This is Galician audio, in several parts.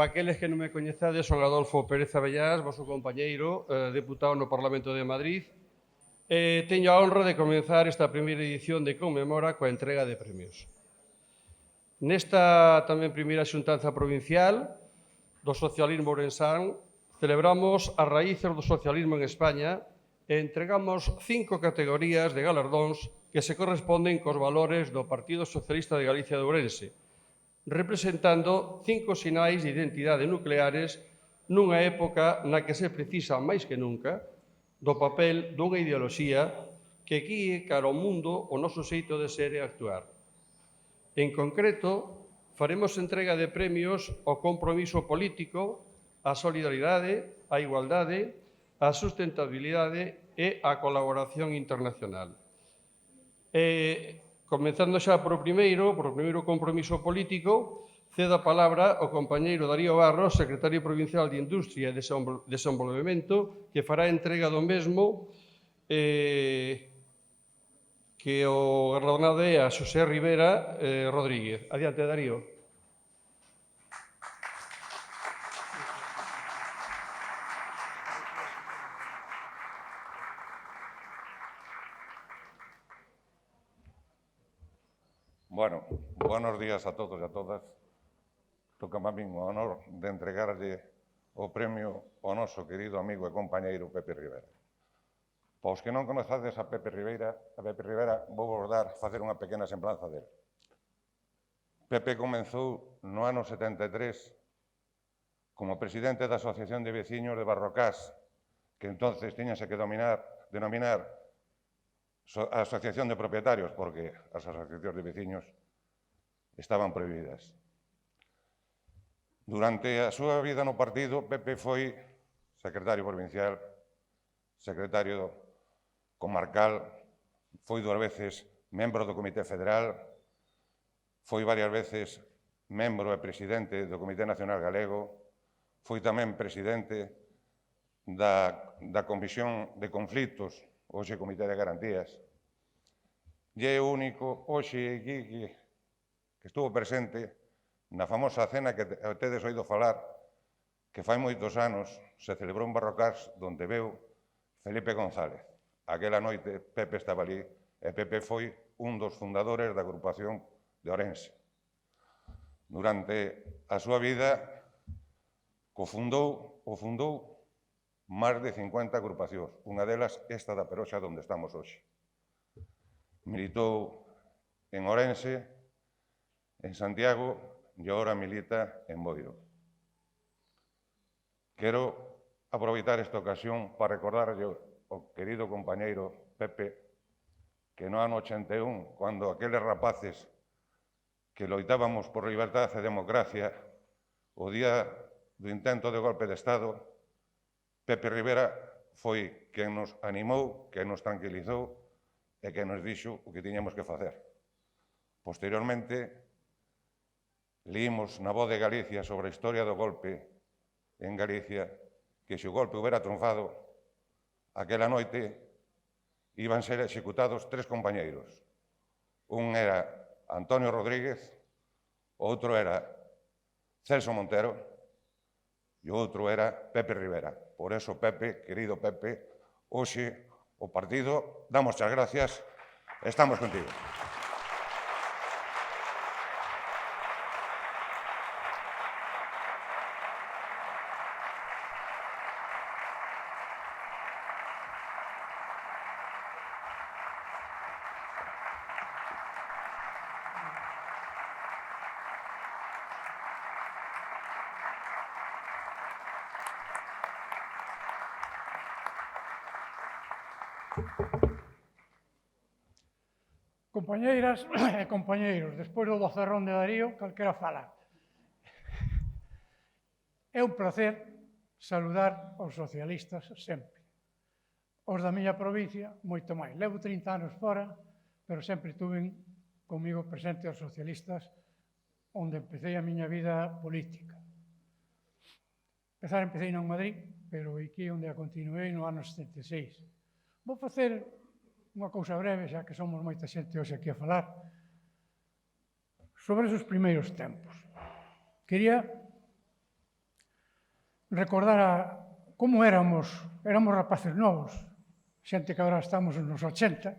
Aqueles que non me coñecades, son Adolfo Pérez Abellás, vosso compañeiro, deputado no Parlamento de Madrid. Teño a honra de comenzar esta primeira edición de Conmemora coa entrega de premios. Nesta tamén primeira xuntanza provincial do socialismo ourensán, celebramos as raíces do socialismo en España e entregamos 5 categorías de galardóns que se corresponden cos valores do Partido Socialista de Galicia de Ourense, representando 5 sinais de identidade nucleares nunha época na que se precisa máis que nunca do papel dunha ideoloxía que guíe cara ao mundo o noso xeito de ser e actuar. En concreto, faremos entrega de premios ao compromiso político, á solidaridade, á igualdade, á sustentabilidade e á colaboración internacional. Comenzando xa por o primeiro compromiso político, cedo a palabra ao compañeiro Darío Barros, secretario provincial de Industria e Desenvolvemento, que fará entrega do mesmo, que o galardonado é a Xosé Rivera Rodríguez. Adiante, Darío. Bueno, buenos días a todos e a todas. Toca a min o honor de entregarlle o premio ao noso querido amigo e compañeiro Pepe Rivera. Paos que non conozades a Pepe Rivera, vou vos facer unha pequena semblanza dele. Pepe comenzou no ano 73 como presidente da Asociación de Veciños de Barrocás, que entonces tiñase que denominar a Asociación de Propietarios, porque as asociacións de veciños estaban prohibidas. Durante a súa vida no partido, Pepe foi secretario provincial, secretario comarcal, foi 2 veces membro do Comité Federal, foi varias veces membro e presidente do Comité Nacional Galego, foi tamén presidente da Comisión de Conflitos, hoxe Comité de Garantías, e é o único hoxe aquí que estuvo presente na famosa cena que tedes oído falar, que fai moitos anos se celebrou en Barrocás, donde veu Felipe González. Aquela noite Pepe estaba ali e Pepe foi un dos fundadores da agrupación de Ourense. Durante a súa vida o fundou máis de 50 agrupacións, unha delas esta da Peroxa onde estamos hoxe. Militou en Ourense, en Santiago e agora milita en Boiro. Quero aproveitar esta ocasión para recordarlle ao querido compañeiro Pepe que no ano 81, cando aqueles rapaces que loitábamos por liberdade e democracia, o día do intento de golpe de Estado, Pepe Rivera foi quen nos animou, quen nos tranquilizou e quen nos dixo o que tiñamos que facer. Posteriormente, leímos na Voz de Galicia sobre a historia do golpe en Galicia, que se o golpe houbera triunfado, aquela noite iban ser executados 3 compañeiros. Un era Antonio Rodríguez, outro era Celso Montero e outro era Pepe Rivera. Por eso, Pepe, querido Pepe, hoxe o partido damos as gracias, estamos contigo. Compañeiras e compañeiros, despois do vocerrón de Darío, calquera fala. É un placer saludar aos socialistas sempre. Os da miña provincia, moito máis. Levo 30 anos fora, pero sempre tuven comigo presente os socialistas onde empecé a miña vida política. Empecé en Madrid, pero aquí onde a continuei no ano 76. Vou facer unha cousa breve, xa que somos moita xente hoxe aquí a falar, sobre esos primeiros tempos. Quería recordar como éramos rapaces novos, xente que agora estamos nos 80,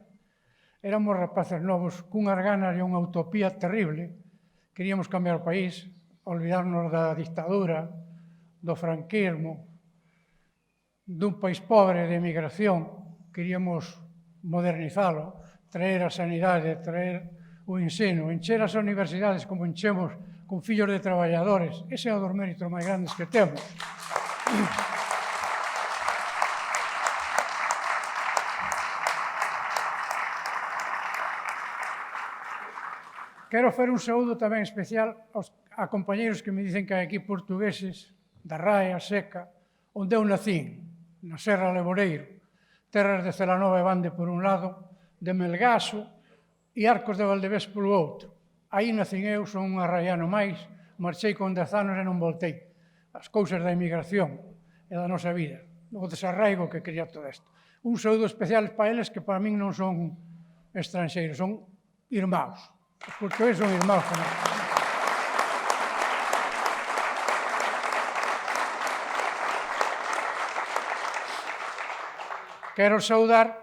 éramos rapaces novos cunhas ganas e unha utopía terrible. Queríamos cambiar o país, olvidarnos da dictadura, do franquismo, dun país pobre de emigración. Queríamos modernizalo, traer a sanidade, traer o ensino, encher as universidades como enchemos con fillos de traballadores. Ese é o dos méritos máis grandes que temos. Quero fer un saúdo tamén especial a compañeiros que me dicen que hai aquí portugueses da Raia, Seca, onde eu nacín, na Serra Leboreiro, terras de Celanova e Bande por un lado, de Melgaso e Arcos de Valdevés polo outro. Aí nacín eu, son un arraiano máis, marchei con 10 anos e non voltei. As cousas da emigración e da nosa vida, o desarraigo que quería todo isto. Un saúdo especial para eles que para min non son estranxeiros, son irmãos. Os portugueses son irmãos para nós. Quero saudar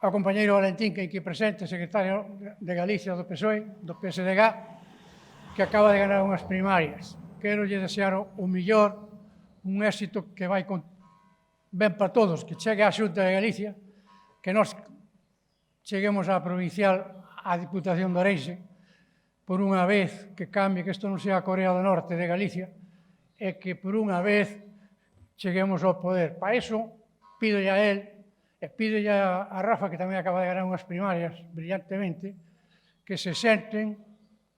ao compañeiro Valentín, que aquí presente, secretario de Galicia do PSOE, do PSDG, que acaba de ganar unhas primarias. Quero lle desear o millor, un éxito que vai ben para todos, que chegue á Xunta de Galicia, que nós cheguemos á provincial, á Diputación de Ourense, por unha vez que cambie, que isto non sea a Corea do Norte de Galicia, e que por unha vez cheguemos ao poder. Para iso, pídolle a él, e pídolle a Rafa, que tamén acaba de ganar unhas primarias brillantemente, que se senten,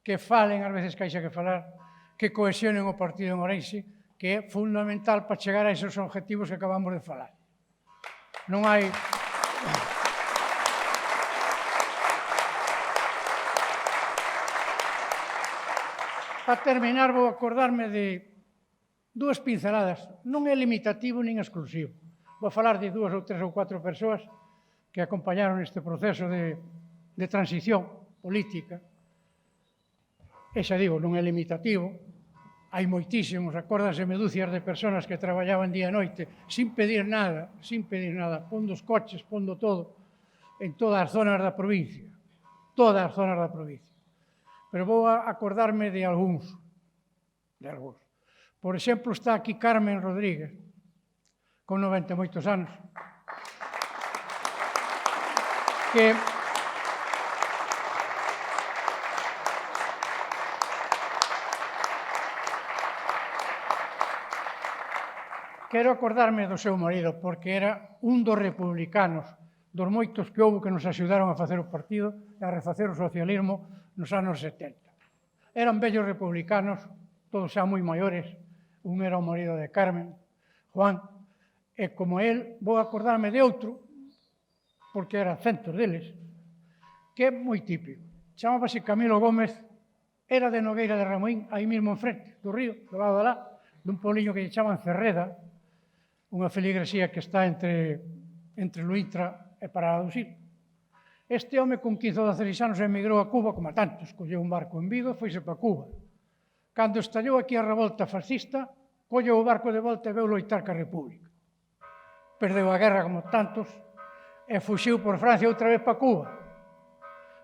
que falen as veces que haixa que falar, que cohesionen o partido en Ourense, que é fundamental para chegar a esos objetivos que acabamos de falar. Non hai... Para terminar, vou acordarme de dúas pinceladas. Non é limitativo nin exclusivo. Vou falar de 2 ou 3 ou 4 persoas que acompañaron este proceso de transición política. E xa digo, non é limitativo. Hai moitísimos, acórdaseme dúcias de persoas que traballaban día e noite sin pedir nada, pondo os coches, pondo todo, en todas as zonas da provincia. Todas as zonas da provincia. Pero vou acordarme de algúns. Por exemplo, está aquí Carmen Rodríguez, con 90 e moitos anos, que quero acordarme do seu marido, porque era un dos republicanos, dos moitos que houve que nos axudaron a facer o partido e a refacer o socialismo nos anos 70. Eran vellos republicanos, todos xa moi maiores, un era o marido de Carmen, Juan, e como él, vou acordarme de outro, porque eran centos deles, que é moi típico. Chamábase Camilo Gómez, era de Nogueira de Ramuín, aí mesmo enfrente, do río, do lado de lá, dun poliño que lle chaman Cerreda, unha feligresía que está entre Luitra e Parada do Sil. Este home con 15 ou 16 anos emigrou a Cuba, como a tantos, colleu un barco en Vigo e foise para Cuba. Cando estallou aquí a revolta fascista, colleu o barco de volta e veu loitar ca República. Perdeu a guerra como tantos e fuxiu por Francia outra vez para Cuba.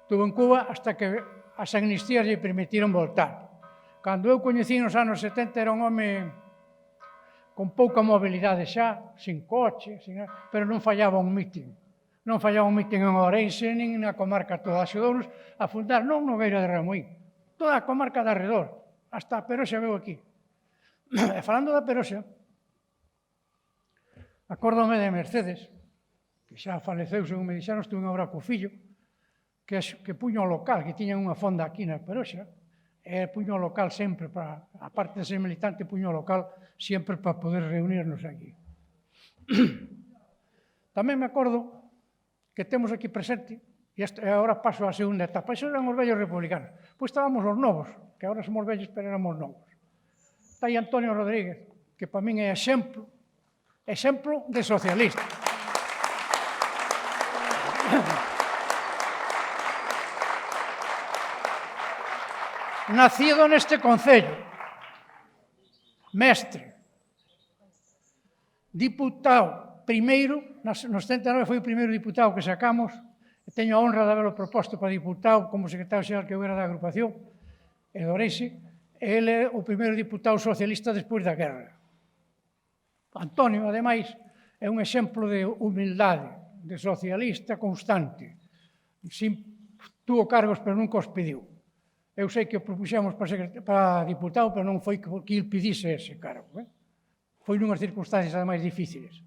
Estuvo en Cuba hasta que as amnistías lle permitiron voltar. Cando eu coñecí nos anos 70 era un home con pouca mobilidade xa, sin coche, pero non fallaba un mitin. Non fallaba un mitin en Ourense, nin na comarca toda. Axudounos a fundar, non Nogueira de Ramuín, toda a comarca de arredor, hasta a Peroxa veu aquí. E falando da Peroxa, acórdome de Mercedes, que xa faleceu, según me dixeron, estuve agora co fillo, que puño o local, que tiñan unha fonda aquí na Peroxa, e puño o local sempre, a parte de ser militante, puño o local sempre para poder reunirnos aquí. Tamén me acordo que temos aquí presente, e agora paso á segunda etapa, esos eran os vellos republicanos. Pois estábamos os novos, que agora somos vellos, pero éramos novos. Está aí Antonio Rodríguez, que para min é exemplo de socialista. Nacido neste concello, mestre, diputado primeiro, nos 79 foi o primeiro diputado que sacamos, teño a honra de haberlo proposto para diputado como secretario xeral que eu era da agrupación, e do Orense, ele é o primeiro diputado socialista despois da guerra. Antonio, ademais, é un exemplo de humildade, de socialista constante. Tuvo cargos, pero nunca os pediu. Eu sei que o propuxemos para diputado, pero non foi que il pedise ese cargo. Foi nunhas circunstancias, ademais, difíciles.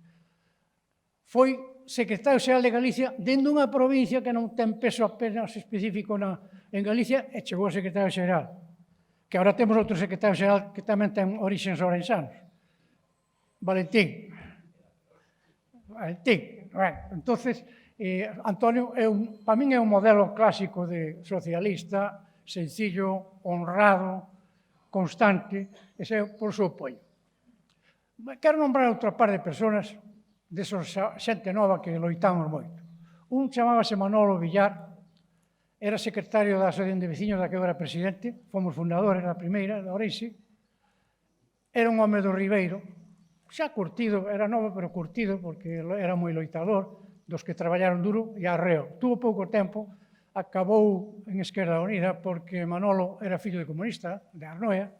Foi secretario xeral de Galicia dentro dunha provincia que non ten peso apenas específico en Galicia e chegou a secretario xeral. Que agora temos outro secretario xeral que tamén ten orixens orensanos. Valentín. Bueno, entonces, Antonio, para min é un modelo clásico de socialista, sencillo, honrado, constante, ese por o seu apoio. Quero nombrar outra par de personas, desos xente nova que loitamos moito. Un chamábase Manolo Villar, era secretario da Asociación de Veciños da que eu era presidente, fomos fundadores da primeira, da Orense, era un home do Ribeiro, xa curtido, era novo, pero curtido, porque era moi loitador, dos que traballaron duro e arreo. Tuvo pouco tempo, acabou en Esquerda Unida, porque Manolo era fillo de comunista, de Arnoia,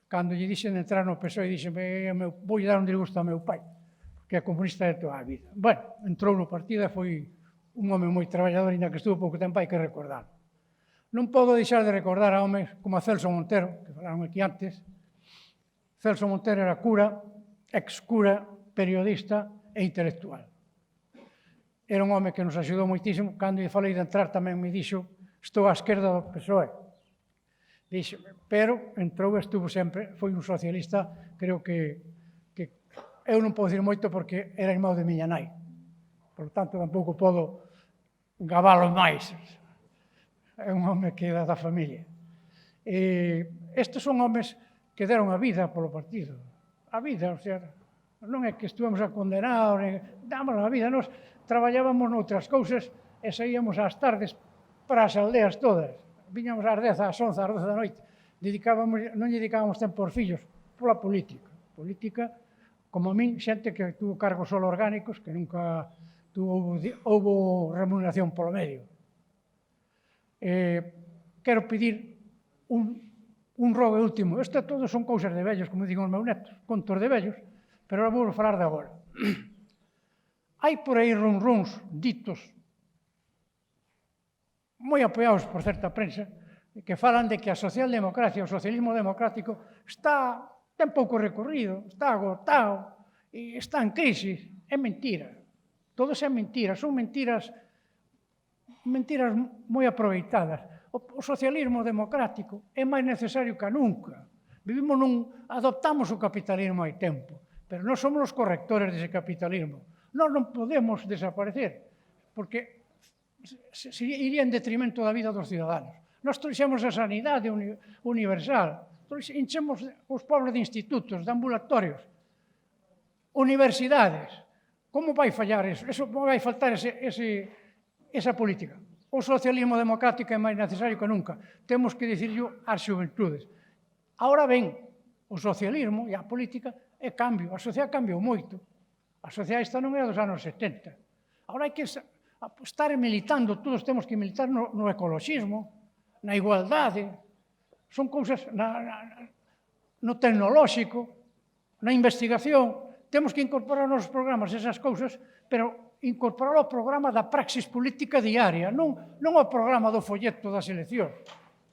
cando lle dixen de entrar no PSOE, dixenme, vou dar un disgusto ao meu pai, que é comunista de toda a vida. Bueno, entrou no partido e foi un home moi traballador, ainda que estuvo pouco tempo, hai que recordar. Non podo deixar de recordar a homes como a Celso Montero, que falaron aquí antes. Celso Montero era cura, ex-cura, periodista e intelectual. Era un home que nos axudou moitísimo. Cando lle falei de entrar tamén me dixo estou á esquerda do PSOE. Dixo, pero entrou e estuvo sempre, foi un socialista, creo que eu non podo dicir moito porque era irmão de miña nai. Por tanto, tampouco podo gabalo máis. É un home que era da familia. Estes son homes que deron a vida polo partido. A vida, o sea, non é que estuvemos a condenar, dámonos a vida, nos traballábamos noutras cousas e saíamos ás tardes para as aldeas todas. Viñamos ás 10, ás 11, ás 12 da noite. Non lle dedicábamos tempo aos fillos, pola política. Política, como a min, xente que tuvo cargos solo orgánicos, que nunca houbo remuneración polo medio. Quero pedir un rogo último. Isto todos son cousas de vellos, como digo os meus netos, contos de vellos, pero ahora vou falar de agora. Hai por aí runruns ditos, moi apoiados por certa prensa, que falan de que a socialdemocracia, o socialismo democrático, ten pouco recorrido, está agotado, e está en crisis. É mentira. Todo é mentira. Son mentiras moi aproveitadas. O socialismo democrático é máis necesario que nunca. Adoptamos o capitalismo hai tempo, pero non somos os correctores dese capitalismo. Nós non podemos desaparecer, porque iría en detrimento da vida dos ciudadanos. Nós trouxemos a sanidade universal, enchemos os pobres de institutos, de ambulatorios, universidades. Como vai fallar eso? Como vai faltar esa política? O socialismo democrático é máis necesario que nunca. Temos que dicirlo ás xuventudes. Ahora ben, o socialismo e a política é cambio. A sociedade cambiou moito. A sociedade esta non é dos anos 70. Ahora hai que estar militando, todos temos que militar no ecologismo, na igualdade. Son cousas no tecnolóxico, na investigación. Temos que incorporar nos programas esas cousas, pero incorporar ao programa da praxis política diaria, non ao programa do folleto das eleccións.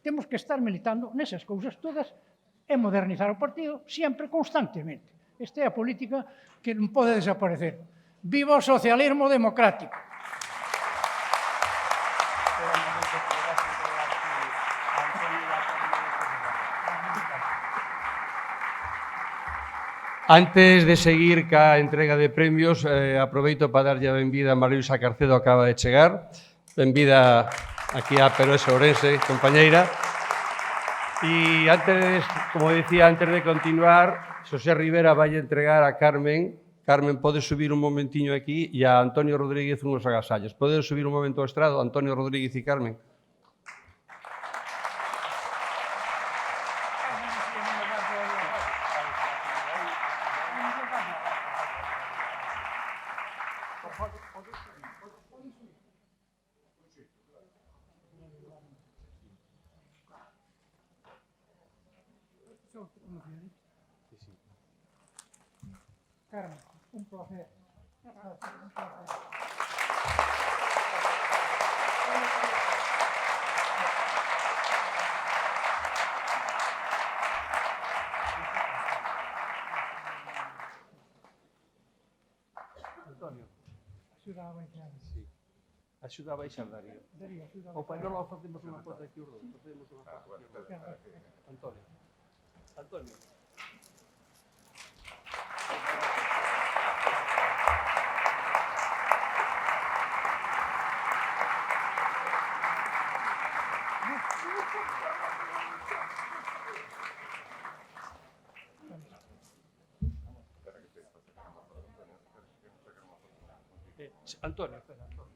Temos que estar militando nesas cousas todas e modernizar o partido sempre, constantemente. Esta é a política que non pode desaparecer. Viva o socialismo democrático! Antes de seguir ca entrega de premios, aproveito para darlle a benvida a Mariluisa Carcedo, acaba de chegar. Benvida aquí a Peroes Ourense, compañeira. E antes, como decía, antes de continuar, Xosé Rivera vai entregar a Carmen. Carmen, pode subir un momentiño aquí e a Antonio Rodríguez unhos agasallos. Pode subir un momento ao estrado, Antonio Rodríguez e Carmen. Carmen, un placer. Antonio, Axuda a baixar. axuda a baixar, Darío. Darío, axuda a O baixar. painel facemos unha foto aquí os dous. Facemos unha foto aquí os dous. Antonio. Antonio. Antonio, espera, Antonio.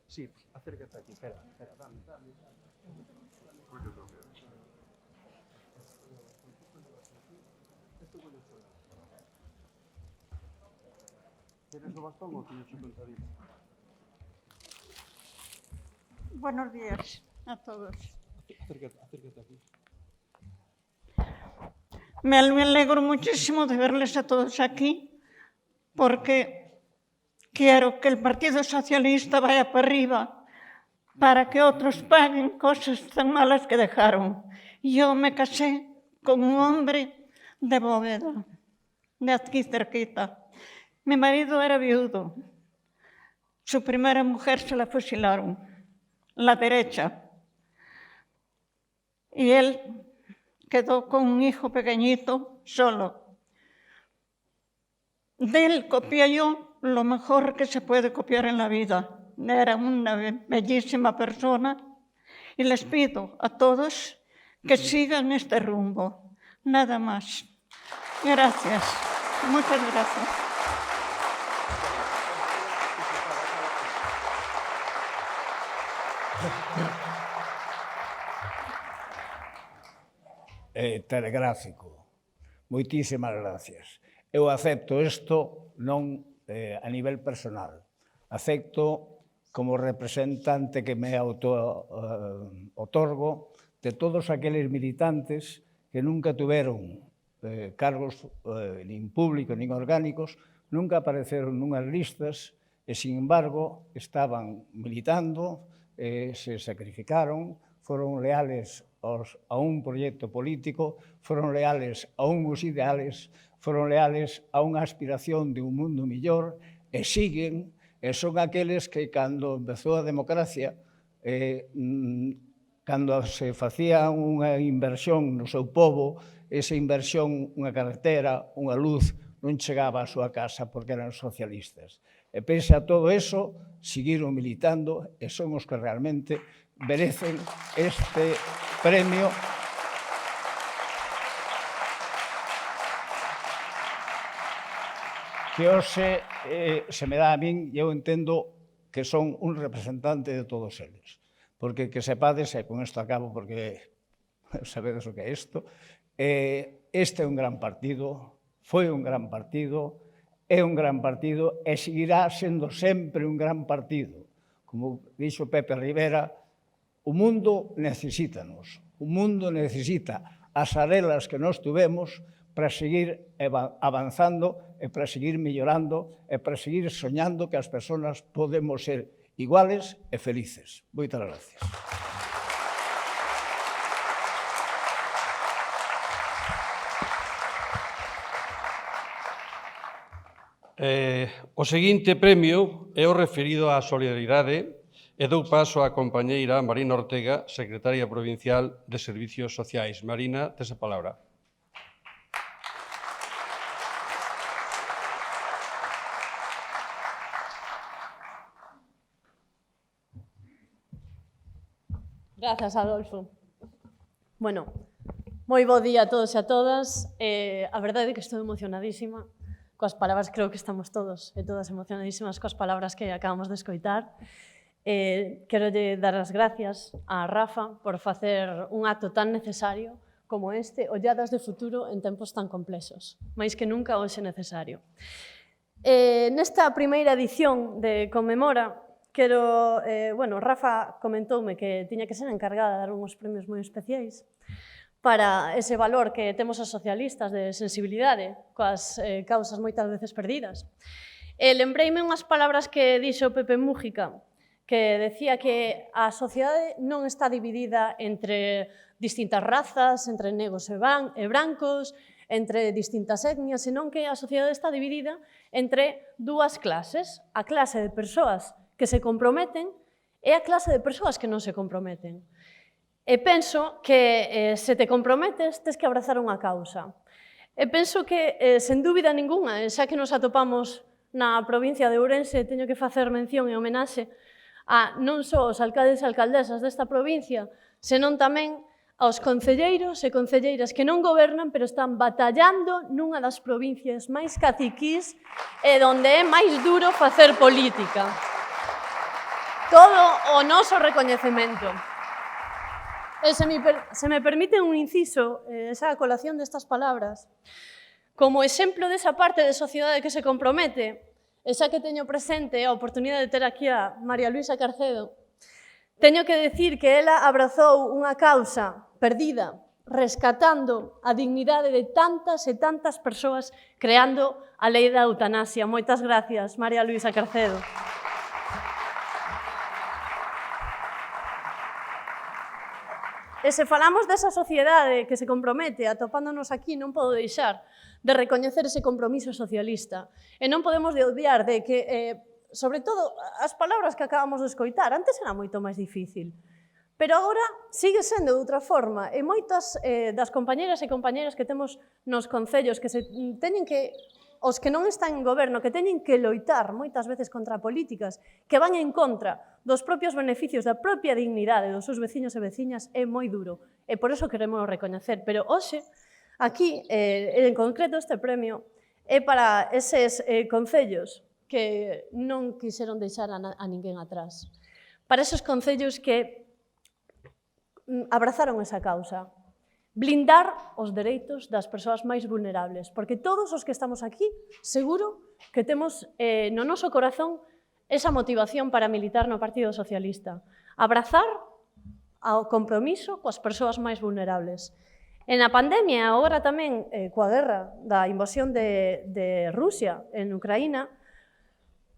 Sí, acércate aquí, espera, dame. ¿Tienes el bastón o tienes su contadito? Buenos días a todos. Acércate aquí. Me alegro muchísimo de verles a todos aquí porque quiero que el Partido Socialista vaya para arriba para que otros paguen cosas tan malas que dejaron. Yo me casé con un hombre de Bóveda, de aquí cerquita. Mi marido era viudo. Su primera mujer se la fusilaron, la derecha. Y él quedó con un hijo pequeñito, solo. De él copié yo lo mejor que se puede copiar en la vida. Era una bellísima persona y les pido a todos que sigan este rumbo. Nada más. Gracias. Muchas gracias. Telegráfico. Moitísimas gracias. Eu acepto isto non a nivel personal. Acepto como representante que me otorgo de todos aqueles militantes que nunca tuveron cargos nin públicos nin orgánicos, nunca apareceron nunhas listas e, sin embargo, estaban militando, se sacrificaron, foron leales a un proxecto político, foron leales a uns ideales, foron leales a unha aspiración de un mundo millor e siguen, e son aqueles que cando empezou a democracia, cando se facía unha inversión no seu pobo, esa inversión, unha carretera, unha luz, non chegaba á súa casa porque eran socialistas. E pese a todo eso, seguiron militando e son os que realmente merecen este premio que hoxe se me dá a min e eu entendo que son un representante de todos eles. Porque que sepades, e con isto acabo porque sabedes o que é isto, este é un gran partido, foi un gran partido, é un gran partido e seguirá sendo sempre un gran partido. Como dixo Pepe Rivera, o mundo necesítanos, o mundo necesita as arelas que nós tuvemos para seguir avanzando e para seguir mellorando e para seguir soñando que as persoas podemos ser iguales e felices. Moitas gracias. O seguinte premio é o referido á solidaridade e dou paso á compañeira Marina Ortega, secretaria provincial de Servicios Sociais. Marina, tes a palabra. Grazas, Adolfo. Bueno, moi bo día a todos e a todas. A verdade é que estou emocionadísima coas palabras, creo que estamos todos e todas emocionadísimas coas palabras que acabamos de escoitar. Quero dar as gracias a Rafa por facer un acto tan necesario, como este, olladas de futuro en tempos tan complexos, máis que nunca hoxe necesario. Nesta primeira edición de Conmemora, Rafa comentoume que tiña que ser encargada de dar uns premios moi especiais para ese valor que temos os socialistas de sensibilidade coas causas moitas veces perdidas. Lembreime unhas palabras que dixo Pepe Mújica, que decía que a sociedade non está dividida entre distintas razas, entre negros e brancos, entre distintas etnias, senón que a sociedade está dividida entre dúas clases, a clase de persoas que se comprometen e a clase de persoas que non se comprometen. E penso que se te comprometes, tes que abrazar unha causa. E penso que, sen dúbida ninguna, xa que nos atopamos na provincia de Ourense, teño que facer mención e homenaxe a non só os alcaldes e alcaldesas desta provincia, senón tamén aos concelleiros e concelleiras que non gobernan, pero están batallando nunha das provincias máis caciquís e onde é máis duro facer política. Todo o noso recoñecemento. E se me permite un inciso, esa colación destas palabras, como exemplo desa parte de sociedade que se compromete, esa que teño presente a oportunidade de ter aquí a María Luisa Carcedo, teño que decir que ela abrazou unha causa perdida, rescatando a dignidade de tantas e tantas persoas, creando a lei da eutanasia. Moitas gracias, María Luisa Carcedo. E se falamos desa sociedade que se compromete atopándonos aquí, non podo deixar de recoñecer ese compromiso socialista. E non podemos de odiar de que, sobre todo, as palabras que acabamos de escoitar, antes era moito máis difícil. Pero agora sigue sendo de outra forma, e moitas das compañeras e compañeros que temos nos concellos que se teñen que, os que non están en goberno, que teñen que loitar moitas veces contra políticas que van en contra dos propios beneficios da propia dignidade dos seus veciños e veciñas, é moi duro, e por eso queremos recoñecer. Pero hoxe, aquí, en concreto, este premio é para eses concellos que non quixeron deixar a ninguén atrás. Para esos concellos que abrazaron esa causa. Blindar os dereitos das persoas máis vulnerables, porque todos os que estamos aquí, seguro que temos no noso corazón esa motivación para militar no Partido Socialista. Abrazar ao compromiso coas persoas máis vulnerables. En a pandemia, agora tamén coa guerra da invasión de Rusia en Ucraína,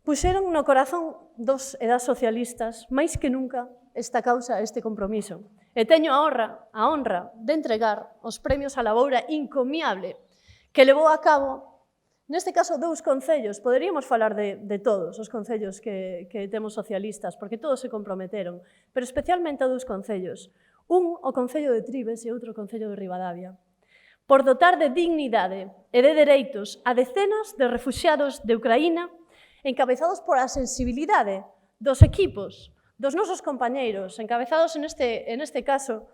puxeron no corazón dos e das socialistas máis que nunca esta causa, este compromiso. E teño a honra de entregar os premios á laboura encomiable que levou a cabo, neste caso, dous concellos. Poderíamos falar de todos os concellos que temos socialistas, porque todos se comprometeron, pero especialmente a dous concellos. Un, o Concello de Trives, e outro, o Concello de Ribadavia, por dotar de dignidade e de dereitos a decenas de refuxiados de Ucraína, encabezados por a sensibilidade dos equipos, dos nosos compañeiros, encabezados en este caso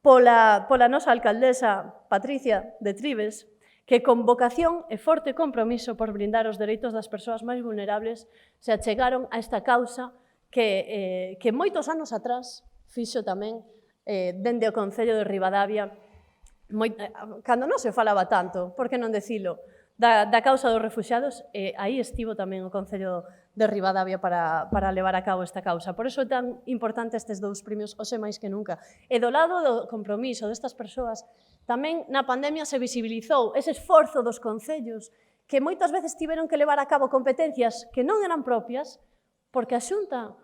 pola nosa alcaldesa Patricia de Trives, que con vocación e forte compromiso por blindar os dereitos das persoas máis vulnerables se achegaron a esta causa que moitos anos atrás fixo tamén dende o Concello de Ribadavia, cando non se falaba tanto, por que non decilo, da causa dos refuxiados, aí estivo tamén o Concello de Ribadavia para levar a cabo esta causa. Por iso é tan importante estes dous premios, hoxe máis que nunca. E do lado do compromiso destas persoas, tamén na pandemia se visibilizou ese esforzo dos concellos que moitas veces tiveron que levar a cabo competencias que non eran propias, porque a Xunta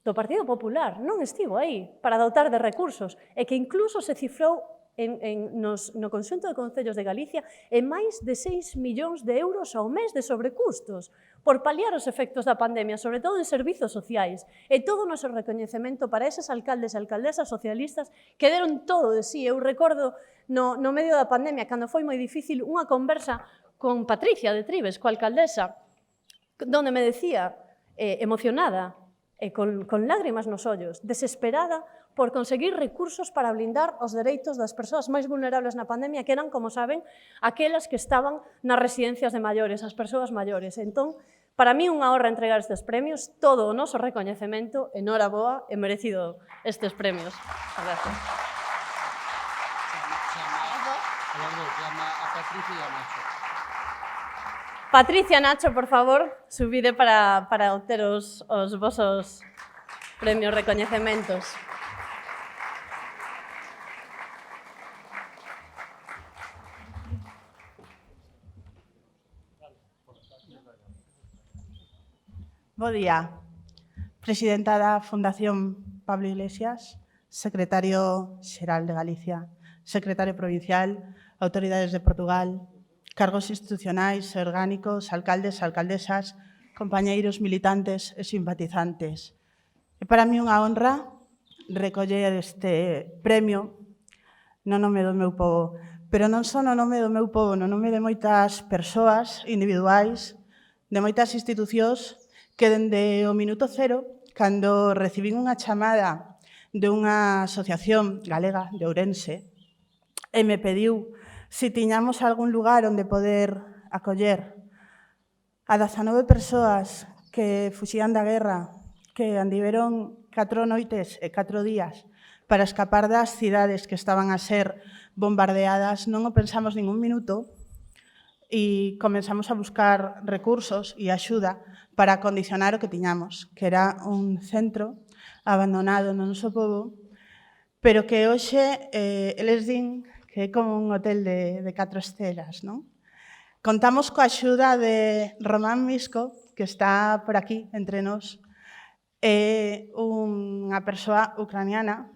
do Partido Popular non estivo aí para dotar de recursos, e que incluso se cifrou no conxunto de concellos de Galicia en máis de 6 millóns de euros ao mes de sobrecustos por paliar os efectos da pandemia, sobre todo en servizos sociais. E todo o noso recoñecemento para eses alcaldes e alcaldesas socialistas que deron todo de sí. Eu recordo no medio da pandemia, cando foi moi difícil, unha conversa con Patricia de Trives, coa alcaldesa, donde me decía, emocionada, e con lágrimas nos ollos, desesperada por conseguir recursos para blindar os dereitos das persoas máis vulnerables na pandemia, que eran, como saben, aquelas que estaban nas residencias de maiores, as persoas maiores. Entón, para mí, unha honra entregar estes premios, todo o noso recoñecemento, enhoraboa, e merecido estes premios. Gracias. Llama a Patricia e a Nacho. Patricia, Nacho, por favor, subide para obter os vosos premios recoñecementos. Bo día. Presidenta da Fundación Pablo Iglesias, secretario xeral de Galicia, secretario provincial, autoridades de Portugal, cargos institucionais e orgánicos, alcaldes, alcaldesas, compañeiros militantes e simpatizantes. É para mí unha honra recoller este premio no nome do meu povo, pero non só no nome do meu povo, no nome de moitas persoas individuais, de moitas institucións que dende o minuto cero, cando recibín unha chamada de unha asociación galega de Ourense e me pediu se tiñamos algún lugar onde poder acoller a 19 persoas que fuxían da guerra, que andiveron 4 noites e 4 días para escapar das cidades que estaban a ser bombardeadas, non o pensamos ningún minuto e comenzamos a buscar recursos e axuda para acondicionar o que tiñamos, que era un centro abandonado no noso povo, pero que hoxe eles din que é como un hotel de 4 estelas, non? Contamos coa axuda de Román Misco, que está por aquí entre nós, é unha persoa ucraniana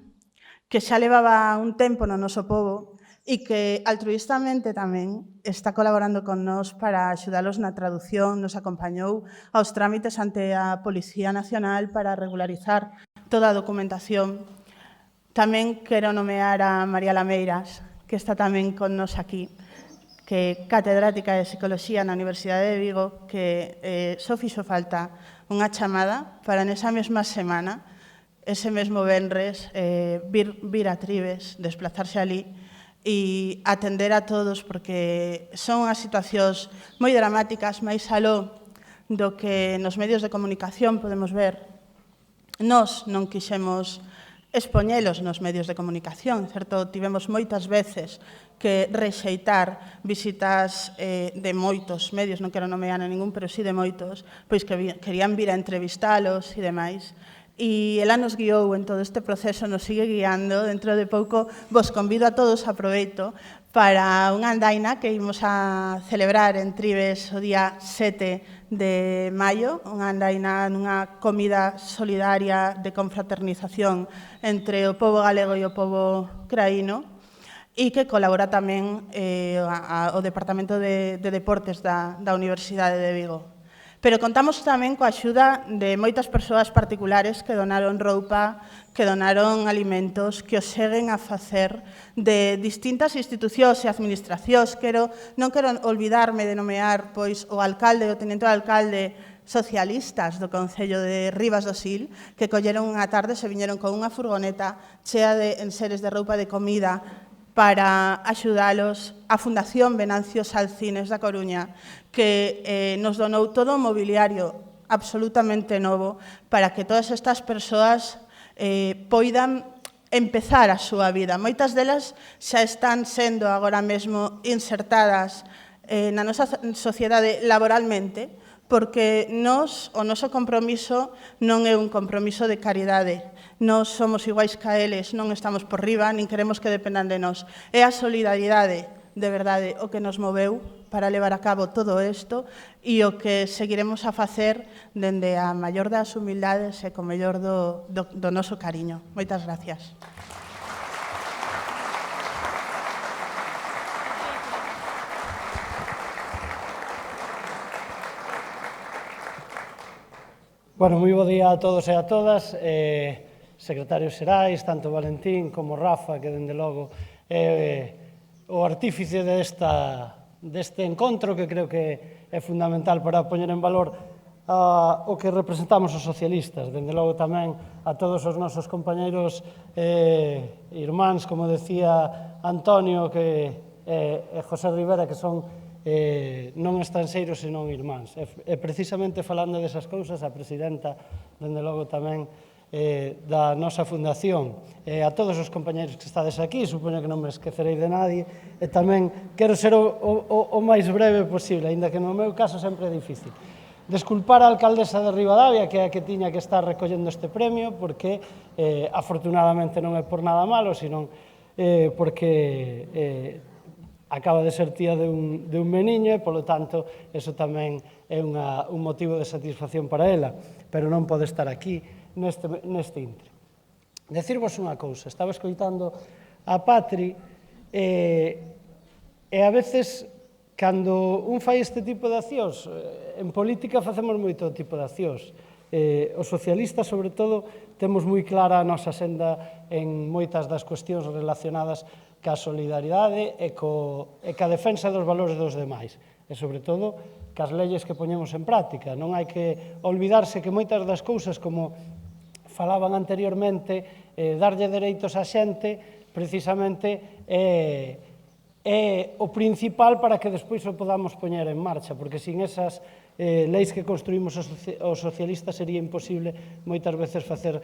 que xa levaba un tempo no noso povo e que altruistamente tamén está colaborando con nós para axudalos na traducción, nos acompañou aos trámites ante a Policía Nacional para regularizar toda a documentación. Tamén quero nomear a María Lameiras, que está tamén con nós aquí, que é catedrática de Psicoloxía na Universidade de Vigo, que só fixo falta unha chamada para nesa mesma semana, ese mesmo venres, vir a Tribes, desplazarse ali e atender a todos, porque son as situacións moi dramáticas, máis aló do que nos medios de comunicación podemos ver. Nós non quixemos expoñelos nos medios de comunicación, certo? Tivemos moitas veces que rexeitar visitas de moitos medios, non quero nomear a ningún, pero sí de moitos, pois que querían vir a entrevistalos e demais. E ela nos guiou en todo este proceso, nos sigue guiando. Dentro de pouco vos convido a todos, aproveito, para unha andaina que imos a celebrar en Tribes o día 7 de maio, unha andaina nunha comida solidaria de confraternización entre o pobo galego e o pobo ucraíno, e que colabora tamén o Departamento de Deportes da Universidade de Vigo. Pero contamos tamén coa axuda de moitas persoas particulares que donaron roupa, que donaron alimentos, que os seguen a facer de distintas institucións e administracións. Non quero olvidarme de nomear pois o alcalde e o tenente do alcalde socialistas do Concello de Rivas do Sil, que colleron unha tarde, se viñeron con unha furgoneta chea de enseres de roupa de comida para axudalos, a Fundación Venancio Salcines da Coruña, que nos donou todo o mobiliario absolutamente novo para que todas estas persoas poidan empezar a súa vida. Moitas delas xa están sendo agora mesmo insertadas na nosa sociedade laboralmente, porque o noso compromiso non é un compromiso de caridade. Nós somos iguais que eles, non estamos por riba, nin queremos que dependan de nós. É a solidaridade, de verdade, o que nos moveu para levar a cabo todo isto e o que seguiremos a facer dende a maior das humildades e co mellor do noso cariño. Moitas gracias. Bueno, moi bo día a todos e a todas, secretarios xerais, tanto Valentín como Rafa, que dende logo é o artífice deste encontro, que creo que é fundamental para poñer en valor o que representamos os socialistas. Dende logo tamén a todos os nosos compañeiros irmáns, como decía Antonio e José Rivera, que son non estranxeiros senón irmáns. E precisamente falando desas cousas, a presidenta, dende logo tamén, da nosa fundación, a todos os compañeros que estades aquí, supoño que non me esquecerei de nadie, e tamén quero ser o máis breve posible, aínda que no meu caso sempre é difícil. Desculpar a alcaldesa de Ribadavia, que é a que tiña que estar recollendo este premio, porque afortunadamente non é por nada malo, sino porque acaba de ser tía de un meniño e, polo tanto, eso tamén é un motivo de satisfacción para ela, pero non pode estar aquí neste intre. Decirvos unha cousa, estaba escoitando a Patri e a veces, cando un fai este tipo de accións, en política facemos moito tipo de accións. Os socialistas, sobre todo, temos moi clara a nosa senda en moitas das cuestións relacionadas ca solidaridade e ca defensa dos valores dos demais. E, sobre todo, cas leyes que poñemos en práctica. Non hai que olvidarse que moitas das cousas, como falaban anteriormente, darlle dereitos á xente, precisamente é o principal para que despois o podamos poñer en marcha, porque sin esas leis que construímos os socialistas sería imposible moitas veces facer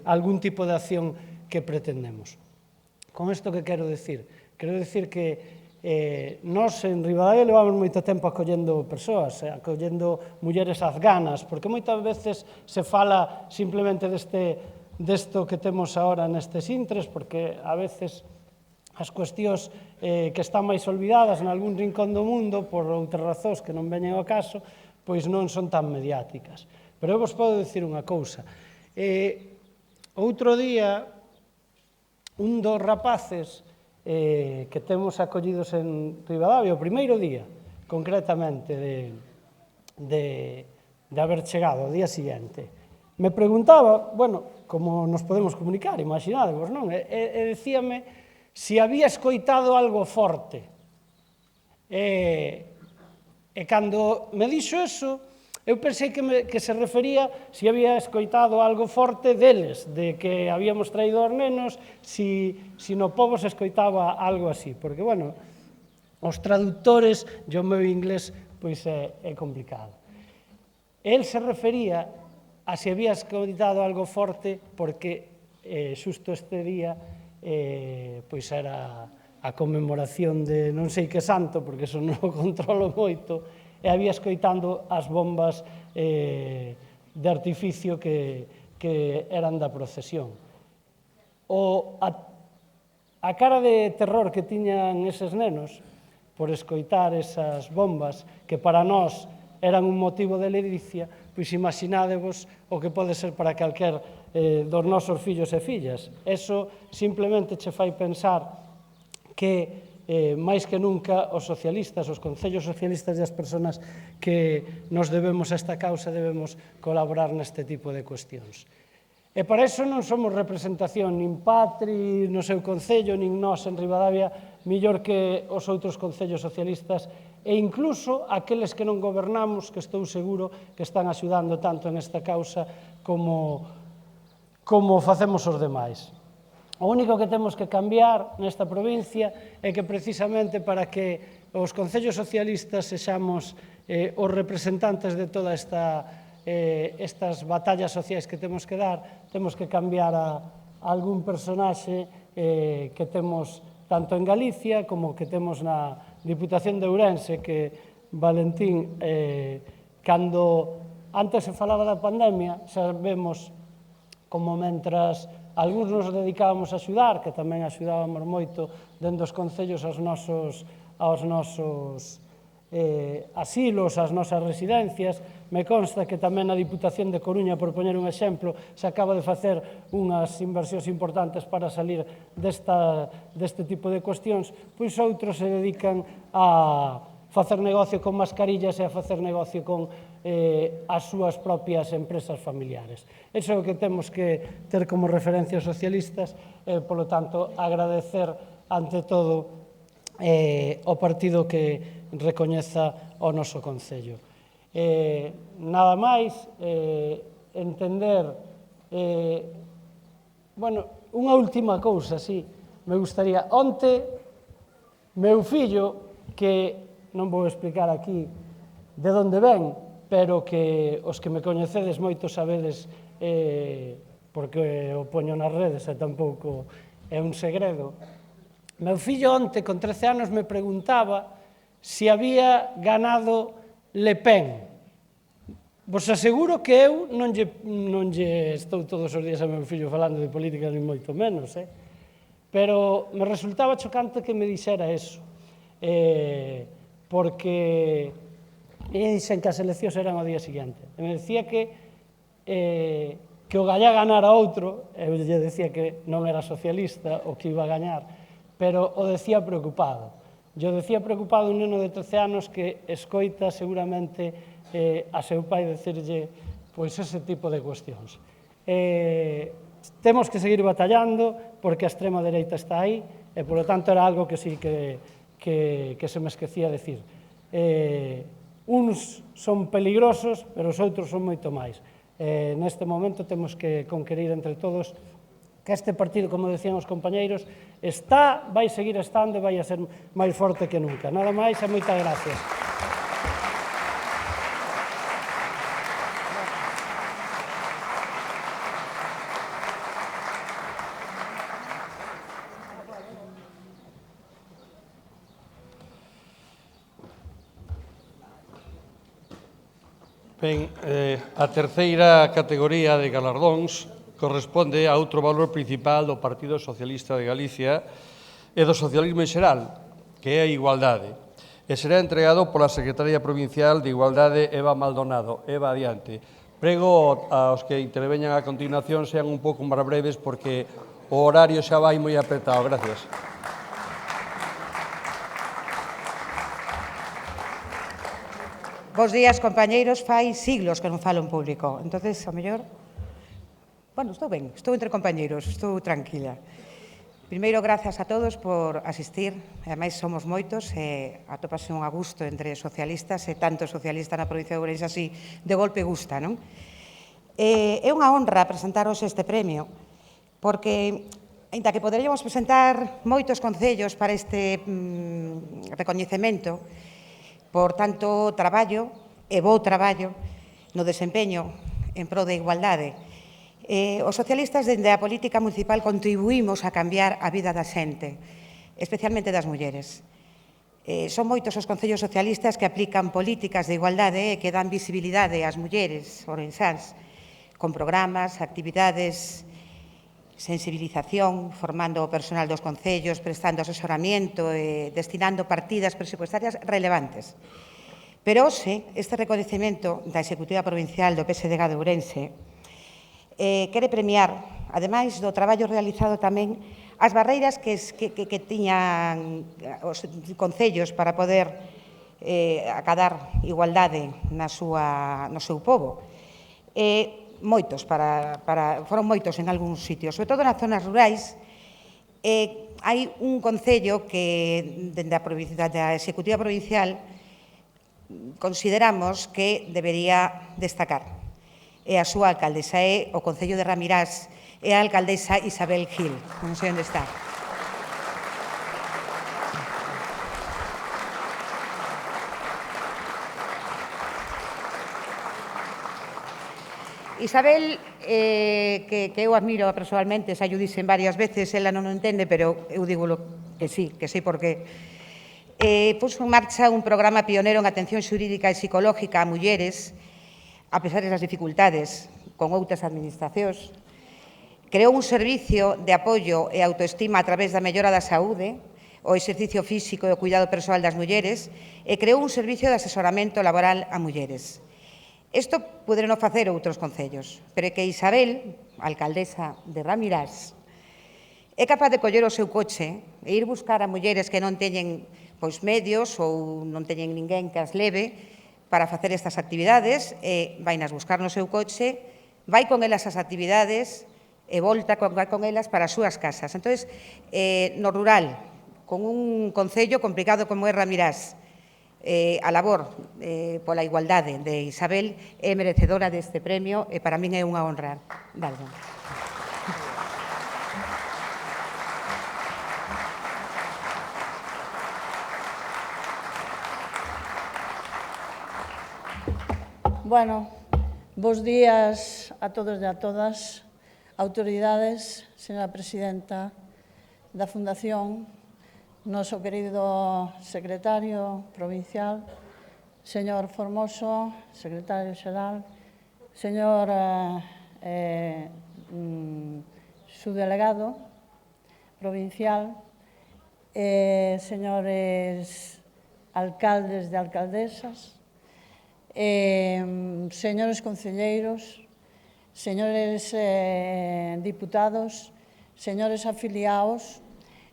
algún tipo de acción que pretendemos. Con isto que quero dicir? Quero dicir que nós en Ribadavia levamos moito tempo acollendo persoas, acollendo mulleres afganas, porque moitas veces se fala simplemente desto que temos agora nestes intres, porque a veces as cuestións que están máis olvidadas en algún rincón do mundo, por outras razóns que non veñen ao caso, pois non son tan mediáticas. Pero eu vos podo dicir unha cousa. Outro día, un dos rapaces que temos acollidos en Ribadavia, o primeiro día, concretamente, de haber chegado, o día siguiente, me preguntaba, bueno, como nos podemos comunicar, imaginadevos, non? E decíame se había escoitado algo forte. E cando me dixo eso, eu pensei que se refería se había escoitado algo forte deles, de que habíamos traído aos nenos, si no pobo se escoitaba algo así, porque, bueno, os traductores, e o meu inglés, pois é complicado. El se refería a se había escoitado algo forte, porque xusto este día pois era a conmemoración de non sei que santo, porque eso non o controlo moito, e había escoitando as bombas de artificio que eran da procesión. A cara de terror que tiñan eses nenos por escoitar esas bombas, que para nós eran un motivo de ledicia, pois imaginádevos o que pode ser para calquer dos nosos fillos e fillas. Eso simplemente che fai pensar que máis que nunca os socialistas, os concellos socialistas e as persoas que nos debemos a esta causa debemos colaborar neste tipo de cuestións. E para iso non somos representación nin Patri no seu concello, nin nós en Ribadavia, millor que os outros concellos socialistas e incluso aqueles que non gobernamos, que estou seguro que están axudando tanto en esta causa como facemos os demais. O único que temos que cambiar nesta provincia é que precisamente para que os concellos socialistas sexamos os representantes de toda estas batallas sociais que temos que dar, temos que cambiar a algún personaxe que temos tanto en Galicia como que temos na Diputación de Ourense, que Valentín, cando antes se falaba da pandemia, sabemos como mentras algúns nos dedicábamos a axudar, que tamén axudábamos moito dentro dos concellos aos nosos asilos, ás nosas residencias. Me consta que tamén a Diputación de Coruña, por poñer un exemplo, se acaba de facer unhas inversións importantes para salir deste tipo de cuestións, pois outros se dedican a facer negocio con mascarillas e a facer negocio con as súas propias empresas familiares. Iso é o que temos que ter como referencia os socialistas e, polo tanto, agradecer ante todo o partido que recoñeza o noso concello. Nada máis, entender... Bueno, unha última cousa, sí, me gustaría. Onte, meu fillo, que non vou explicar aquí de onde ven, pero que os que me coñecedes moito sabedes porque o poño nas redes e tampouco é un segredo. Meu fillo onte, con 13 anos, me preguntaba se había ganado Le Pen. Vos aseguro que eu non lle estou todos os días a meu fillo falando de política, ni moito menos, pero me resultaba chocante que me dixera eso, porque dixen que as eleccións eran o día seguinte. E me decía que o Gallá ganara outro, eu lle decía que non era socialista o que iba a gañar, pero o decía preocupado. Yo decía preocupado un neno de 13 anos que escoita seguramente a seu pai decirlle pois ese tipo de cuestións. Temos que seguir batallando porque a extrema dereita está aí e, polo tanto, era algo que sí que se me esquecía decir. Uns son peligrosos, pero os outros son moito máis. Neste momento temos que conquerir entre todos que este partido, como decían os compañeiros, está, vai seguir estando e vai a ser máis forte que nunca. Nada máis e moitas gracias. Ben, a terceira categoría de galardóns corresponde a outro valor principal do Partido Socialista de Galicia e do socialismo en xeral, que é a igualdade, e será entregado pola Secretaria Provincial de Igualdade, Eva Maldonado. Eva, adiante. Prego aos que interveñan a continuación sean un pouco máis breves porque o horario xa vai moi apretado. Gracias. Bos días, compañeiros. Fai siglos que non falo en público. Entonces, ao mellor... Bueno, estou ben, estou entre compañeiros, estou tranquila. Primeiro, grazas a todos por asistir. Ademais, somos moitos e atópase un a gusto entre socialistas e tanto socialista na provincia de Ourense así de golpe gusta, non? É unha honra presentaros este premio porque, aínda que poderíamos presentar moitos concellos para este recoñecemento, por tanto, traballo e bo traballo no desempeño en pro da igualdade. Os socialistas, dende a política municipal, contribuímos a cambiar a vida da xente, especialmente das mulleres. Son moitos os concellos socialistas que aplican políticas de igualdade e que dan visibilidade ás mulleres ourensáns, con programas, actividades, sensibilización, formando o personal dos concellos, prestando asesoramiento e destinando partidas presupuestarias relevantes. Pero hoxe, este recoñecemento da Executiva Provincial do PSDG de Ourense quere premiar, ademais do traballo realizado tamén, as barreiras que tiñan os concellos para poder acadar igualdade no seu pobo. Foron moitos en algúns sitios, sobre todo nas zonas rurais. Hai un concello que, dende a Executiva Provincial, consideramos que debería destacar. É a súa alcaldesa, é o Concello de Ramirás, é a alcaldesa Isabel Gil, non sei onde está. Isabel, que eu admiro persoalmente, xa llo dixen varias veces, ela non o entende, pero eu digo que sí porque puxo en marcha un programa pionero en atención xurídica e psicológica a mulleres, a pesar das dificultades con outras administracións. Creou un servicio de apoio e autoestima a través da mellora da saúde, o exercicio físico e o cuidado persoal das mulleres, e creou un servicio de asesoramento laboral a mulleres. Isto poderon facer outros concellos, pero é que Isabel, alcaldesa de Ramirás, é capaz de coller o seu coche e ir buscar a mulleres que non teñen medios ou non teñen ninguén que as leve para facer estas actividades, vainas buscar no seu coche, vai con elas as actividades e volta con elas para as súas casas. Entón, no rural, con un concello complicado como é Ramirás, a labor pola igualdade de Isabel é merecedora deste premio e para min é unha honra darlo. Bueno, bos días a todos e a todas, autoridades, señora presidenta da Fundación, noso querido secretario provincial, señor Formoso, secretario xeral, señor subdelegado provincial, señores alcaldes e alcaldesas, señores concelleiros, señores diputados, señores afiliados,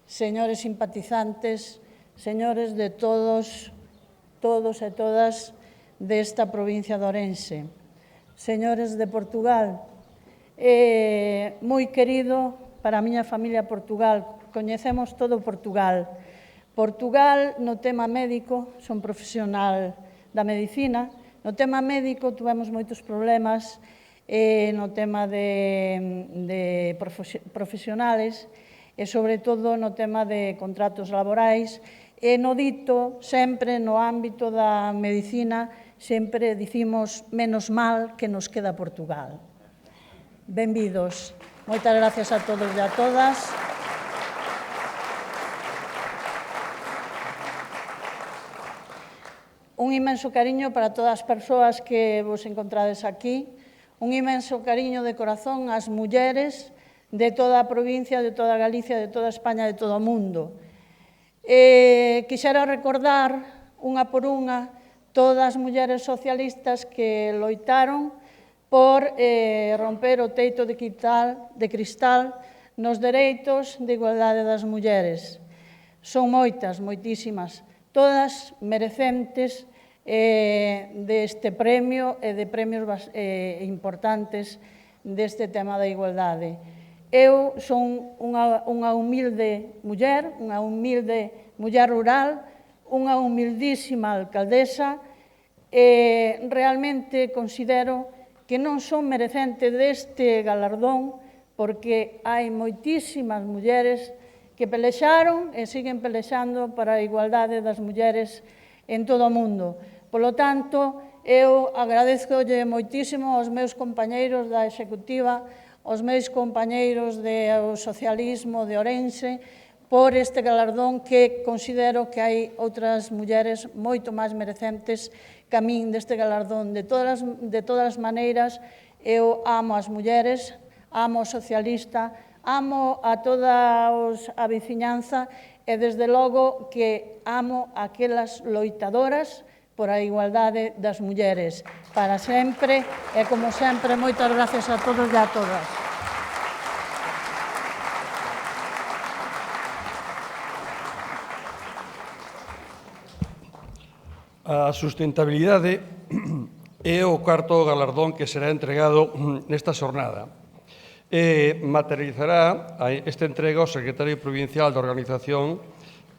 señores simpatizantes, señores de todos e todas desta provincia de Ourense, señores de Portugal, moi querido para a miña familia Portugal, coñecemos todo Portugal. Portugal, no tema médico, son profesional da medicina, no tema médico tuvemos moitos problemas, no tema de profesionales e, sobre todo, no tema de contratos laborais e no dito, sempre no ámbito da medicina, sempre dicimos menos mal que nos queda Portugal. Benvidos. Moitas gracias a todos e a todas. Un inmenso cariño para todas as persoas que vos encontrades aquí, un inmenso cariño de corazón ás mulleres de toda a provincia, de toda Galicia, de toda España, de todo o mundo. Quixera recordar, unha por unha, todas as mulleres socialistas que loitaron por romper o teito de cristal nos dereitos de igualdade das mulleres. Son moitas, moitísimas, todas merecentes deste premio e de premios importantes deste tema da igualdade. Eu son unha humilde muller rural, unha humildísima alcaldesa e realmente considero que non son merecente deste galardón porque hai moitísimas mulleres que pelexaron e siguen pelexando para a igualdade das mulleres en todo o mundo. Polo tanto, eu agradezcolle moitísimo aos meus compañeiros da Executiva, aos meus compañeiros do socialismo de Ourense, por este galardón que considero que hai outras mulleres moito máis merecentes que a min deste galardón. De todas as maneiras, eu amo as mulleres, amo o socialista, amo a toda a veciñanza e, desde logo, que amo aquelas loitadoras por a igualdade das mulleres. Para sempre e, como sempre, moitas gracias a todos e a todas. A sustentabilidade é o cuarto galardón que será entregado nesta xornada. Materializará esta entrega o secretario provincial da organización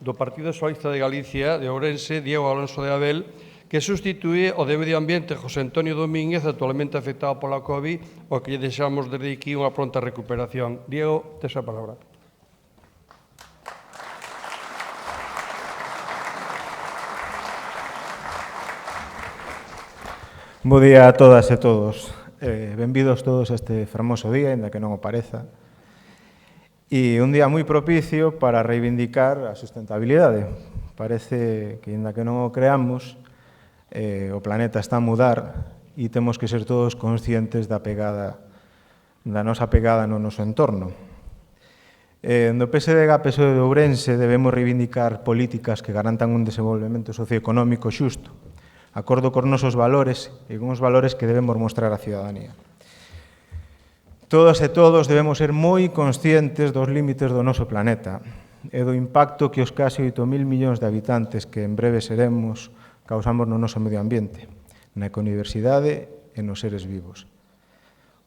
do Partido Socialista de Galicia de Ourense, Diego Alonso de Abel, que sustitúe o de Medio Ambiente José Antonio Domínguez, actualmente afectado pola COVID, o que lle desexamos desde aquí unha pronta recuperación. Diego, tes a palabra. Bo día a todas e todos. Benvidos todos a este fermoso día, ainda que non o pareza. E un día moi propicio para reivindicar a sustentabilidade. Parece que, ainda que non o creamos, o planeta está a mudar e temos que ser todos conscientes da nosa pegada no noso entorno. No PSDG-PSOE de Ourense debemos reivindicar políticas que garantan un desenvolvemento socioeconómico xusto, acordo cos nosos valores e con os valores que debemos mostrar á ciudadanía. Todas e todos debemos ser moi conscientes dos límites do noso planeta e do impacto que os case 8.000 millóns de habitantes que en breve seremos causamos no noso medio ambiente, na ecodiversidade e nos seres vivos.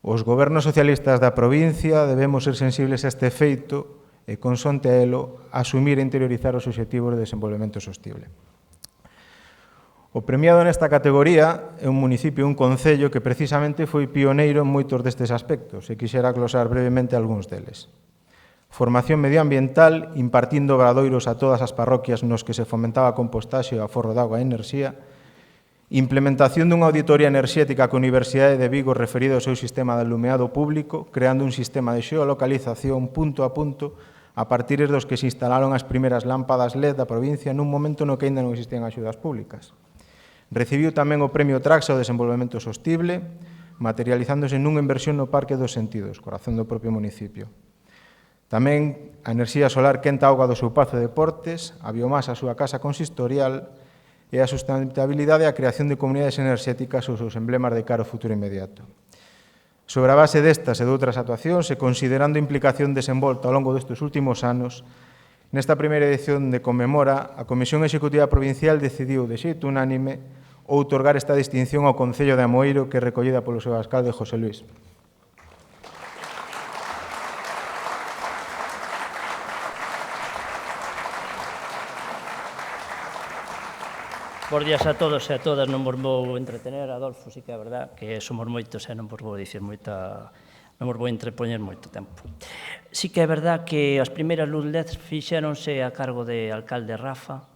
Os gobernos socialistas da provincia debemos ser sensibles a este feito e, consonte a elo, asumir e interiorizar os obxectivos de desenvolvemento sostible. O premiado nesta categoría é un municipio, un concello que precisamente foi pioneiro en moitos destes aspectos e quixera glosar brevemente algúns deles. Formación medioambiental, impartindo obradoiros a todas as parroquias nos que se fomentaba a compostaxe, o aforro de auga e enerxía, Implementación dunha auditoría enerxética que a Universidade de Vigo referido ao seu sistema de alumeado público, creando un sistema de xeolocalización punto a punto a partir dos que se instalaron as primeras lámpadas LED da provincia nun momento no que ainda non existían axudas públicas. Recibiu tamén o Premio Traxa ao Desenvolvemento Sostible, materializándose nunha inversión no Parque dos Sentidos, corazón do propio municipio. Tamén a enerxía solar quenta auga do seu Pazo de Deportes, a biomasa a súa casa consistorial e a sustentabilidade e a creación de comunidades enerxéticas os seus emblemas de cara ao futuro inmediato. Sobre a base destas e de outras actuacións e considerando a implicación desenvolta ao longo destes últimos anos, nesta primeira edición de Conmemora, a Comisión Executiva Provincial decidiu de xeito unánime outorgar esta distinción ao Concello de Amoeiro que é recollida polo seu alcalde José Luís. Bos días a todos e a todas, non vos vou entretener, Adolfo, sí que é verdad que somos moitos e non vos vou dicir moita, non vos vou entrepoñer moito tempo. Sí que é verdad que as primeiras luz LED fixéronse a cargo de alcalde Rafa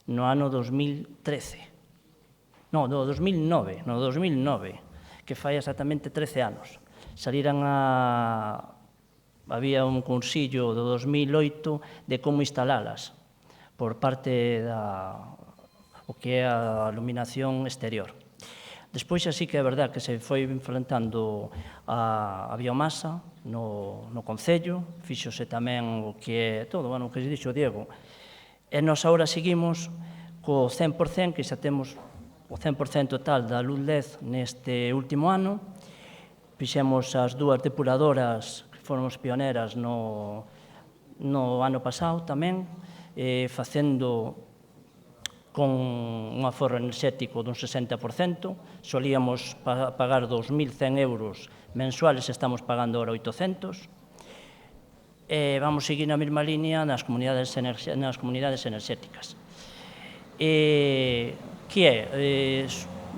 no ano 2013. No, 2009, que fai exactamente 13 anos. Había un consillo do 2008 de como instalalas por parte da o que é a iluminación exterior. Despois, así que é verdad que se foi enfrentando a biomasa no Concello, fíxose tamén o que é todo, o que se dixo o Diego, e nós agora seguimos co 100%, que xa temos o 100% total da luz LED neste último ano, fixemos as dúas depuradoras que fomos pioneras no ano pasado tamén, facendo con un aforro enerxético dun 60%, solíamos pagar 2.100 euros mensuales, estamos pagando ahora 800, e vamos seguir na mesma línea nas comunidades enerxéticas.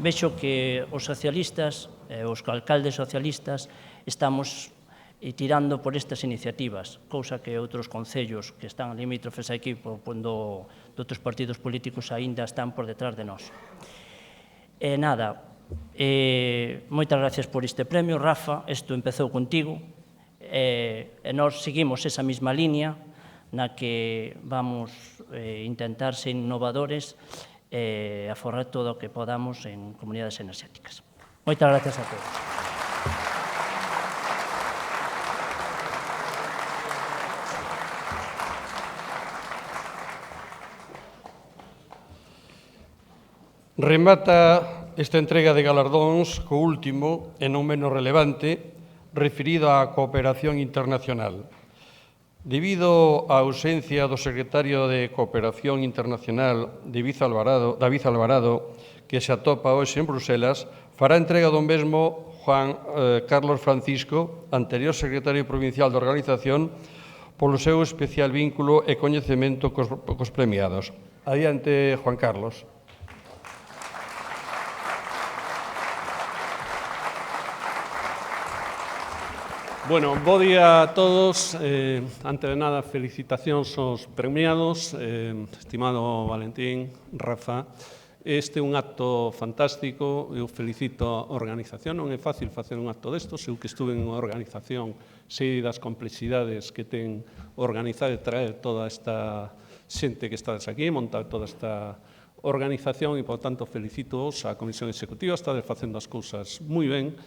Vexo que os socialistas, os alcaldes socialistas, estamos tirando por estas iniciativas, cousa que outros concellos que están limítrofes aquí de outros partidos políticos aínda están por detrás de nós. E nada, moitas gracias por este premio, Rafa, isto empezou contigo, e nós seguimos esa mesma línea na que vamos intentar ser innovadores e aforrar todo o que podamos en comunidades enerxéticas. Moitas gracias a todos. Remata esta entrega de galardóns co último, e non menos relevante, referido á cooperación internacional. Debido á ausencia do secretario de Cooperación Internacional, David Alvarado, que se atopa hoxe en Bruselas, fará entrega do mesmo Juan Carlos Francisco, anterior secretario provincial da organización, polo seu especial vínculo e coñecemento cos premiados. Adiante, Juan Carlos. Bueno, bo día a todos. Antes de nada, felicitacións aos premiados, estimado Valentín, Rafa. Este é un acto fantástico, eu felicito a organización, non é fácil facer un acto destos, eu que estuve en unha organización sei das complexidades que ten organizar e traer toda esta xente que estades aquí, montar toda esta organización e, por tanto, felicito-os a Comisión Executiva, estades facendo as cousas moi ben,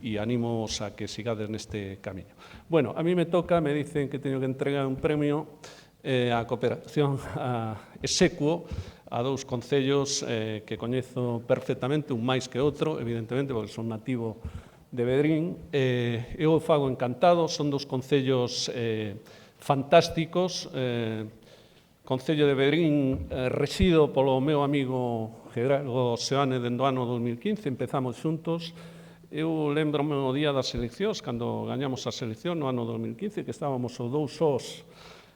e animos a que sigades neste camiño. Bueno, a mí me toca, me dicen que teño que entregar un premio a cooperación execuo a dous concellos que coñezo perfectamente, un máis que outro, evidentemente, porque son nativo de Vedrín. Eu o fago encantado, son dous concellos fantásticos. Concello de Vedrín resido polo meu amigo Gerardo Seoane dende o ano 2015, empezamos xuntos. Eu lembro-me o día das eleccións, cando gañamos a selección no ano 2015, que estábamos os dous sós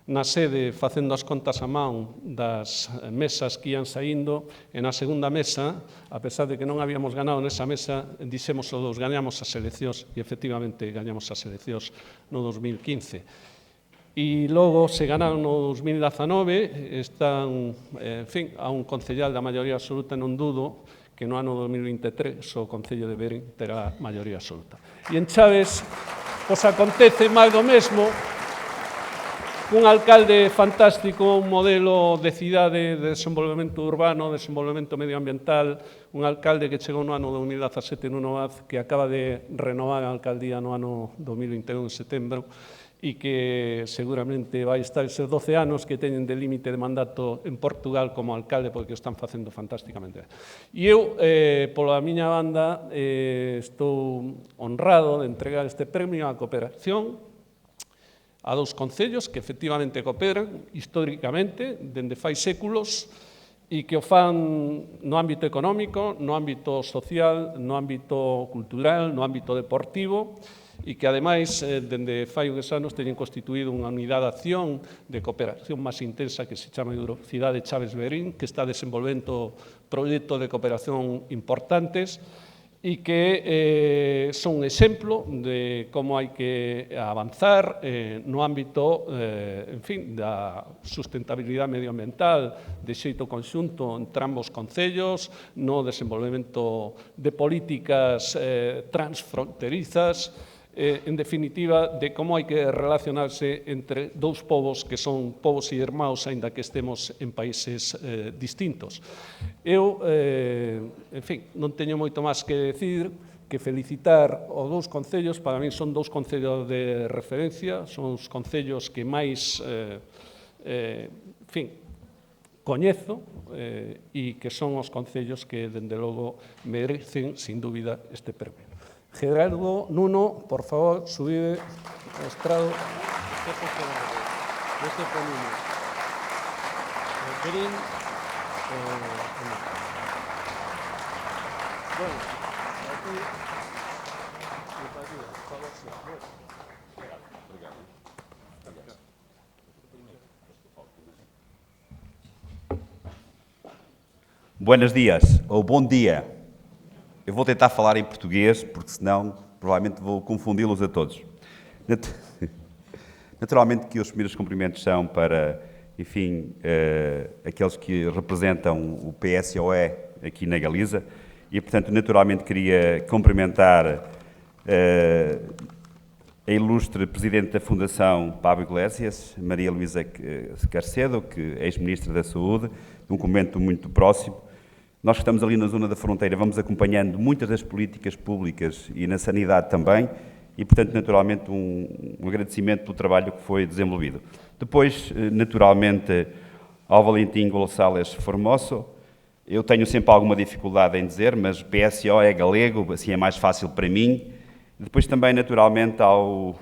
na sede facendo as contas a man das mesas que ian saindo, e na segunda mesa, a pesar de que non habíamos ganado nesa mesa, dixemos os dous, gañamos as eleccións, e efectivamente gañamos as eleccións no 2015. E logo se ganaron no 2019, están, en fin, a un concellal da maioría absoluta, non dudo, que no ano 2023 o Concello de Verín terá maioría absoluta. E en Chaves, pois acontece máis do mesmo, un alcalde fantástico, un modelo de cidade de desenvolvemento urbano, desenvolvemento medioambiental, un alcalde que chegou no ano 2017 Nuno Vaz, que acaba de renovar a alcaldía no ano 2021 en setembro, e que seguramente vai estar eses 12 anos que teñen de límite de mandato en Portugal como alcalde, porque o están facendo fantásticamente. E eu, pola miña banda, estou honrado de entregar este premio á cooperación a dous concellos que efectivamente cooperan históricamente, dende fai séculos, e que o fan no ámbito económico, no ámbito social, no ámbito cultural, no ámbito deportivo, e que, ademais, dende fai uns anos teñen constituído unha unidade de acción de cooperación máis intensa que se chama Cidade Chaves Verín, que está desenvolvendo proxectos de cooperación importantes, e que son un exemplo de como hai que avanzar no ámbito, en fin, da sustentabilidade medioambiental de xeito conxunto entre ambos concellos, no desenvolvemento de políticas transfronterizas, en definitiva, de como hai que relacionarse entre dous povos que son povos e irmãos, aínda que estemos en países distintos. Eu, en fin, non teño moito máis que decir que felicitar os dous concellos. Para mí son dous concellos de referencia, son os concellos que máis, en fin, coñezo e que son os concellos que, dende logo, merecen, sin dúbida, este premio. Gerardo, Nuno, por favor, subide ao estrado. Este ponimo. Verín. Bueno, aquí. Por favor, sí. Buenos dias, ou bom dia. Eu vou tentar falar em português, porque senão provavelmente vou confundi-los a todos. Naturalmente que os primeiros cumprimentos são para, enfim, aqueles que representam o PSOE aqui na Galiza, e, portanto, naturalmente queria cumprimentar a ilustre Presidente da Fundação Pablo Iglesias, Maria Luísa Carcedo, que é ex-Ministra da Saúde, num momento muito próximo. Nós que estamos ali na zona da fronteira vamos acompanhando muitas das políticas públicas e na sanidade também e, portanto, naturalmente, um agradecimento pelo trabalho que foi desenvolvido. Depois, naturalmente, ao Valentim Gonçalves Formoso, eu tenho sempre alguma dificuldade em dizer, mas PSO é galego, assim é mais fácil para mim. Depois também, naturalmente, ao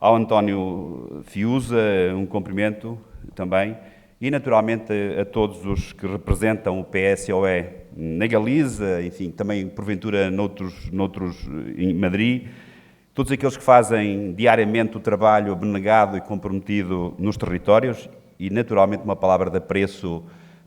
António Fiuza, um cumprimento também. E, naturalmente, a todos os que representam o PSOE na Galiza, enfim, também, porventura, noutros em Madrid, todos aqueles que fazem diariamente o trabalho abnegado e comprometido nos territórios e, naturalmente, uma palavra de apreço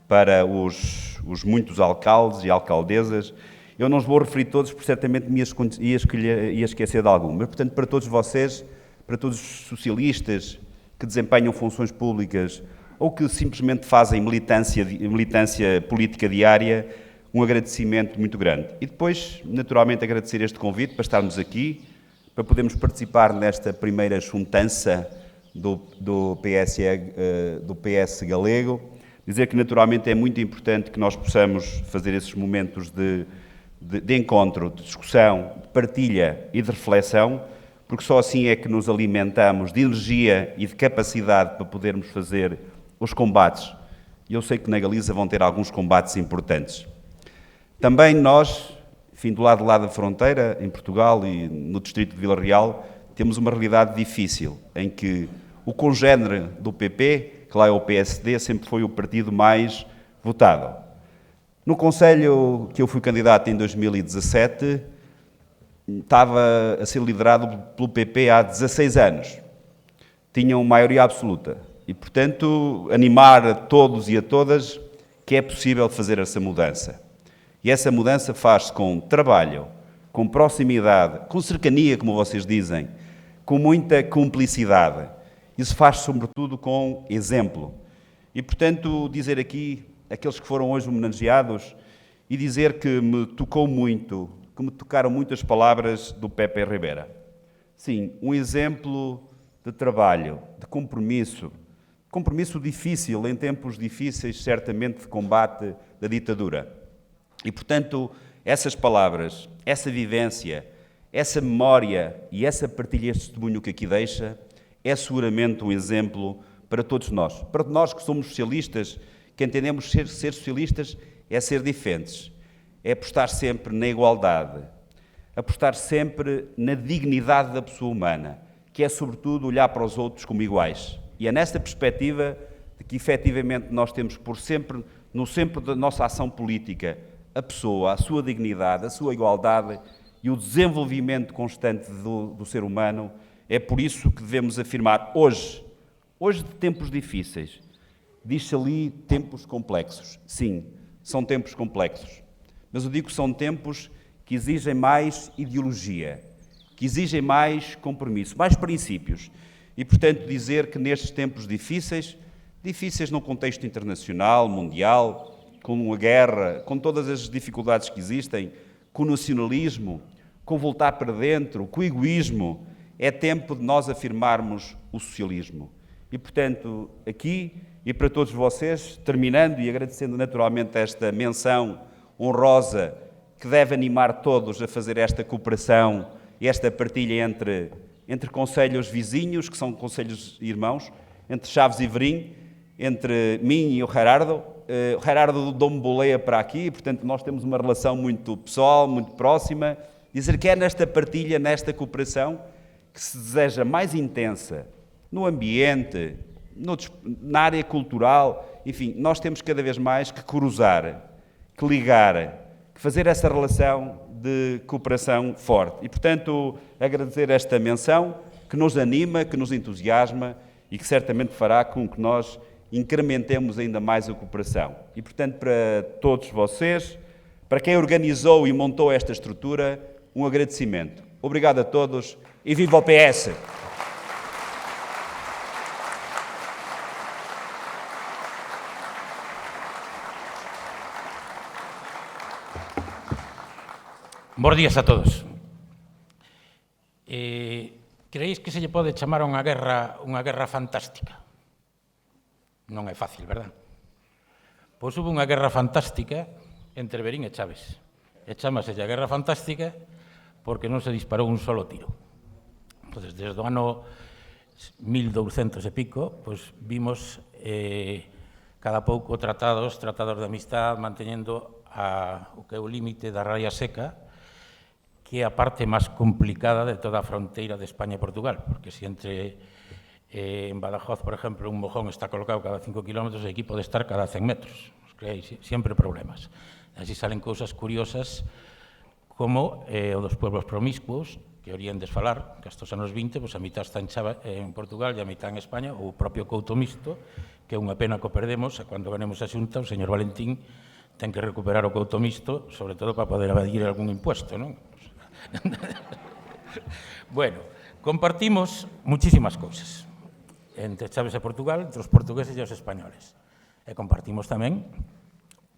para os muitos alcaldes e alcaldesas. Eu não os vou referir todos, porque certamente me ia esquecer de algum. Mas, portanto, para todos vocês, para todos os socialistas que desempenham funções públicas ou que simplesmente fazem militância política diária, um agradecimento muito grande. E depois, naturalmente, agradecer este convite para estarmos aqui, para podermos participar nesta primeira juntança do PS galego. Dizer que, naturalmente, é muito importante que nós possamos fazer esses momentos de encontro, de discussão, de partilha e de reflexão, porque só assim é que nos alimentamos de energia e de capacidade para podermos fazer os combates. E eu sei que na Galiza vão ter alguns combates importantes. Também nós, enfim, do lado da fronteira, em Portugal e no distrito de Vila Real, temos uma realidade difícil, em que o congénere do PP, que lá é o PSD, sempre foi o partido mais votado. No concelho que eu fui candidato em 2017, estava a ser liderado pelo PP há 16 anos. Tinham maioria absoluta. E, portanto, animar a todos e a todas que é possível fazer essa mudança. E essa mudança faz-se com trabalho, com proximidade, com cercania, como vocês dizem, com muita cumplicidade. Isso faz-se, sobretudo, com exemplo. E, portanto, dizer aqui, aqueles que foram hoje homenageados, e dizer que me tocaram muito as palavras do Pepe Ribeira. Sim, um exemplo de trabalho, de compromisso difícil, em tempos difíceis, certamente, de combate da ditadura. E, portanto, essas palavras, essa vivência, essa memória e essa partilha, este testemunho que aqui deixa, é seguramente um exemplo para todos nós. Para nós que somos socialistas, que entendemos ser socialistas é ser diferentes, é apostar sempre na igualdade, apostar sempre na dignidade da pessoa humana, que é, sobretudo, olhar para os outros como iguais. E é nesta perspectiva de que, efetivamente, nós temos por sempre, no centro da nossa ação política, a pessoa, a sua dignidade, a sua igualdade e o desenvolvimento constante do ser humano. É por isso que devemos afirmar hoje de tempos difíceis, diz-se ali tempos complexos. Sim, são tempos complexos. Mas eu digo que são tempos que exigem mais ideologia, que exigem mais compromisso, mais princípios. E, portanto, dizer que nestes tempos difíceis num contexto internacional, mundial, com a guerra, com todas as dificuldades que existem, com o nacionalismo, com o voltar para dentro, com o egoísmo, é tempo de nós afirmarmos o socialismo. E, portanto, aqui, e para todos vocês, terminando e agradecendo naturalmente esta menção honrosa que deve animar todos a fazer esta cooperação e esta partilha entre concelhos vizinhos, que são concelhos irmãos, entre Chaves e Verim, entre mim e o Gerardo. O Gerardo deu-me boleia para aqui, portanto nós temos uma relação muito pessoal, muito próxima. Dizer que é nesta partilha, nesta cooperação, que se deseja mais intensa no ambiente, na área cultural, enfim, nós temos cada vez mais que cruzar, que ligar, que fazer essa relação de cooperação forte. E, portanto, agradecer esta menção que nos anima, que nos entusiasma e que certamente fará com que nós incrementemos ainda mais a cooperação. E, portanto, para todos vocês, para quem organizou e montou esta estrutura, um agradecimento. Obrigado a todos e viva o PS! Bos días a todos. Creéis que se lle pode chamar a unha guerra fantástica? Non é fácil, verdad? Pois houve unha guerra fantástica entre Verín e Chaves. E chámase a guerra fantástica porque non se disparou un solo tiro. Entón, desde o ano 1200 e pico, pois vimos cada pouco tratados de amistad manteñendo o que é o límite da raya seca, que é a parte máis complicada de toda a fronteira de España e Portugal, porque se entre en Badajoz, por exemplo, un mojón está colocado cada 5 kilómetros, aquí pode estar cada 100 metros. Hai sempre problemas. Así salen cousas curiosas como o dos pueblos promiscuos, que orientes falar, que hasta os anos 20, a mitad está en Portugal e a mitad en España, ou o propio Couto Misto, que é unha pena que o perdemos, e cando ganemos a Xunta, o señor Valentín ten que recuperar o Couto Misto, sobre todo para poder evadir algún impuesto, non? Bueno, compartimos muchísimas cousas entre Chaves e Portugal, entre os portugueses e os españoles. E compartimos tamén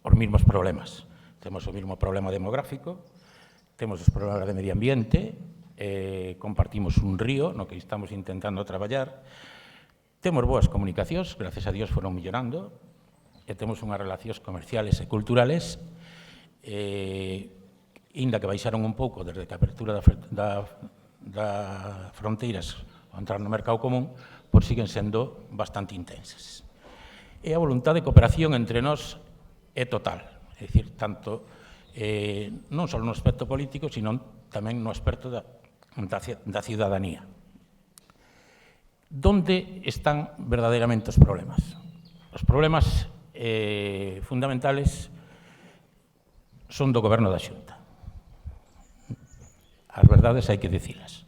os mesmos problemas. Temos o mesmo problema demográfico, temos os problemas de medio ambiente, compartimos un río no que estamos intentando traballar, temos boas comunicacións, gracias a Dios foron mellorando, e temos unhas relacións comerciales e culturales inda que baixaron un pouco desde que a apertura das fronteiras ao entrar no mercado común, pois siguen sendo bastante intensas. E a voluntade de cooperación entre nós é total, é dicir, tanto non só no aspecto político, sino tamén no aspecto da ciudadanía. Donde están verdadeiramente os problemas? Os problemas fundamentales son do goberno da Xunta. As verdades hai que dicilas.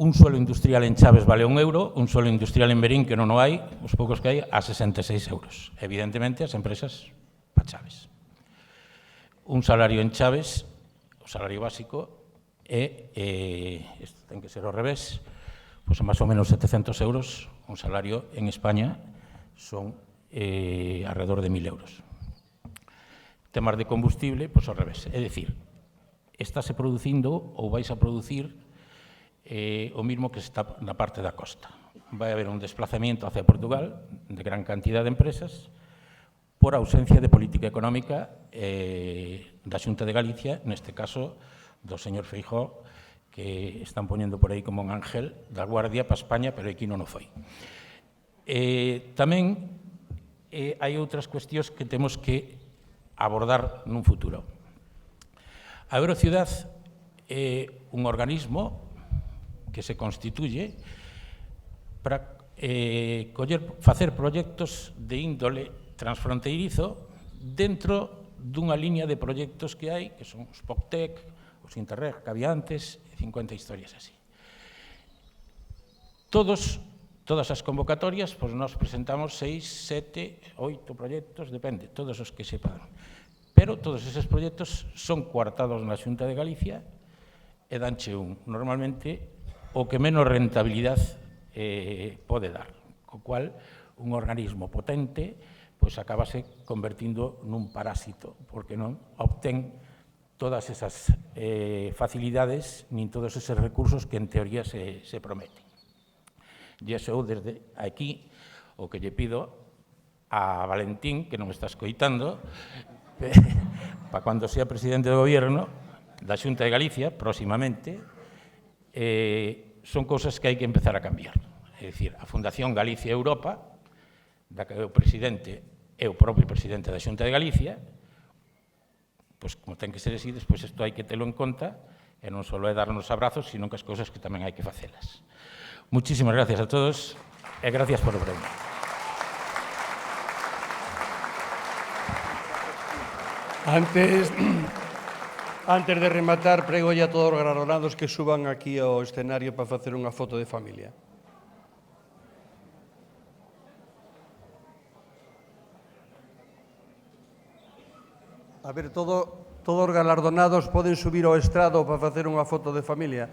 Un suelo industrial en Chaves vale €1, un suelo industrial en Verín, que non o hai, os poucos que hai, a 66 euros. Evidentemente, as empresas para Chaves. Un salario en Chaves, o salario básico, isto ten que ser ao revés, pois máis ou menos 700 euros, un salario en España son alrededor de 1.000 euros. temas de combustible, pois ao revés. É dicir, estáse producindo ou vais a producir o mismo que está na parte da costa. Vai haber un desplazamiento hacia Portugal de gran cantidad de empresas por ausencia de política económica da Xunta de Galicia, neste caso do señor Feijóo, que están poñendo por aí como un ángel da guardia para España, pero aquí non o foi. Tamén hai outras cuestións que temos que abordar nun futuro. A Eurociudad é un organismo que se constituye para facer proxectos de índole transfronteirizo dentro dunha línea de proxectos que hai, que son os POCTEC, os Interreg que había antes, 50 historias así. Todas as convocatorias, pois nós presentamos 6, 7, 8 proxectos, depende, todos os que se pagan. Pero todos eses proxectos son coartados na Xunta de Galicia e danche normalmente o que menos rentabilidade pode dar, co cual un organismo potente pois acabase convertindo nun parásito, porque non obtén todas esas facilidades nin todos eses recursos que en teoría se prometen. E iso desde aquí o que lle pido a Valentín, que non me está escoitando, para cando sea presidente do Gobierno da Xunta de Galicia, próximamente, son cousas que hai que empezar a cambiar. É dicir, a Fundación Galicia Europa, da que o presidente é o propio presidente da Xunta de Galicia, pois como ten que ser así, despois isto hai que telo en conta, e non só é darnos abrazos, sino que as cousas que tamén hai que facelas. Muchísimas gracias a todos, e gracias por o premio. Antes de rematar, prego a todos os galardonados que suban aquí ao escenario para facer unha foto de familia. A ver, todos os galardonados poden subir ao estrado para facer unha foto de familia.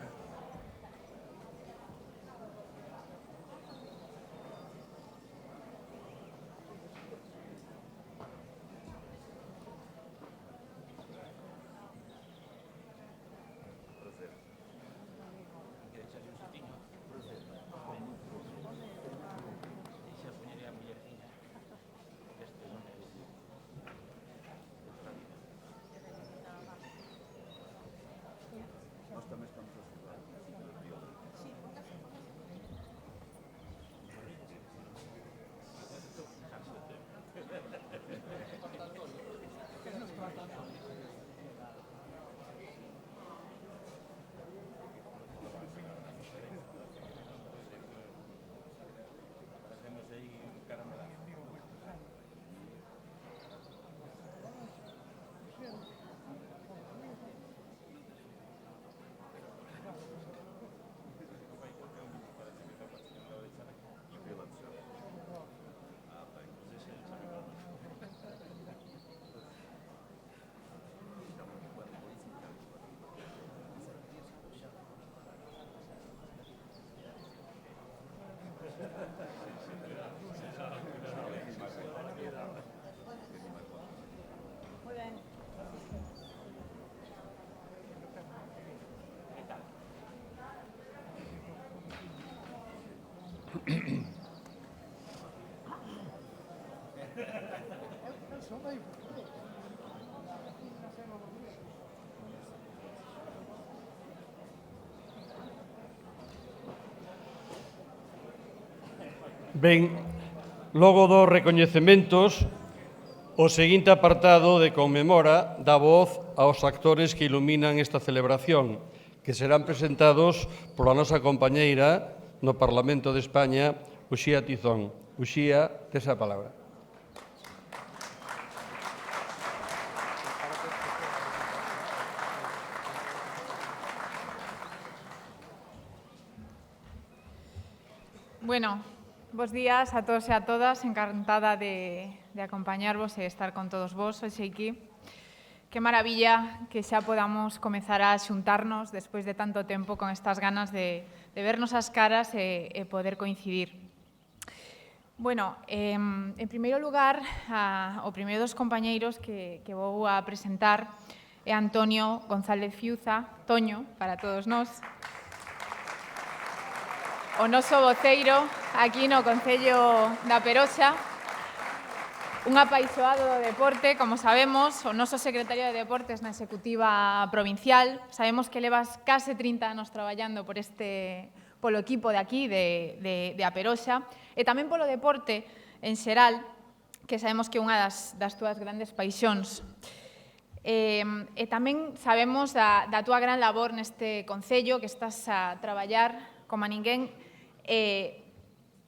Ben, logo dos recoñecementos, o seguinte apartado de conmemora dá voz aos actores que iluminan esta celebración, que serán presentados pola nosa compañeira no Parlamento de España, Uxía Tizón. Uxía, tes a palabra. Bueno, bos días a todos e a todas, encantada de acompañarvos e estar con todos vos hoxe aquí. Que maravilla que xa podamos comezar a xuntarnos despois de tanto tempo con estas ganas de vernos as caras e poder coincidir. Bueno, en primeiro lugar, o primeiro dos compañeiros que vou a presentar é Antonio González Fiuza, Toño, para todos nós. O noso voceiro aquí no Concello da Peroxa, un apaixoado do deporte, como sabemos, o noso secretario de Deportes na Executiva Provincial. Sabemos que levas case 30 anos traballando polo equipo de aquí, de A Peroxa, e tamén polo deporte en xeral, que sabemos que é unha das túas grandes paixóns. E tamén sabemos da túa gran labor neste Concello, que estás a traballar como a ninguén.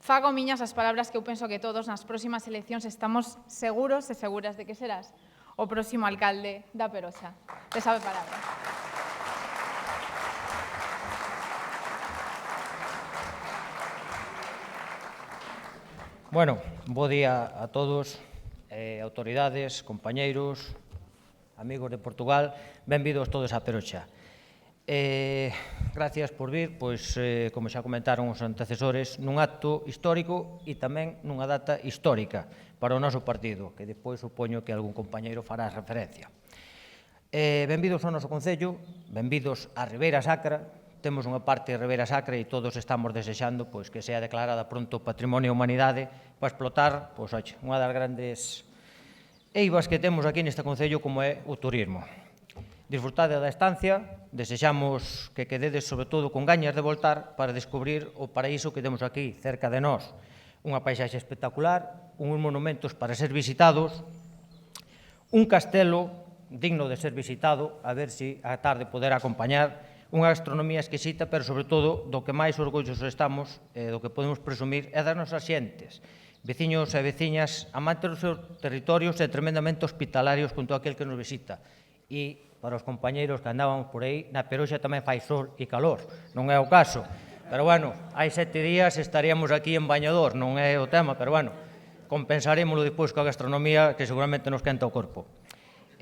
Fago miñas as palabras que eu penso que todos nas próximas eleccións estamos seguros e seguras de que serás o próximo alcalde da Peroxa. Tes a palabra. Bueno, bo día a todos, autoridades, compañeiros, amigos de Portugal, benvidos todos a Peroxa. Gracias por vir, pois, como xa comentaron os antecesores, nun acto histórico e tamén nunha data histórica para o noso partido, que despois supoño que algún compañeiro fará referencia. Benvidos ao noso Concello, benvidos á Ribeira Sacra. Temos unha parte de Ribeira Sacra e todos estamos desexando que sea declarada pronto Patrimonio da Humanidade para explotar unha das grandes eivas que temos aquí neste Concello, como é o turismo. Disfrutade da estancia, desexamos que quededes sobre todo con gañas de voltar para descubrir o paraíso que temos aquí, cerca de nós. Unha paisaxe espectacular, uns monumentos para ser visitados, un castelo digno de ser visitado, a ver se a tarde poder acompañar, unha gastronomía exquisita, pero sobre todo do que máis orgullosos estamos, do que podemos presumir, é das nosas xentes, veciños e veciñas amantes dos seus territorios e tremendamente hospitalarios con todo aquel que nos visita. E para os compañeiros que andábamos por aí, na Peroxa tamén fai sol e calor, non é o caso. Pero bueno, hai 7 días estaríamos aquí en bañador, non é o tema, pero bueno, compensarémoslo despois coa gastronomía que seguramente nos quenta o corpo.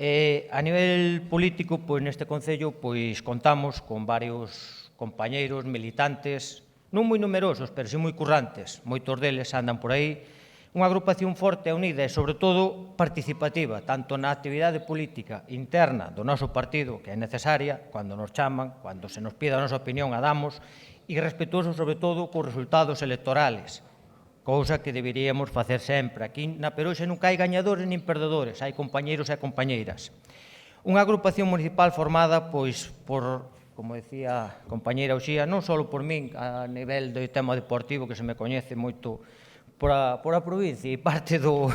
A nivel político, neste Concello, contamos con varios compañeiros, militantes, non moi numerosos, pero si moi currantes, moitos deles andan por aí, unha agrupación forte e unida e, sobre todo, participativa, tanto na actividade política interna do noso partido, que é necesaria, cando nos chaman, cando se nos pida a nosa opinión, a damos, e respetuoso, sobre todo, cos resultados electorales, cousa que deberíamos facer sempre. Aquí na Peroxa nunca hai gañadores nin perdedores, hai compañeiros e compañeiras. Unha agrupación municipal formada, por, como decía a compañeira Uxía, non só por min, a nivel do tema deportivo, que se me coñece moito por a provincia e parte do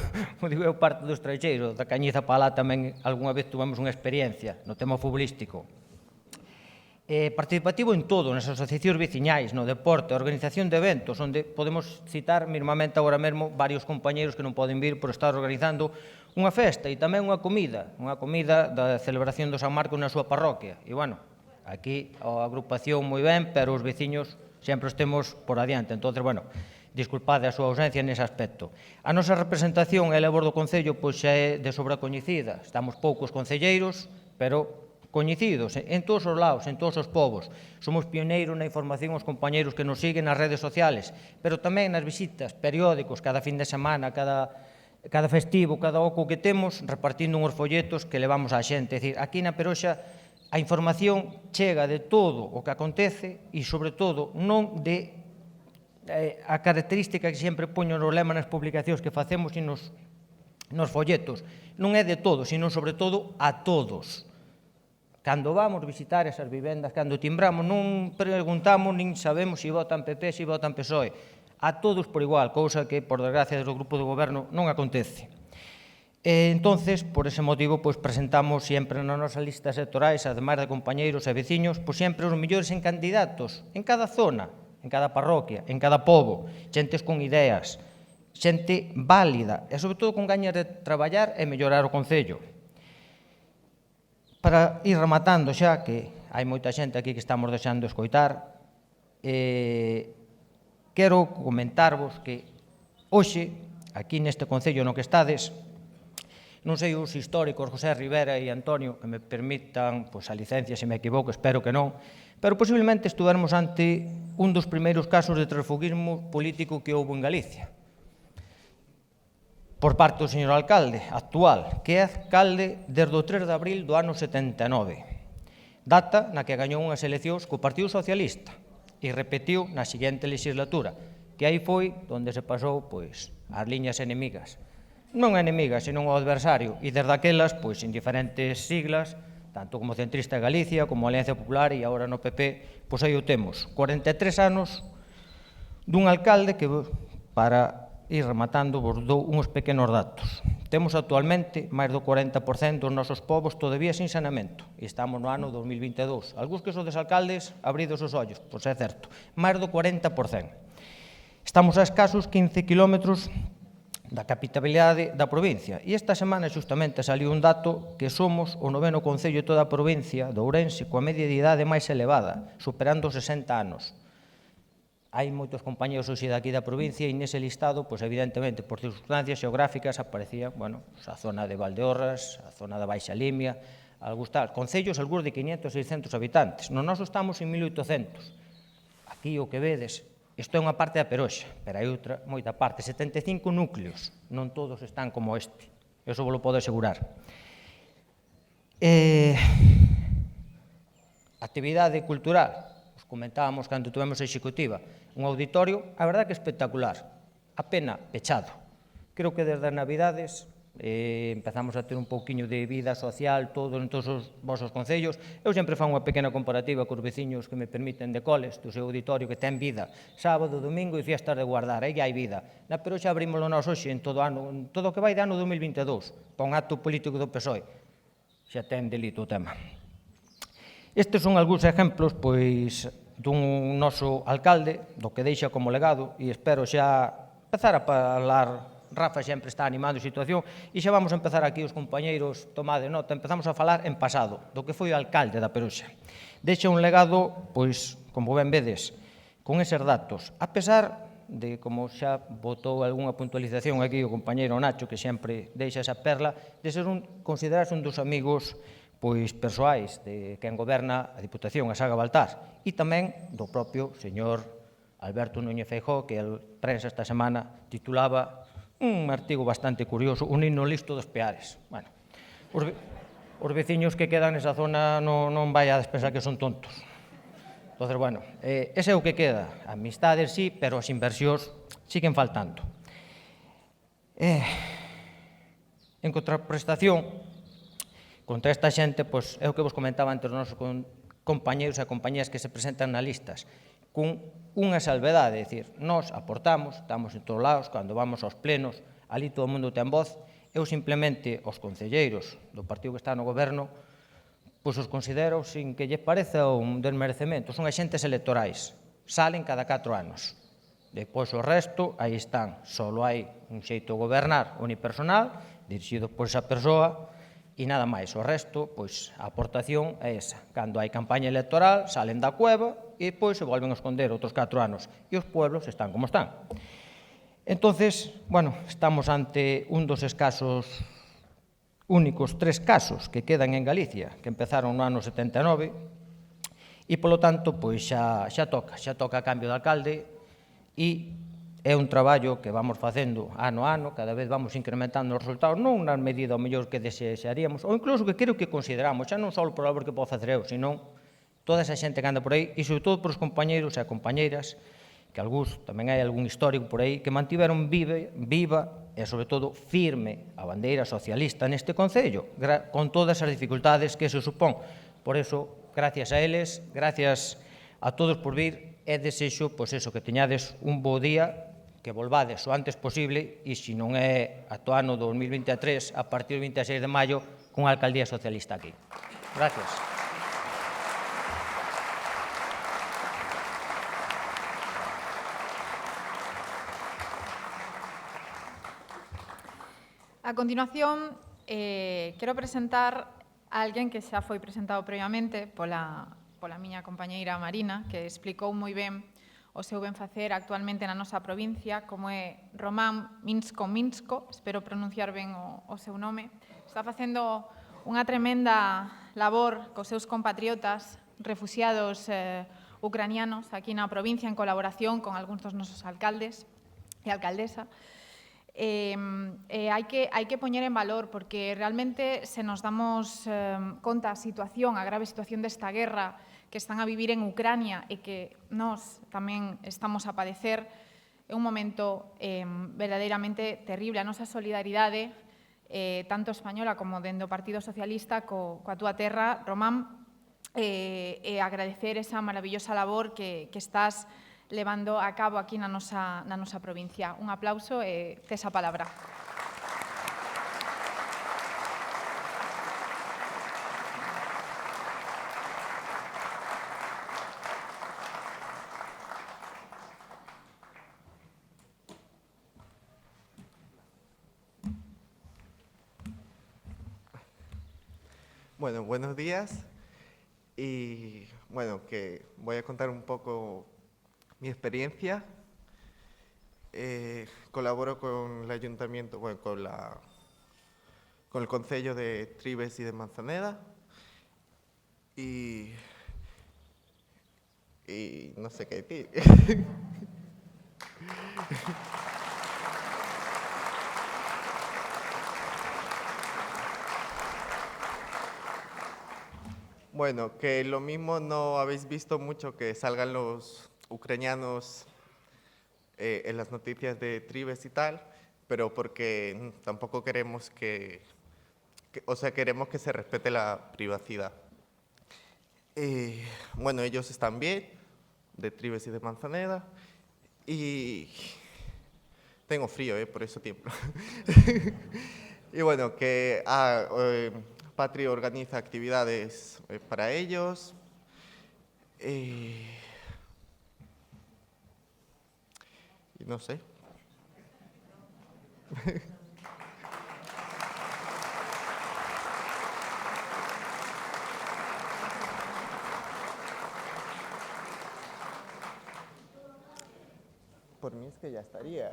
estranxeiro, da Cañiza para lá tamén algunha vez tuvemos unha experiencia no tema futbolístico. Participativo en todo, nas asociacións veciñais, no deporte, a organización de eventos, onde podemos citar mismamente agora mesmo varios compañeiros que non poden vir por estar organizando unha festa e tamén unha comida da celebración do San Marcos na súa parroquia. E, bueno, aquí a agrupación moi ben, pero os veciños sempre os temos por adiante. Entón, bueno, disculpade a súa ausencia nese aspecto. A nosa representación e labor do Concello xa é de sobra coñecida. Estamos poucos concelleiros, pero coñecidos en todos os lados, en todos os povos. Somos pioneiros na información aos compañeiros que nos siguen nas redes sociales, pero tamén nas visitas, periódicos, cada fin de semana, cada festivo, cada oco que temos, repartindo uns folletos que levamos á xente. É dicir, aquí na Peroxa a información chega de todo o que acontece e, sobre todo, non de a característica que sempre poño no lema nas publicacións que facemos e nos folletos. Non é de todos, sino, sobre todo, a todos. Cando vamos visitar esas vivendas, cando timbramos, non preguntamos nin sabemos se votan PP, se votan PSOE. A todos por igual, cousa que, por desgracia, do grupo do goberno non acontece. Entonces, por ese motivo, presentamos sempre nas nosas listas electorais, ademais de compañeiros e veciños, sempre os mellores en candidatos, en cada zona, en cada parroquia, en cada pobo, xentes con ideas, xente válida e, sobre todo, con gañas de traballar e mellorar o Concello. Para ir rematando xa, que hai moita xente aquí que estamos deixando escoitar, quero comentarvos que hoxe, aquí neste Concello no que estades, non sei os históricos José Rivera e Antonio que me permitan a licencia se me equivoco, espero que non, pero posiblemente estuvermos ante un dos primeiros casos de transfugismo político que houve en Galicia. por parte do señor alcalde actual, que é alcalde desde o 3 de abril do ano 79, data na que gañou unhas eleccións co Partido Socialista e repetiu na seguinte legislatura, que aí foi onde se pasou pois as liñas enemigas. Non enemigas, senón o adversario, e desde aquelas, pois, en diferentes siglas, tanto como Centrista de Galicia, como Alianza Popular e agora no PP, pois aí o temos. 43 anos dun alcalde que, para ir rematando, vos dou uns pequenos datos. Temos actualmente máis do 40% dos nosos povos todavía sin saneamento, e estamos no ano 2022. Algúns que sodes alcaldes, abridos os ollos, pois é certo, máis do 40%. Estamos a escasos 15 kilómetros da capitalidade da provincia. E esta semana xustamente saliu un dato que somos o 9º concello de toda a provincia de Ourense coa media de idade máis elevada, superando os 60 anos. Hai moitos compañeros hoxe daqui da provincia e nese listado, pois evidentemente, por circunstancias xeográficas aparecía, bueno, a zona de Valdeorras, a zona da Baixa Limia, algúns tal, concellos, algúns de 500, 600 habitantes. No noso estamos en 1800. Aquí o que vedes, isto é unha parte da Peroxa, pero hai outra moita parte, 75 núcleos, non todos están como este, eso vos lo podo asegurar. Actividade cultural, os comentábamos cando tuvemos a executiva, un auditorio, a verdade que espectacular, apenas pechado. Creo que desde as Navidades empezamos a ter un pouquiño de vida social todo en todos os vosos concellos. Eu sempre fan unha pequena comparativa cos veciños que me permiten de coles do seu auditorio que ten vida sábado, domingo e fiestas de guardar, aí hai vida. Na Peroxa abrímoslo nós hoxe en todo ano, en todo o que vai de ano 2022, para un acto político do PSOE. Xa ten delito o tema. Estes son algúns exemplos, pois, dun noso alcalde, do que deixa como legado, e espero xa empezar a falar. Rafa sempre está animando a situación e xa vamos a empezar aquí os compañeiros, tomade nota, empezamos a falar en pasado, do que foi o alcalde da Peroxa. Deixa un legado, pois, como ben vedes, con eses datos, a pesar de, como xa botou algunha puntualización aquí o compañeiro Nacho, que sempre deixa esa perla, de ser considerarse un dos amigos pois persoais de quen goberna a Diputación, a Saga Baltar, e tamén do propio señor Alberto Núñez Feijóo, que a prensa esta semana titulaba un artigo bastante curioso, un himno listo dos Peares. Bueno, os veciños que quedan nesa zona non vai a pensar que son tontos. Entón, bueno, ese é o que queda. Amistades sí, pero as inversións siguen faltando. En contraprestación, contra esta xente, pois, é o que vos comentaba antes os nosos compañeros e compañías que se presentan na listas, con unha salvedade, é dicir, nós aportamos, estamos en todos lados, cando vamos aos plenos, ali todo o mundo ten voz, eu simplemente os concelleiros do partido que está no goberno, pois os considero, sin que lles pareza un desmerecemento, son agentes electorais, salen cada 4 anos. Depois o resto, aí están, só hai un xeito de gobernar unipersonal, dirixido por esa persoa, e nada máis. O resto, pois, a aportación é esa. Cando hai campaña electoral, salen da cueva e depois se volven a esconder outros 4 anos. E os pueblos están como están. Entonces, bueno, estamos ante un dos escasos, únicos 3 casos que quedan en Galicia, que empezaron no ano 79, e, polo tanto, pois xa toca cambio de alcalde e é un traballo que vamos facendo ano a ano, cada vez vamos incrementando os resultados, non na medida o mellor que desearíamos, ou incluso que creo que consideramos, xa non só por labor que podo facer eu, senón toda esa xente que anda por aí, e sobre todo por os compañeiros e compañeiras, que algúns, tamén hai algún histórico por aí, que mantiveron viva e, sobre todo, firme a bandeira socialista neste concello, con todas as dificultades que se supón. Por eso, gracias a eles, gracias a todos por vir, e desexo, pois eso, que teñades un bo día, que volvades o antes posible, e se non é ata o ano 2023, a partir do 26 de maio, con a alcaldía socialista aquí. Gracias. A continuación, quero presentar a alguén que xa foi presentado previamente pola miña compañeira Marina, que explicou moi ben o seu benfacer actualmente na nosa provincia, como é Román Minsko, espero pronunciar ben o seu nome. Está facendo unha tremenda labor cos seus compatriotas refuxiados ucranianos aquí na provincia en colaboración con algúns dos nosos alcaldes e alcaldesa. hai que poñer en valor, porque realmente se nos damos conta a grave situación desta guerra que están a vivir en Ucrania e que nós tamén estamos a padecer, é un momento verdadeiramente terrible. A nosa solidaridade, tanto española como dende o Partido Socialista, coa túa terra, Román, e agradecer esa maravillosa labor que estás levando a cabo aquí na nosa provincia. Un aplauso e tes a palabra. Bueno, buenos días. Y bueno, que voy a contar un poco mi experiencia. Colaboro con el ayuntamiento, bueno, con el concello de Trives y de Manzaneda. Y no sé qué decir. Bueno, que lo mismo no habéis visto mucho que salgan los ucranianos en las noticias de Trives y tal, pero porque tampoco queremos queremos que se respete la privacidad. Bueno, ellos están bien, de Trives y de Manzaneda, y tengo frío, por eso tiemblo. Y bueno, que Patri organiza actividades para ellos. Y no sé. Por mí es que ya estaría.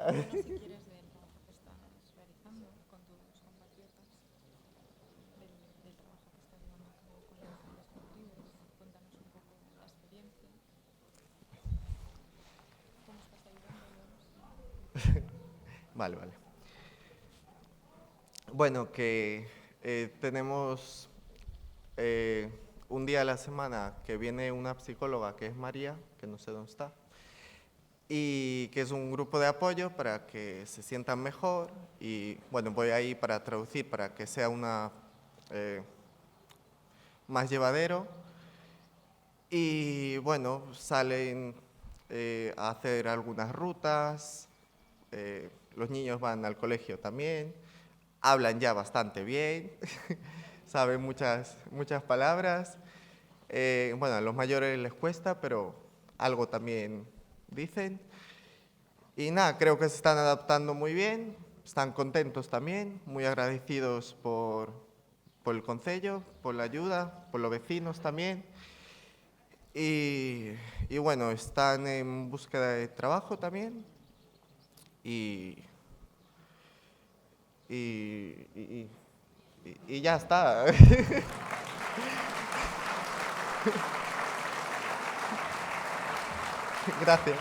Vale. Bueno, que tenemos un día a la semana que viene una psicóloga que es María, que no sé dónde está, y que es un grupo de apoyo para que se sientan mejor. Y bueno, voy ahí para traducir, para que sea más llevadero. Y bueno, salen a hacer algunas rutas. Los niños van al colegio también, hablan ya bastante bien, saben muchas palabras. Bueno, a los mayores les cuesta, pero algo también dicen. Y nada, creo que se están adaptando muy bien, están contentos también, muy agradecidos por el concello, por la ayuda, por los vecinos también. Y bueno, están en búsqueda de trabajo también. Y ya está. Gracias.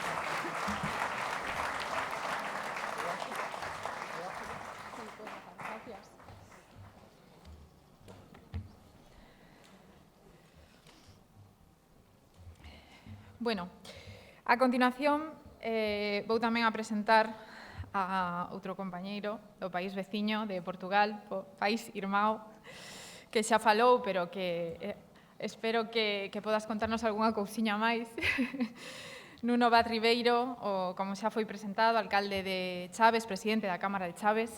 Bueno, a continuación vou tamén a presentar a outro compañeiro do país veciño de Portugal, país irmão, que xa falou, pero que espero que podas contarnos algunha cousiña máis. Nuno Vaz Ribeiro, como xa foi presentado, alcalde de Chaves, presidente da Cámara de Chaves.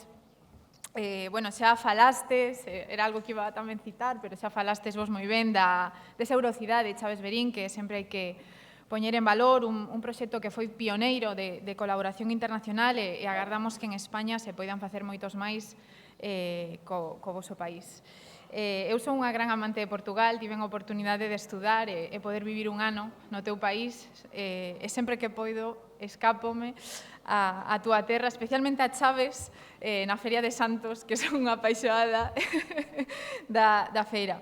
Bueno, xa falastes, era algo que iba tamén citar, pero xa falastes vos moi ben desa eurocidade de Chaves Verín, que sempre hai que poñer en valor, un proxecto que foi pioneiro de colaboración internacional e agardamos que en España se poidan facer moitos máis co voso país. Eu son unha gran amante de Portugal, tiven a oportunidade de estudar e poder vivir un ano no teu país, e sempre que poido escápome a túa terra, especialmente a Chaves, na Feria de Santos, que son unha apaixoada da feira.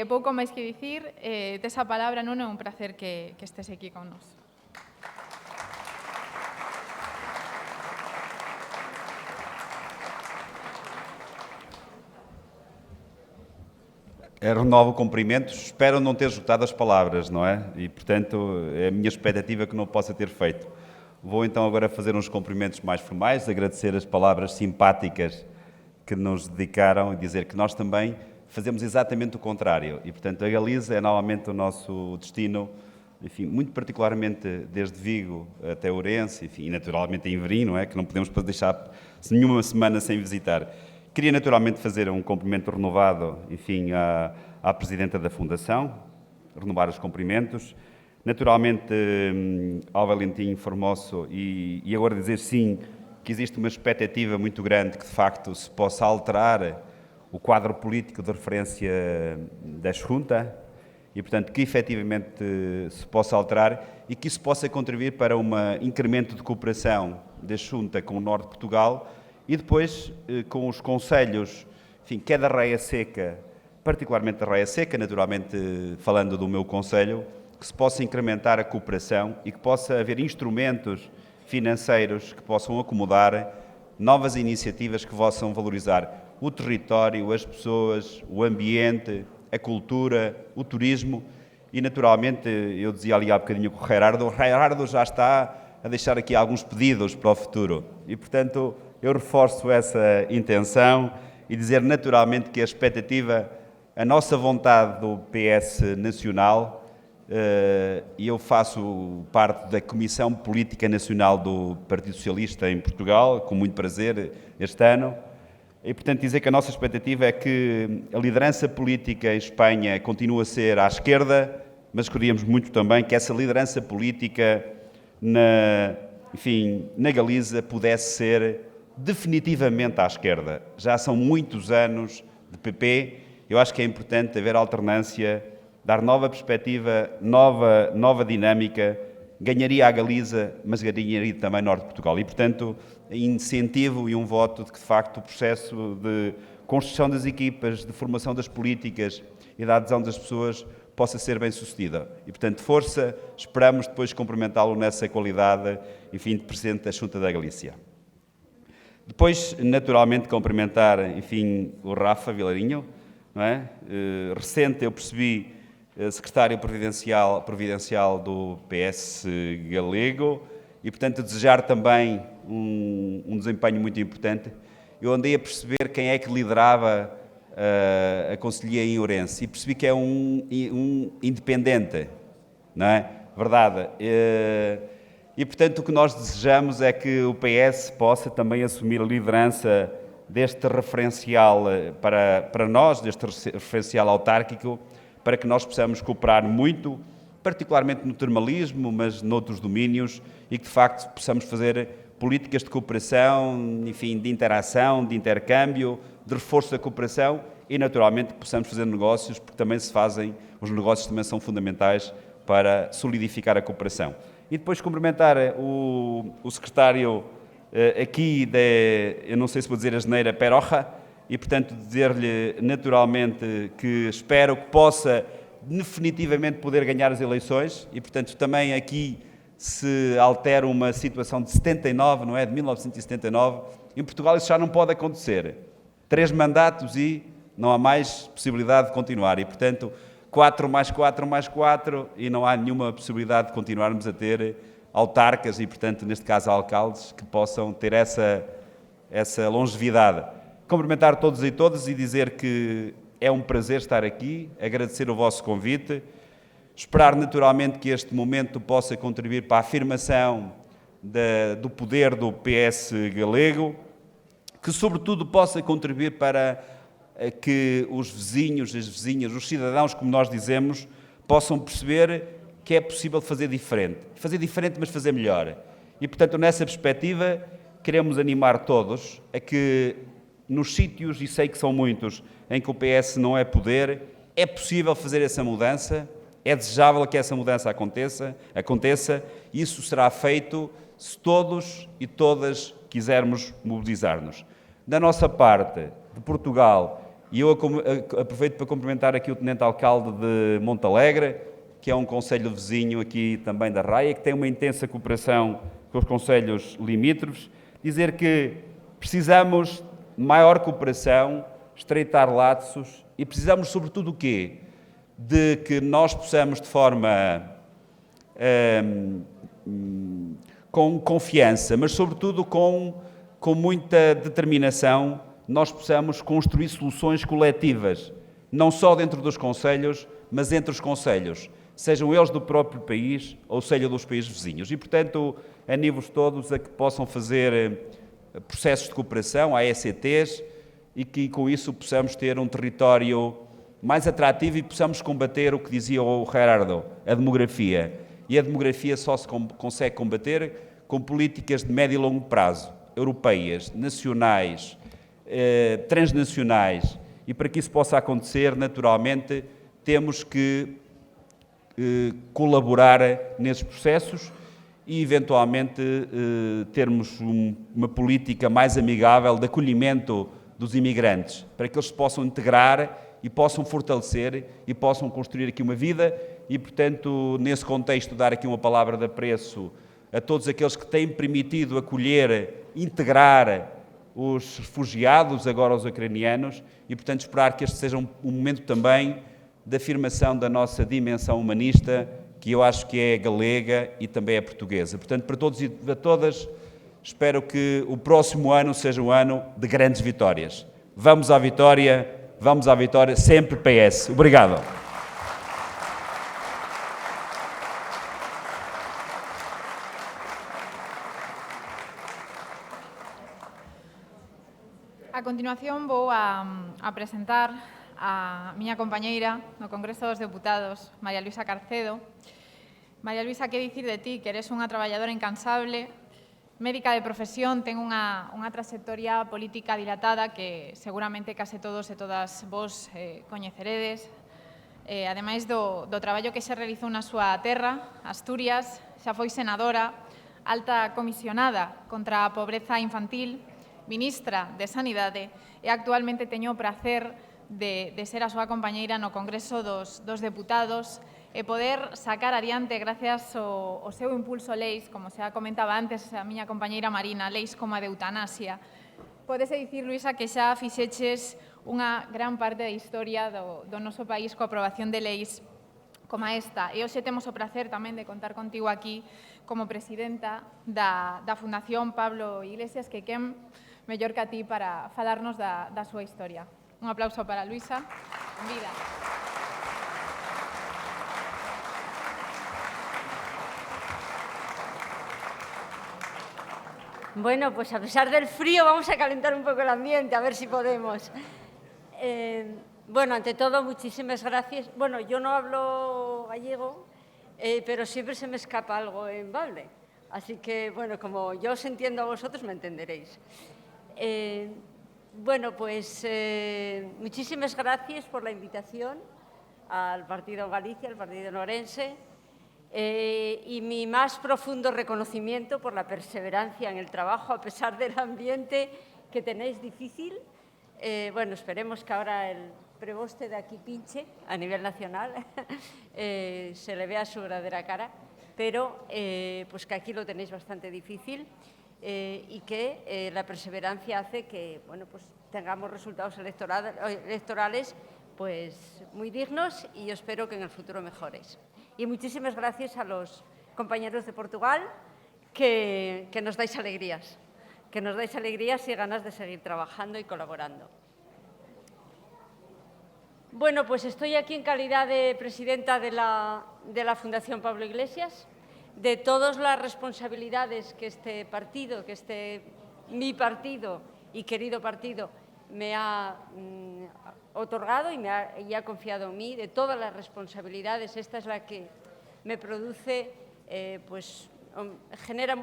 Pouco máis que dicir, tes a palabra, Nuno, é un placer que estés aquí con nós. renovo cumprimentos, espero não ter esgotado as palavras, não é? E, portanto, é a minha expectativa que não possa ter feito. Vou então agora fazer uns cumprimentos mais formais, agradecer as palavras simpáticas que nos dedicaram e dizer que nós também fazemos exatamente o contrário. E, portanto, a Galiza é novamente o nosso destino, enfim, muito particularmente desde Vigo até Ourense, enfim, e naturalmente em Verim, não é? Que não podemos deixar nenhuma semana sem visitar. Queria naturalmente fazer um cumprimento renovado, enfim, à Presidenta da Fundação, renovar os cumprimentos. Naturalmente ao Valentim Formoso e agora dizer sim que existe uma expectativa muito grande que de facto se possa alterar o quadro político de referência da Junta e, portanto, que efetivamente se possa alterar e que isso possa contribuir para um incremento de cooperação da Junta com o Norte de Portugal e depois com os concelhos, enfim, que é da Raia Seca, particularmente da Raia Seca, naturalmente falando do meu concelho, que se possa incrementar a cooperação e que possa haver instrumentos financeiros que possam acomodar novas iniciativas que possam valorizar o território, as pessoas, o ambiente, a cultura, o turismo e, naturalmente, eu dizia ali há bocadinho com o Gerardo já está a deixar aqui alguns pedidos para o futuro e, portanto, eu reforço essa intenção e dizer naturalmente que a expectativa, a nossa vontade do PS Nacional, e eu faço parte da Comissão Política Nacional do Partido Socialista em Portugal, com muito prazer, este ano, e, portanto, dizer que a nossa expectativa é que a liderança política em Espanha continue a ser à esquerda, mas queríamos muito também que essa liderança política na Galiza pudesse ser definitivamente à esquerda. Já são muitos anos de PP, eu acho que é importante haver alternância, dar nova perspectiva, nova dinâmica, ganharia a Galiza, mas ganharia também Norte de Portugal. E, portanto, incentivo e um voto de que, de facto, o processo de construção das equipas, de formação das políticas e da adesão das pessoas possa ser bem sucedida. E, portanto, força, esperamos depois cumprimentá-lo nessa qualidade, enfim, de Presidente da Xunta da Galícia. Depois, naturalmente, cumprimentar, enfim, o Rafa Vilarinho, não é? Recente, eu percebi, secretário providencial do PS galego e, portanto, desejar também um desempenho muito importante. Eu andei a perceber quem é que liderava a Conselhia em Ourense e percebi que é um independente, não é? Verdade. E, portanto, o que nós desejamos é que o PS possa também assumir a liderança deste referencial para nós, deste referencial autárquico, para que nós possamos cooperar muito, particularmente no termalismo, mas noutros domínios, e que, de facto, possamos fazer políticas de cooperação, enfim, de interação, de intercâmbio, de reforço da cooperação e, naturalmente, que possamos fazer negócios, porque também se fazem, os negócios também são fundamentais para solidificar a cooperação. E depois cumprimentar o secretário aqui, eu não sei se vou dizer a asneira, Peroja, e, portanto, dizer-lhe naturalmente que espero que possa definitivamente poder ganhar as eleições e, portanto, também aqui se altera uma situação de 79, não é? De 1979. Em Portugal isso já não pode acontecer. 3 mandatos e não há mais possibilidade de continuar. E, portanto, 4 mais 4 mais 4 e não há nenhuma possibilidade de continuarmos a ter autarcas e, portanto, neste caso, alcaldes que possam ter essa longevidade. Cumprimentar todos e todas e dizer que é um prazer estar aqui, agradecer o vosso convite, esperar naturalmente que este momento possa contribuir para a afirmação do poder do PS galego, que sobretudo possa contribuir para que os vizinhos, as vizinhas, os cidadãos, como nós dizemos, possam perceber que é possível fazer diferente, mas fazer melhor. E, portanto, nessa perspectiva, queremos animar todos a que nos sítios, e sei que são muitos, em que o PS não é poder, é possível fazer essa mudança, é desejável que essa mudança aconteça, e isso será feito se todos e todas quisermos mobilizar-nos. Da nossa parte, de Portugal, e eu aproveito para cumprimentar aqui o Tenente Alcalde de Montalegre, que é um concelho vizinho aqui também da Raia, que tem uma intensa cooperação com os concelhos limítrofes, dizer que precisamos maior cooperação, estreitar laços E precisamos, sobretudo, o quê? De que nós possamos, de forma com confiança, mas, sobretudo, com muita determinação, nós possamos construir soluções coletivas, não só dentro dos concelhos, mas entre os concelhos, sejam eles do próprio país ou seja dos países vizinhos. E, portanto, animo-vos todos a que possam fazer processos de cooperação, AECTs, e que com isso possamos ter um território mais atrativo e possamos combater o que dizia o Gerardo, a demografia. E a demografia só se consegue combater com políticas de médio e longo prazo, europeias, nacionais, transnacionais. E para que isso possa acontecer, naturalmente, temos que colaborar nesses processos e, eventualmente, termos uma política mais amigável de acolhimento dos imigrantes, para que eles se possam integrar e possam fortalecer e possam construir aqui uma vida e, portanto, nesse contexto, dar aqui uma palavra de apreço a todos aqueles que têm permitido acolher, integrar os refugiados, agora os ucranianos, e, portanto, esperar que este seja um momento também de afirmação da nossa dimensão humanista, que eu acho que é galega e também é portuguesa. Portanto, para todos e para todas, espero que o próximo ano seja um ano de grandes vitórias. Vamos à vitória, sempre PS. Obrigado. A continuación vou a presentar a miña compañeira no Congreso dos Deputados, María Luisa Carcedo. María Luisa, que dicir de ti, que eres unha traballadora incansable, médica de profesión, ten unha trayectoria política dilatada que seguramente case todos e todas vos coñeceredes. Ademais do traballo que se realizou na súa terra, Asturias, xa foi senadora, alta comisionada contra a pobreza infantil, ministra de Sanidade e actualmente teño o prazer de ser a súa compañeira no Congreso dos Deputados e poder sacar adiante, gracias ao seu impulso leis, como xa comentaba antes a miña compañeira Marina, leis como a de eutanasia. Pódese dicir, Luisa, que xa fixeches unha gran parte da historia do noso país coa aprobación de leis como esta. E hoxe temos o prazer tamén de contar contigo aquí como presidenta da Fundación Pablo Iglesias, que quen mellor que a ti para falarnos da súa historia. Un aplauso para Luisa. Vida. Bueno, pues a pesar del frío vamos a calentar un poco el ambiente, a ver si podemos. Bueno, ante todo, muchísimas gracias. Bueno, yo no hablo gallego, pero siempre se me escapa algo en Bable. Así que, bueno, como yo os entiendo a vosotros, me entenderéis. Bueno, pues muchísimas gracias por la invitación al Partido Galicia, al Partido en Ourense, y mi más profundo reconocimiento por la perseverancia en el trabajo, a pesar del ambiente que tenéis difícil. Bueno, esperemos que ahora el preboste de aquí pinche a nivel nacional, se le vea su verdadera cara, pero pues que aquí lo tenéis bastante difícil. Y que la perseverancia hace que, bueno, pues tengamos resultados electorales pues muy dignos y yo espero que en el futuro mejores. Y muchísimas gracias a los compañeros de Portugal que nos dais alegrías, y ganas de seguir trabajando y colaborando. Bueno, pues estoy aquí en calidad de presidenta de la Fundación Pablo Iglesias. De todas las responsabilidades que este partido, mi partido y querido partido me ha otorgado y ha confiado en mí, de todas las responsabilidades, esta es la que me produce, pues genera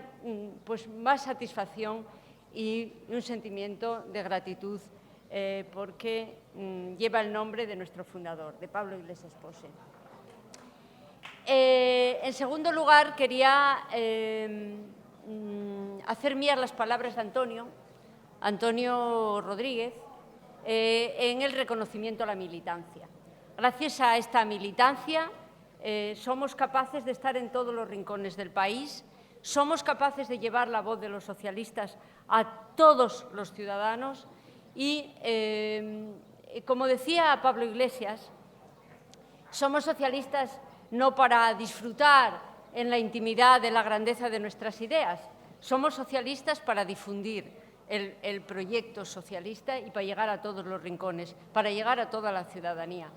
pues más satisfacción y un sentimiento de gratitud porque lleva el nombre de nuestro fundador, de Pablo Iglesias Pose. En segundo lugar, quería hacer mías las palabras de Antonio Rodríguez, en el reconocimiento a la militancia. Gracias a esta militancia somos capaces de estar en todos los rincones del país, somos capaces de llevar la voz de los socialistas a todos los ciudadanos y como decía Pablo Iglesias, somos socialistas no para disfrutar en la intimidad de la grandeza de nuestras ideas, somos socialistas para difundir el proyecto socialista y para llegar a todos los rincones, para llegar a toda la ciudadanía.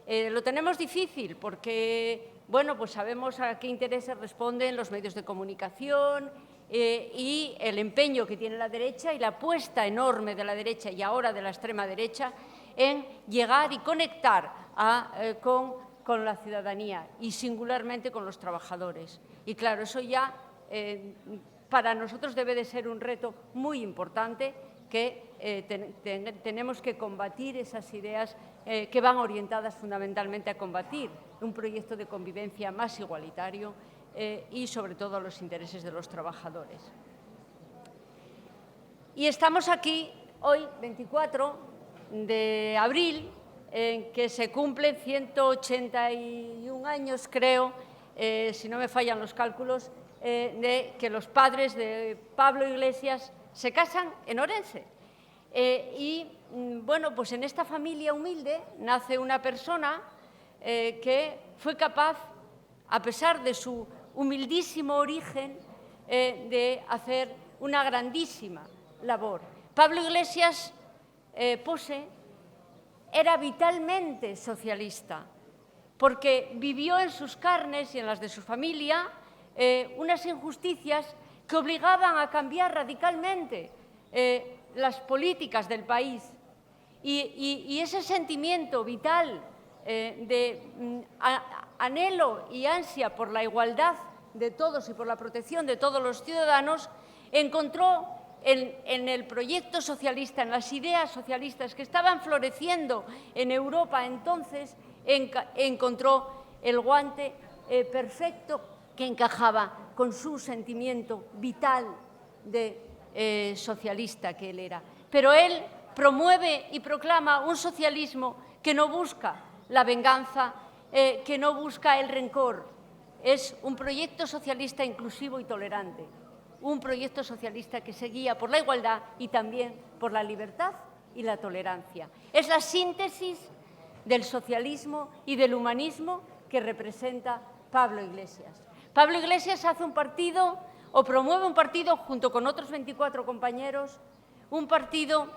Lo tenemos difícil porque, bueno, pues sabemos a qué intereses responden los medios de comunicación y el empeño que tiene la derecha y la apuesta enorme de la derecha y ahora de la extrema derecha en llegar y conectar con la ciudadanía y singularmente con los trabajadores. Y claro, eso ya para nosotros debe de ser un reto muy importante que tenemos que combatir esas ideas que van orientadas fundamentalmente a combatir un proyecto de convivencia más igualitario y sobre todo los intereses de los trabajadores. Y estamos aquí hoy, 24 de abril, en que se cumplen 181 años, creo, si no me fallan los cálculos, de que los padres de Pablo Iglesias se casan en Orense. Bueno, pues en esta familia humilde nace una persona que fue capaz, a pesar de su humildísimo origen, de hacer una grandísima labor. Pablo Iglesias Pose era vitalmente socialista, porque vivió en sus carnes y en las de su familia unas injusticias que obligaban a cambiar radicalmente las políticas del país. Y ese sentimiento vital de anhelo y ansia por la igualdad de todos y por la protección de todos los ciudadanos encontró en el proyecto socialista, en las ideas socialistas que estaban floreciendo en Europa entonces, encontró el guante perfecto que encajaba con su sentimiento vital de socialista que él era. Pero él promueve y proclama un socialismo que no busca la venganza, que no busca el rencor. Es un proyecto socialista inclusivo y tolerante, un proyecto socialista que se guía por la igualdad y también por la libertad y la tolerancia. Es la síntesis del socialismo y del humanismo que representa Pablo Iglesias. Pablo Iglesias hace un partido o promueve un partido junto con otros 24 compañeros, un partido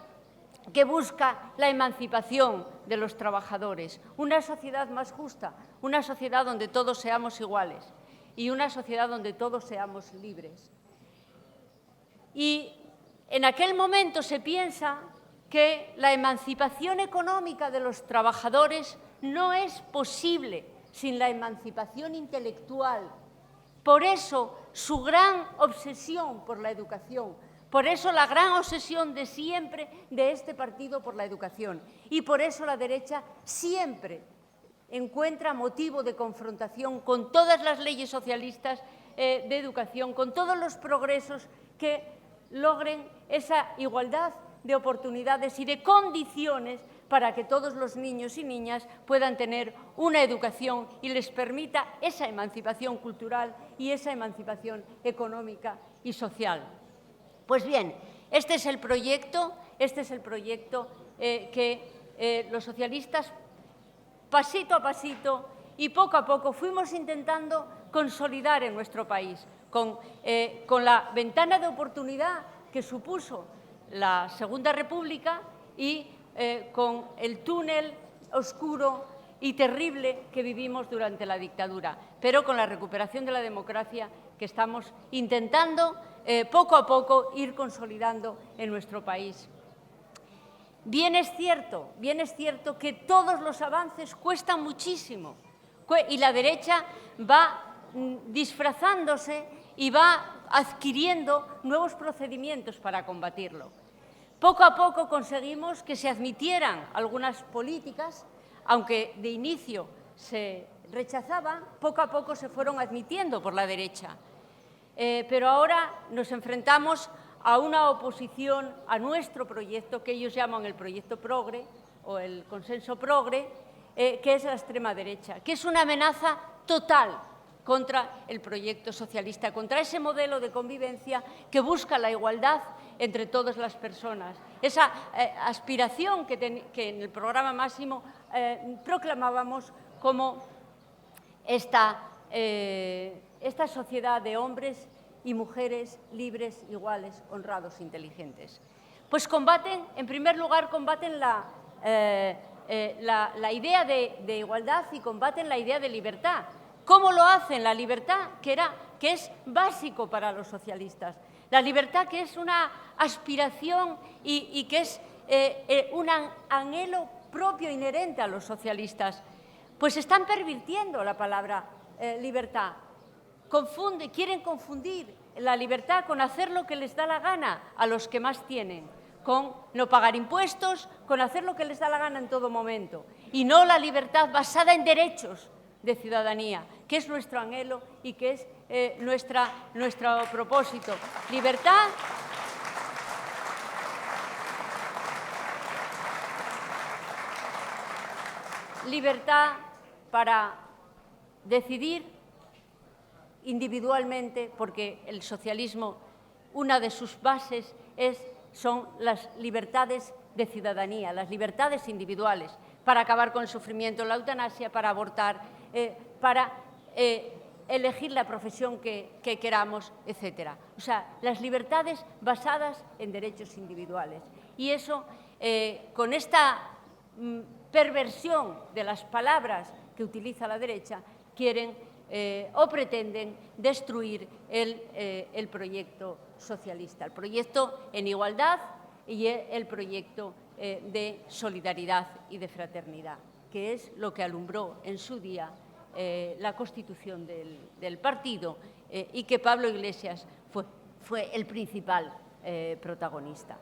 que busca la emancipación de los trabajadores, una sociedad más justa, una sociedad donde todos seamos iguales y una sociedad donde todos seamos libres. Y en aquel momento se piensa que la emancipación económica de los trabajadores no es posible sin la emancipación intelectual. Por eso su gran obsesión por la educación, por eso la gran obsesión de siempre de este partido por la educación. Y por eso la derecha siempre encuentra motivo de confrontación con todas las leyes socialistas de educación, con todos los progresos que logren esa igualdad de oportunidades y de condiciones para que todos los niños y niñas puedan tener una educación y les permita esa emancipación cultural y esa emancipación económica y social. Pues bien, este es el proyecto que los socialistas, pasito a pasito y poco a poco, fuimos intentando consolidar en nuestro país, con la ventana de oportunidad que supuso la Segunda República y con el túnel oscuro y terrible que vivimos durante la dictadura, pero con la recuperación de la democracia que estamos intentando poco a poco ir consolidando en nuestro país. Bien es cierto que todos los avances cuestan muchísimo y la derecha va disfrazándose y va adquiriendo nuevos procedimientos para combatirlo. Poco a poco conseguimos que se admitieran algunas políticas, aunque de inicio se rechazaban, poco a poco se fueron admitiendo por la derecha. Pero ahora nos enfrentamos a una oposición a nuestro proyecto, que ellos llaman el proyecto progre o el consenso progre, que es la extrema derecha, que es una amenaza total contra el proyecto socialista, contra ese modelo de convivencia que busca la igualdad entre todas las personas. Esa aspiración que en el programa máximo proclamábamos como esta sociedad de hombres y mujeres libres, iguales, honrados, inteligentes. Pues combaten, en primer lugar, combaten la idea de igualdad y combaten la idea de libertad. ¿Cómo lo hacen? La libertad, que es básico para los socialistas. La libertad, que es una aspiración y que es un anhelo propio inherente a los socialistas. Pues están pervirtiendo la palabra libertad. Quieren confundir la libertad con hacer lo que les da la gana a los que más tienen, con no pagar impuestos, con hacer lo que les da la gana en todo momento, y no la libertad basada en derechos de ciudadanía, que es nuestro anhelo y que es nuestro propósito. Libertad para decidir individualmente, porque el socialismo, una de sus bases son las libertades de ciudadanía, las libertades individuales, para acabar con el sufrimiento, la eutanasia, para abortar, para elegir la profesión que queramos, etc. O sea, las libertades basadas en derechos individuales. Y eso, con esta perversión de las palabras que utiliza la derecha, quieren o pretenden destruir el proyecto socialista, el proyecto en igualdad y el proyecto de solidaridad y de fraternidad, que es lo que alumbró en su día la constitución del partido y que Pablo Iglesias fue el principal protagonista.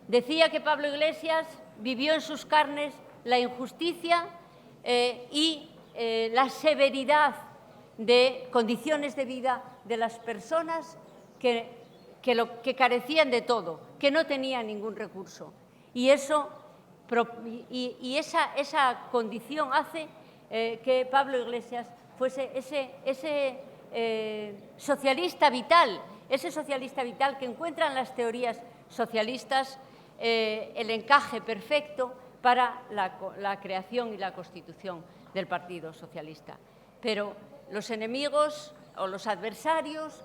Decía que Pablo Iglesias vivió en sus carnes la injusticia y la severidad de condiciones de vida de las personas que carecían de todo, que no tenían ningún recurso. Y esa condición hace que Pablo Iglesias fuese ese socialista vital que encuentra en las teorías socialistas el encaje perfecto para la creación y la constitución del Partido Socialista. Pero los enemigos o los adversarios,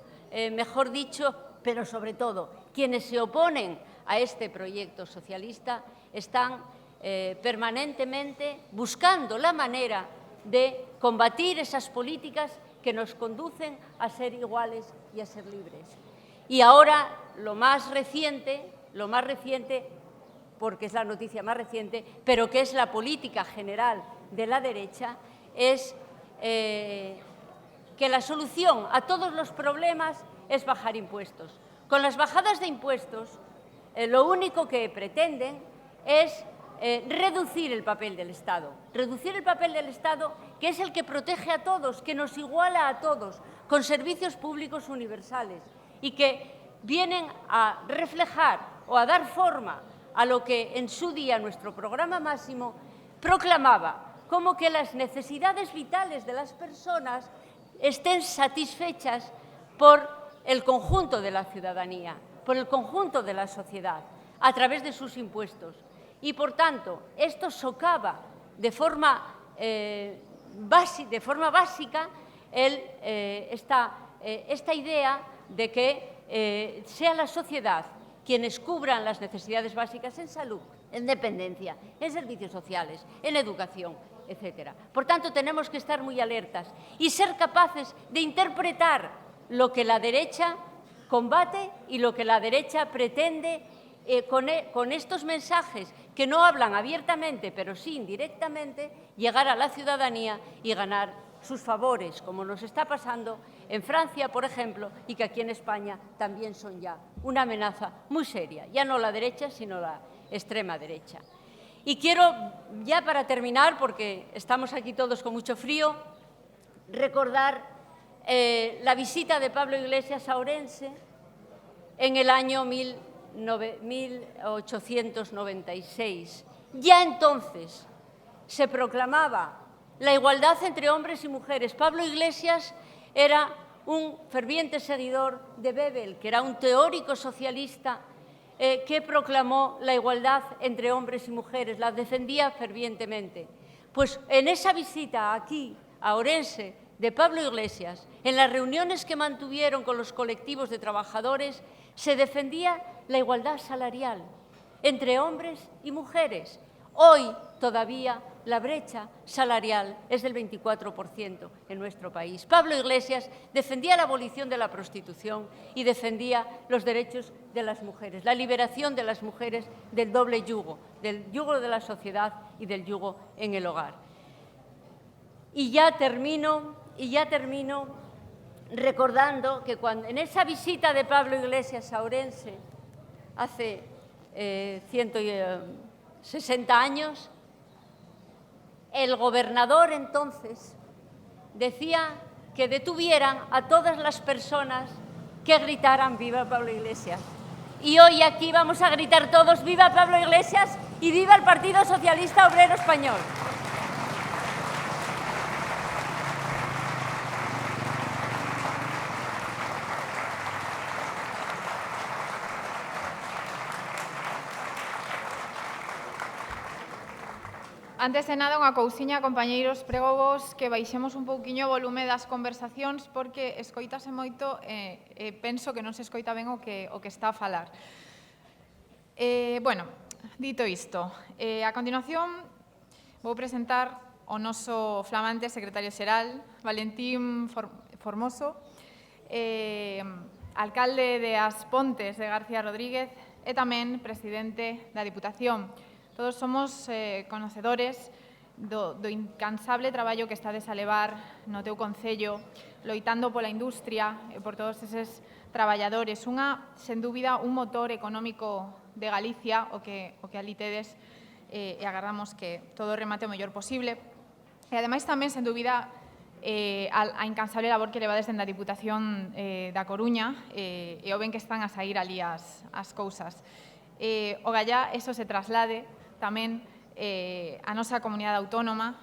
mejor dicho, pero sobre todo quienes se oponen a este proyecto socialista, están permanentemente buscando la manera de combatir esas políticas que nos conducen a ser iguales y a ser libres. Y ahora lo más reciente, porque es la noticia más reciente, pero que es la política general de la derecha, es que la solución a todos los problemas es bajar impuestos. Con las bajadas de impuestos, lo único que pretenden es reducir el papel del Estado. Reducir el papel del Estado, que es el que protege a todos, que nos iguala a todos, con servicios públicos universales y que vienen a reflejar o a dar forma a lo que en su día nuestro programa máximo proclamaba, como que las necesidades vitales de las personas estén satisfechas por el conjunto de la ciudadanía, por el conjunto de la sociedad, a través de sus impuestos. Y, por tanto, esto socava de forma básica esta idea de que sea la sociedad quienes cubran las necesidades básicas en salud, en dependencia, en servicios sociales, en educación, etc. Por tanto, tenemos que estar muy alertas y ser capaces de interpretar lo que la derecha combate y lo que la derecha pretende con estos mensajes que no hablan abiertamente, pero sí indirectamente, llegar a la ciudadanía y ganar sus favores, como nos está pasando en Francia, por ejemplo, y que aquí en España también son ya una amenaza muy seria, ya no la derecha, sino la extrema derecha. Y quiero, ya para terminar, porque estamos aquí todos con mucho frío, recordar la visita de Pablo Iglesias a Orense en el año 1896. Ya entonces se proclamaba la igualdad entre hombres y mujeres. Pablo Iglesias era un ferviente seguidor de Bebel, que era un teórico socialista que proclamó la igualdad entre hombres y mujeres, la defendía fervientemente. Pues en esa visita aquí, a Ourense, de Pablo Iglesias, en las reuniones que mantuvieron con los colectivos de trabajadores, se defendía la igualdad salarial entre hombres y mujeres. Hoy todavía la brecha salarial es del 24% en nuestro país. Pablo Iglesias defendía la abolición de la prostitución y defendía los derechos de las mujeres, la liberación de las mujeres del doble yugo, del yugo de la sociedad y del yugo en el hogar. Y ya termino recordando que en esa visita de Pablo Iglesias a Ourense hace 160 años, el gobernador entonces decía que detuvieran a todas las personas que gritaran «Viva Pablo Iglesias». Y hoy aquí vamos a gritar todos «Viva Pablo Iglesias» y «Viva el Partido Socialista Obrero Español». Antes de nada, unha cousiña, compañeiros, pregovos que baixemos un pouquiño o volume das conversacións porque escoítase moito e penso que non se escoita ben o que está a falar. Bueno, dito isto, a continuación vou presentar o noso flamante secretario xeral, Valentín Formoso, alcalde de As Pontes de García Rodríguez e tamén presidente da Diputación. Todos somos conocedores do incansable traballo que estades a levar no teu concello, loitando pola industria e por todos eses traballadores. Sen dúbida, un motor económico de Galicia, o que ali tedes, e agardamos que todo remate o mellor posible. E, ademais, tamén, sen dúbida, a incansable labor que levades dende a Diputación da Coruña e o ben que están a sair ali as cousas. O gallá, eso se traslade tamén a nosa comunidade autónoma,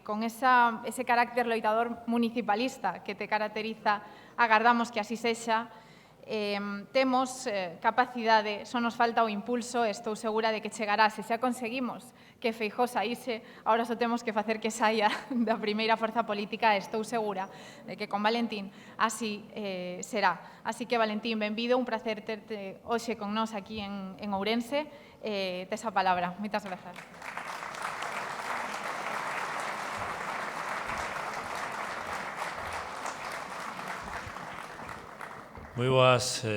con ese carácter loitador municipalista que te caracteriza, agardamos que así sexa. Temos capacidade, só nos falta o impulso, estou segura de que chegará. Se xa conseguimos que Feijóo saíse, ahora só temos que facer que saia da primeira forza política, estou segura de que con Valentín así será. Así que, Valentín, benvido, un placer terte hoxe con nós aquí en Ourense. Tes a palabra. Moitas grazas. Moi boas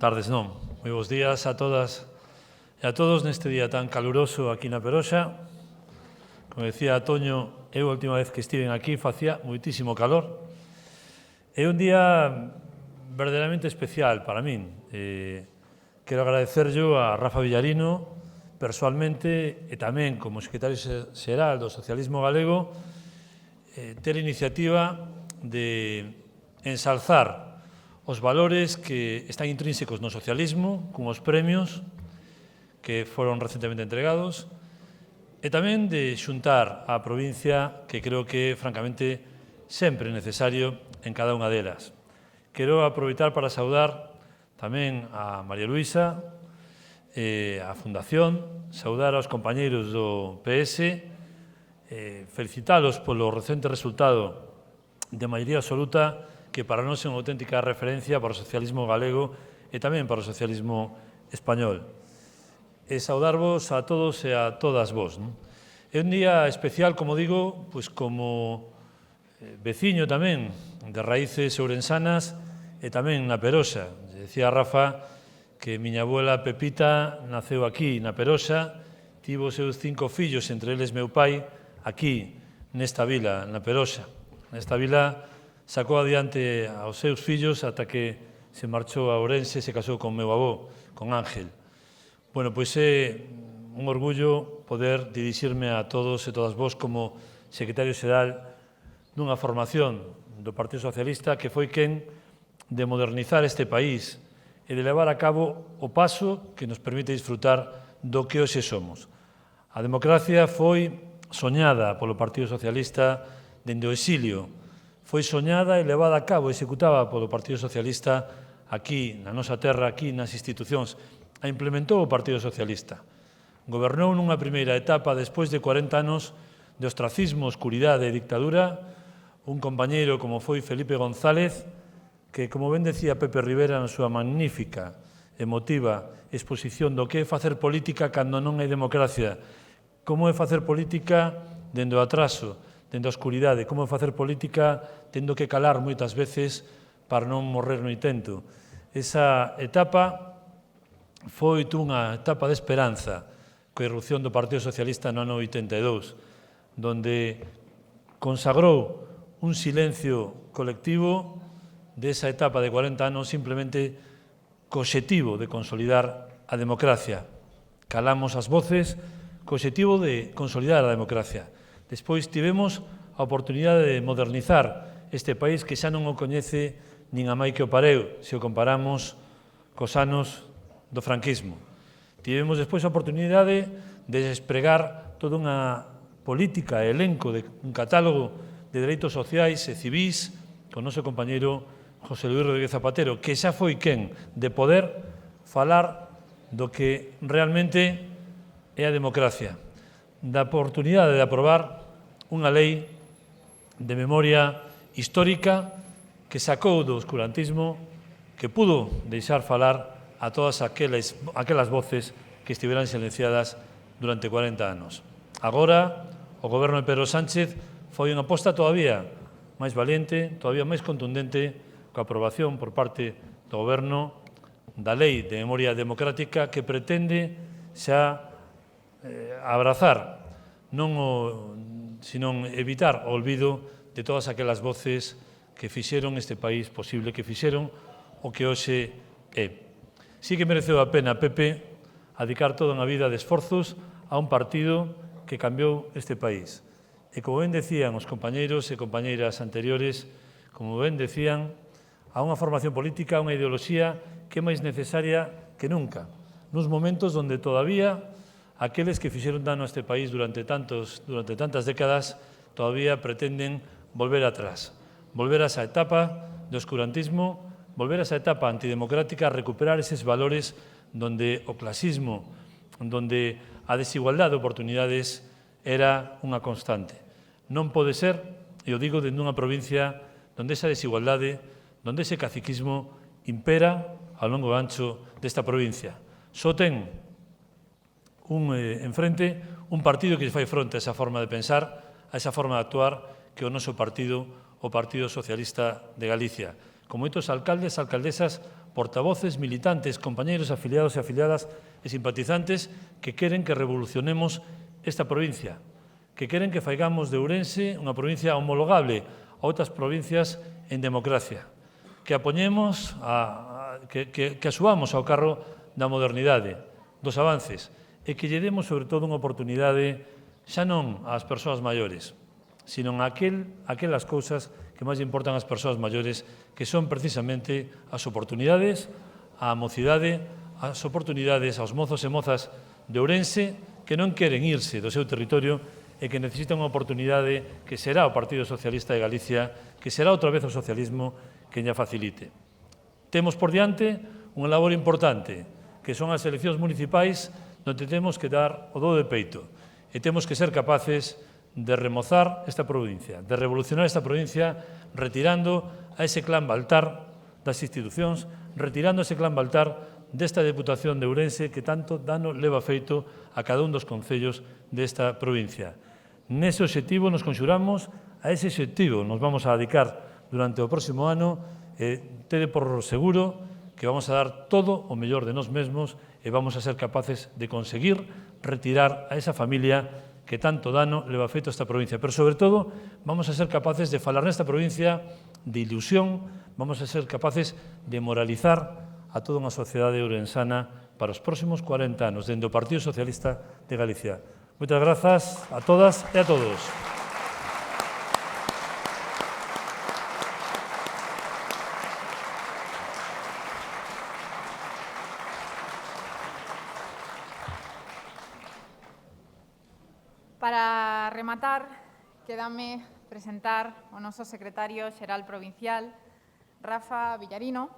tardes, non. Moi bons días a todas e a todos neste día tan caluroso aquí na Peroxa. Como decía Toño, eu a última vez que estiven aquí facía moitísimo calor. É un día verdadeiramente especial para min. Quero agradecerllo a Rafa Villarino, persoalmente, e tamén como secretario xeral do Socialismo Galego, ter a iniciativa de ensalzar os valores que están intrínsecos no socialismo, con os premios que foron recentemente entregados, e tamén de xuntar a provincia, que creo que é, francamente, sempre necesario en cada unha delas. Quero aproveitar para saudar tamén a María Luisa, a Fundación, saudar aos compañeiros do PS, felicitalos polo recente resultado de maioría absoluta que para nós é unha auténtica referencia para o socialismo galego e tamén para o socialismo español. E saudarvos a todos e a todas vos. É un día especial, como digo, pois como veciño tamén de raíces ourensanas e tamén na Peroxa. Decía Rafa que miña abuela Pepita naceu aquí, na Peroxa, tivo os seus 5 fillos, entre eles meu pai, aquí, nesta vila, na Peroxa. Nesta vila sacou adiante aos seus fillos ata que se marchou a Ourense e se casou con meu avó, con Ángel. Bueno, pois é un orgullo poder dirixirme a todos e todas vos como secretario xeral dunha formación do Partido Socialista que foi quen de modernizar este país e de levar a cabo o paso que nos permite disfrutar do que hoxe somos. A democracia foi soñada polo Partido Socialista dende o exilio. foi soñada e levada a cabo, executada polo Partido Socialista aquí, na nosa terra, aquí nas institucións. A implementou o Partido Socialista. Gobernou nunha primeira etapa, despois de 40 anos de ostracismo, oscuridade e dictadura, un compañeiro como foi Felipe González, que, como ben decía Pepe Rivera na súa magnífica, emotiva exposición do que é facer política cando non hai democracia, como é facer política dende o atraso, dende a oscuridade, como é facer política tendo que calar moitas veces para non morrer no intento. Esa etapa foi unha etapa de esperanza coa irrupción do Partido Socialista no ano 82, donde consagrou un silencio colectivo desa etapa de 40 anos simplemente co obxectivo de consolidar a democracia. Calamos as voces co obxectivo de consolidar a democracia. Despois tivemos a oportunidade de modernizar este país que xa non o coñece nin a mai que o pareu, se o comparamos cos anos do franquismo. Tivemos despois a oportunidade de despregar toda unha política e elenco de un catálogo de dereitos sociais e civís con o noso compañeiro José Luis Rodríguez Zapatero, que xa foi quen de poder falar do que realmente é a democracia, da oportunidade de aprobar unha lei de memoria histórica que sacou do oscurantismo, que pudo deixar falar a todas aquelas voces que estiveran silenciadas durante 40 anos. Agora, o goberno de Pedro Sánchez foi unha aposta todavía máis valiente, todavía máis contundente, coa aprobación por parte do goberno da Lei de Memoria Democrática que pretende xa abrazar, sino evitar o olvido de todas aquelas voces que fixeron este país posible, que fixeron o que hoxe é. Sí que mereceu a pena, Pepe, dedicar toda unha vida de esforzos a un partido que cambiou este país. E como ben decían os compañeiros e compañeiras anteriores, como ben decían, a unha formación política, a unha ideoloxía que é máis necesaria que nunca, nuns momentos onde todavía aqueles que fixeron dano a este país durante tantas décadas todavía pretenden volver atrás, volver a esa etapa de oscurantismo, volver a esa etapa antidemocrática, recuperar eses valores donde o clasismo, donde a desigualdade de oportunidades era unha constante. Non pode ser, e o digo dende unha provincia onde esa desigualdade, onde ese caciquismo impera ao longo e ancho desta provincia. Só ten enfrente un partido que fai fronte a esa forma de pensar, a esa forma de actuar que o noso partido, o Partido Socialista de Galicia, con moitos alcaldes, alcaldesas, portavoces, militantes, compañeiros afiliados e afiliadas e simpatizantes que queren que revolucionemos esta provincia, que queren que faigamos de Ourense unha provincia homologable a outras provincias en democracia, que apoñemos, que asubamos ao carro da modernidade, dos avances, e que lle demos, sobre todo, unha oportunidade xa non ás persoas maiores, sino a aquelas cousas que máis importan ás persoas maiores, que son precisamente as oportunidades, a mocidade, as oportunidades aos mozos e mozas de Ourense que non queren irse do seu territorio e que necesitan unha oportunidade que será o Partido Socialista de Galicia, que será outra vez o socialismo que lla facilite. Temos por diante unha labor importante, que son as eleccións municipais, onde temos que dar o do de peito e temos que ser capaces de remozar esta provincia, de revolucionar esta provincia retirando a ese clan Baltar das institucións, retirando ese clan Baltar desta Deputación de Ourense que tanto dano leva feito a cada un dos concellos desta provincia. Nese obxectivo nos conxuramos, a ese obxectivo nos vamos a dedicar durante o próximo ano e tede por seguro que vamos a dar todo o mellor de nós mesmos e vamos a ser capaces de conseguir retirar a esa familia que tanto dano leva feito a esta provincia. Pero, sobre todo, vamos a ser capaces de falar nesta provincia de ilusión, vamos a ser capaces de moralizar a toda unha sociedade ourensana para os próximos 40 anos, dende o Partido Socialista de Galicia. Moitas grazas a todas e a todos. Para rematar, quédame presentar o noso secretario xeral provincial, Rafa Villarino.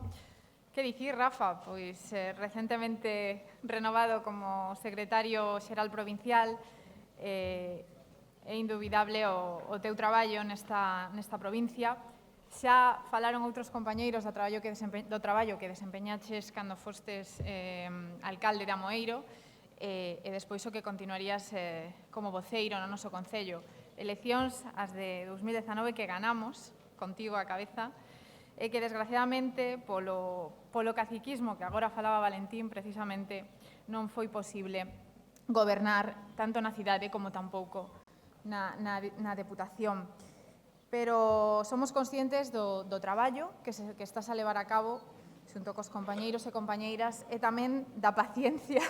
Que dicir, Rafa? Pois recentemente renovado como secretario xeral provincial, é indubidable o teu traballo nesta provincia. Xa falaron outros compañeiros do traballo que desempeñaches cando fostes alcalde de Amoeiro e despois o que continuarías como voceiro no noso concello. Eleccións, as de 2019, que ganamos, contigo á cabeza, e que, desgraciadamente, polo caciquismo que agora falaba Valentín, precisamente non foi posible gobernar tanto na cidade como tampouco na Deputación. Pero somos conscientes do traballo que estás a levar a cabo xunto cos compañeiros e compañeiras e tamén da paciencia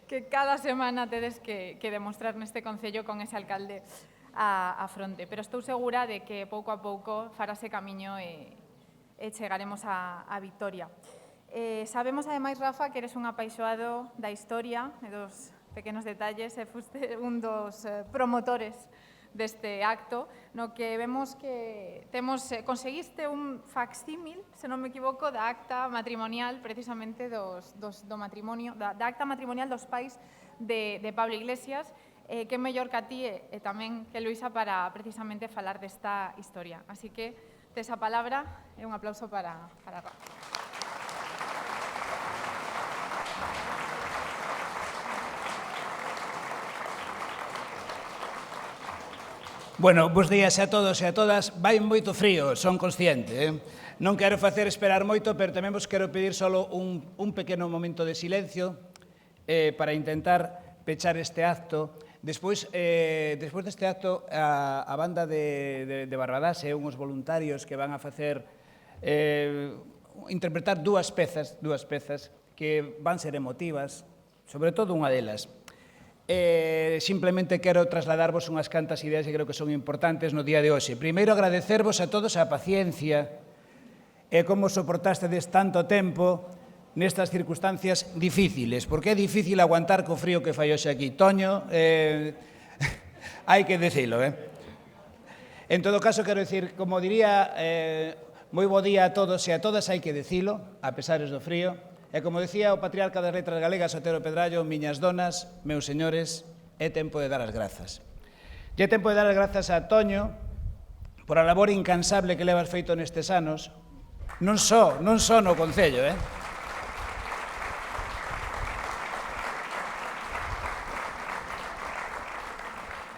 que cada semana tedes que demostrar neste concello con ese alcalde a fronte. Pero estou segura de que pouco a pouco farase camiño e chegaremos á vitoria. Sabemos, ademais, Rafa, que eres un apaixoado da historia e dos pequenos detalles e fuste un dos promotores deste acto, no que vemos que conseguiste un facsímil, se non me equivoco, da acta matrimonial, precisamente do matrimonio, da acta matrimonial dos pais de Pablo Iglesias, que é mellor que a ti e tamén que Luisa para precisamente falar desta historia. Así que, tes a palabra e un aplauso para Rafa. Bueno, bos días a todos e a todas. Vai moito frío, son consciente. Non quero facer esperar moito, pero tamén vos quero pedir solo un pequeno momento de silencio para intentar pechar este acto. Despois deste acto, a banda de Barbadás e uns voluntarios que van a facer interpretar dúas pezas que van ser emotivas, sobre todo unha delas. Simplemente quero trasladarvos unhas cantas ideas que creo que son importantes no día de hoxe. Primeiro, agradecervos a todos a paciencia e como soportastedes tanto tempo nestas circunstancias difíciles, porque é difícil aguantar co frío que fai hoxe aquí. Toño, hai que dicilo, En todo caso, quero dicir, como diría, moi bo día a todos e a todas, hai que dicilo, a pesares do frío. E como decía o patriarca das letras galegas, Otero Pedrallo, miñas donas, meus señores, é tempo de dar as grazas. E é tempo de dar as grazas a Toño por a labor incansable que levas feito nestes anos, non só no Concello,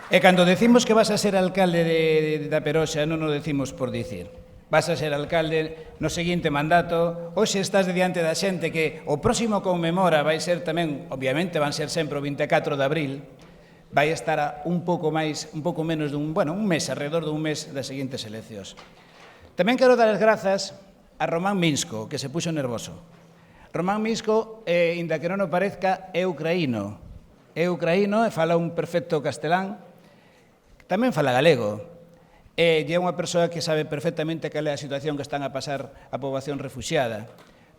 E cando decimos que vas a ser alcalde da Peroxa, non o decimos por dicir. Vas a ser alcalde no seguinte mandato, hoxe estás diante da xente que o próximo conmemora vai ser tamén, obviamente van ser sempre o 24 de abril, vai estar un pouco menos un mes, alrededor dun mes das seguintes eleccións. Tamén quero dar as grazas a Román Minsko, que se puxo nervoso. Román Minsko, inda que non o parezca, é ucraíno e fala un perfecto castelán, tamén fala galego. E é unha persoa que sabe perfectamente cal é a situación que están a pasar a poboación refuxiada,